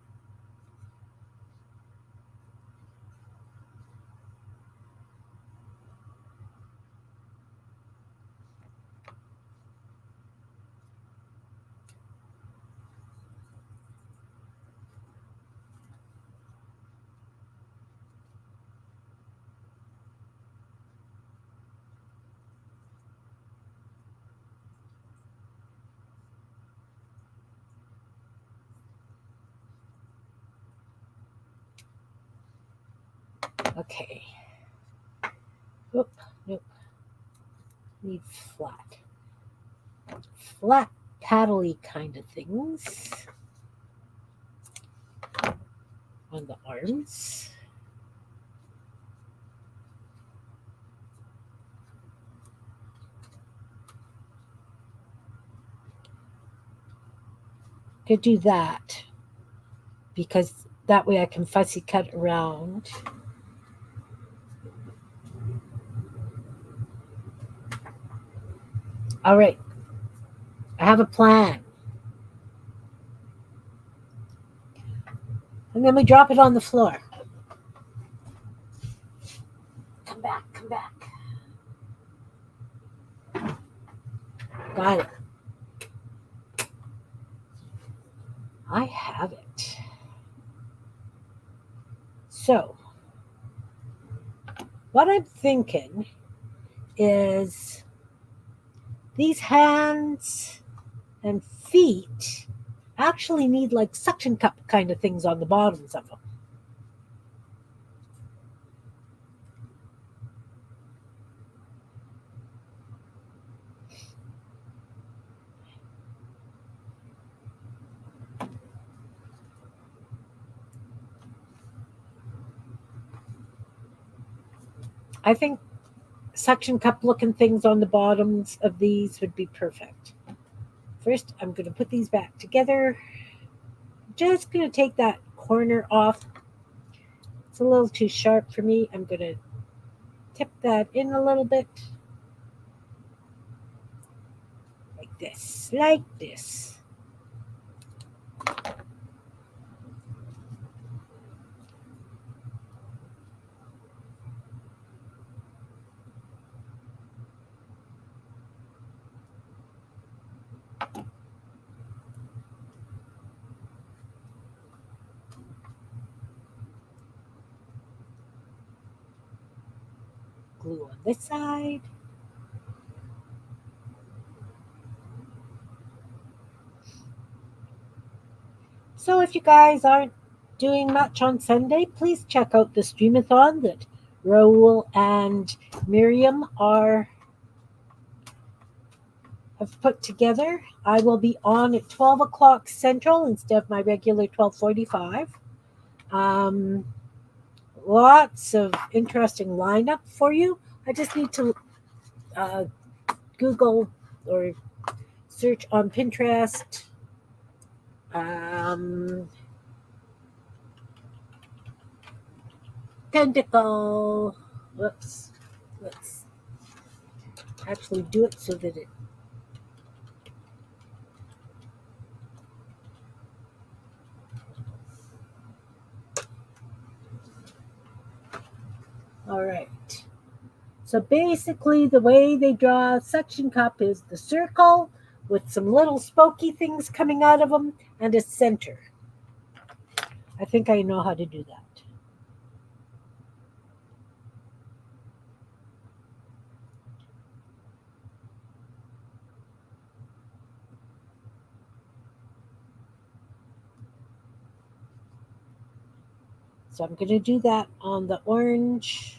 Okay. Nope. Need flat. Flat paddly kind of things on the arms. Could do that because that way I can fussy cut around. All right. I have a plan. And then we drop it on the floor. Come back. Got it. I have it. So, what I'm thinking is these hands and feet actually need like suction cup kind of things on the bottoms of them. I think suction cup looking things on the bottoms of these would be perfect. First, I'm going to put these back together. Just going to take that corner off. It's a little too sharp for me. I'm going to tip that in a little bit. Like this. Glue on this side. So if you guys aren't doing much on Sunday, please check out the streamathon that Raul and Miriam have put together. I will be on at 12 o'clock Central instead of my regular 12:45. Lots of interesting lineup for you. I just need to Google or search on Pinterest. Tentacle. Whoops. Let's actually do it so that it. All right. So basically, the way they draw a suction cup is the circle with some little spokey things coming out of them and a center. I think I know how to do that. So I'm going to do that on the orange.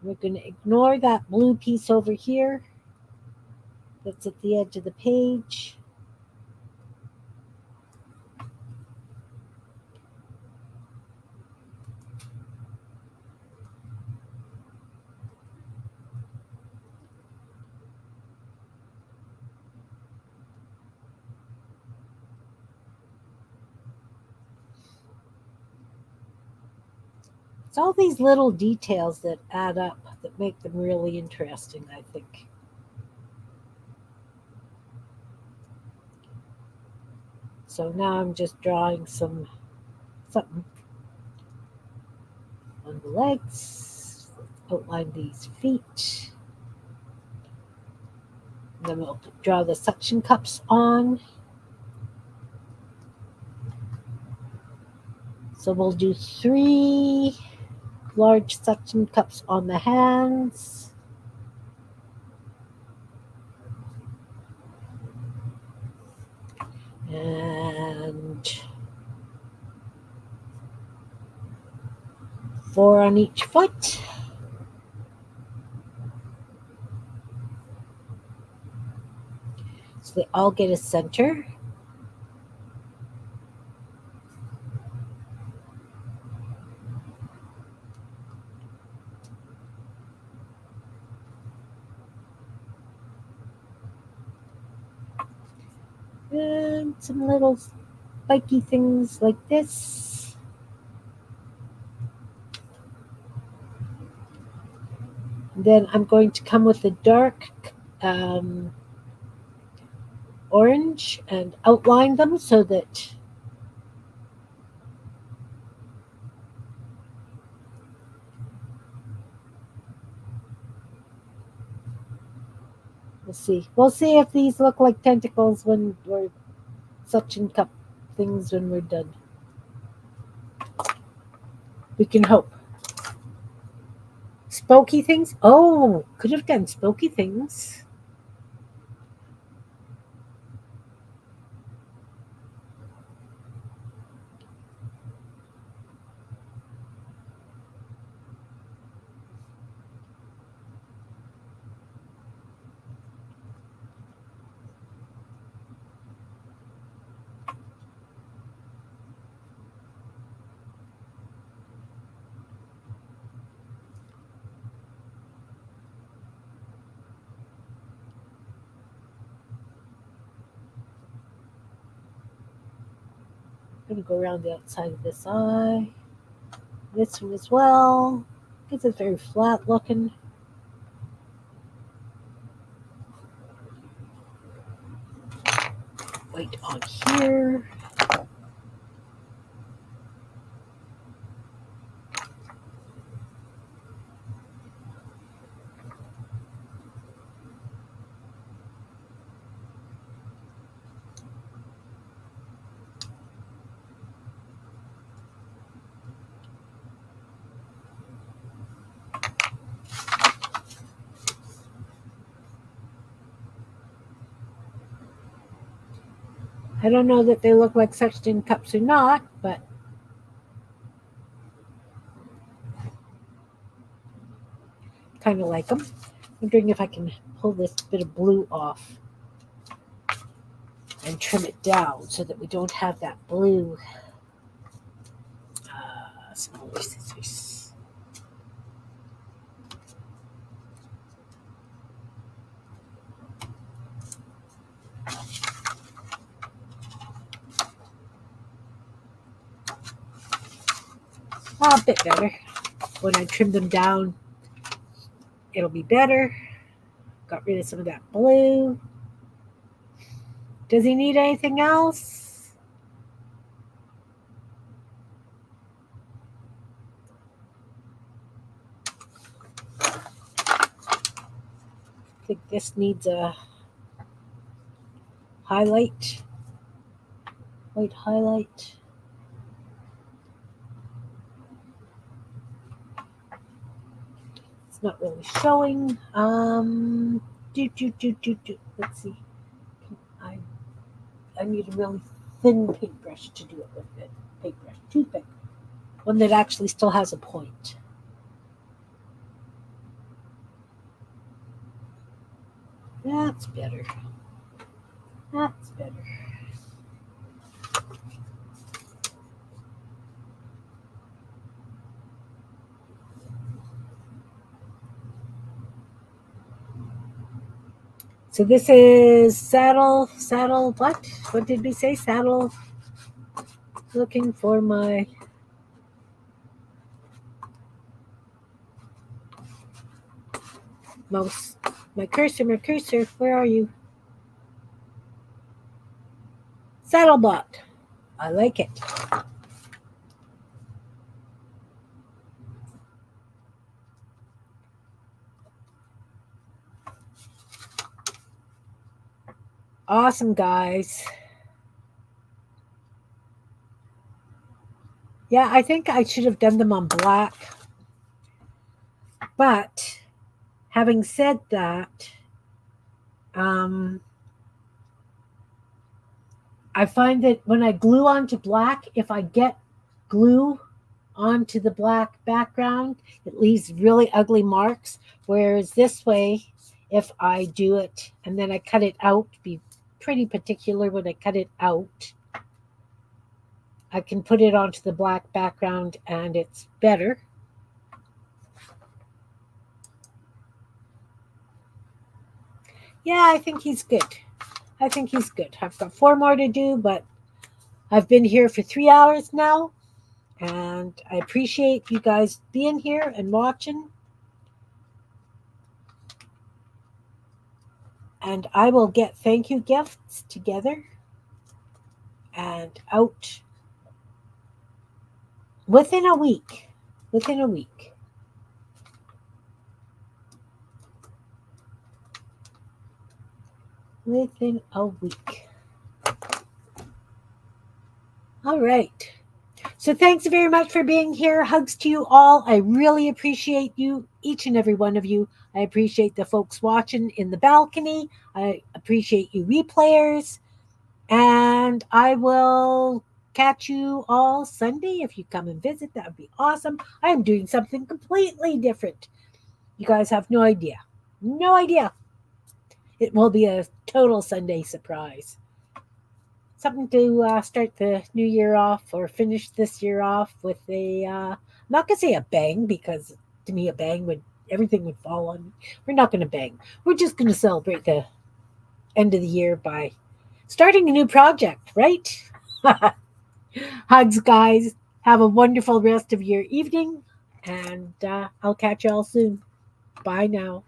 We're going to ignore that blue piece over here that's at the edge of the page. It's all these little details that add up that make them really interesting, I think. So now I'm just drawing something on the legs. Outline these feet. And then we'll draw the suction cups on. So we'll do 3 large suction cups on the hands. And 4 on each foot. So they all get a center. And some little spiky things like this. Then I'm going to come with a dark orange and outline them so that we'll see if these look like tentacles when we're suction cup things when we're done. We can hope. Spooky things? Oh, could have done spooky things. I'm going to go around the outside of this eye. This one as well. Because it's very flat looking. White on here. I don't know that they look like suction cups or not, but kind of like them. Wondering if I can pull this bit of blue off and trim it down so that we don't have that blue. Smaller scissors. A bit better. When I trim them down, it'll be better. Got rid of some of that blue. Does he need anything else? I think this needs a highlight. White highlight. It's not really showing. Let's see. I need a really thin paintbrush to do it with it. Paintbrush, toothpick. One that actually still has a point. That's better. That's better. So this is saddle, what? What did we say? Saddle, looking for my mouse. My cursor, where are you? Saddle block. I like it. Awesome, guys. Yeah, I think I should have done them on black. But having said that, I find that when I glue onto black, if I get glue onto the black background, it leaves really ugly marks. Whereas this way, if I do it and then I cut it out, be pretty particular when I cut it out, I can put it onto the black background and it's better. Yeah, I think he's good. I've got 4 more to do, but I've been here for 3 hours now, and I appreciate you guys being here and watching. And I will get thank you gifts together and out within a week. Within a week. All right. So thanks very much for being here. Hugs to you all. I really appreciate you, each and every one of you. I appreciate the folks watching in the balcony. I appreciate you replayers. And I will catch you all Sunday. If you come and visit, that would be awesome. I am doing something completely different. You guys have no idea. No idea. It will be a total Sunday surprise. Something to start the new year off or finish this year off with a, I'm not going to say a bang, because to me a bang would, everything would fall on me. We're not going to bang. We're just going to celebrate the end of the year by starting a new project, right? Hugs, guys. Have a wonderful rest of your evening, and I'll catch you all soon. Bye now.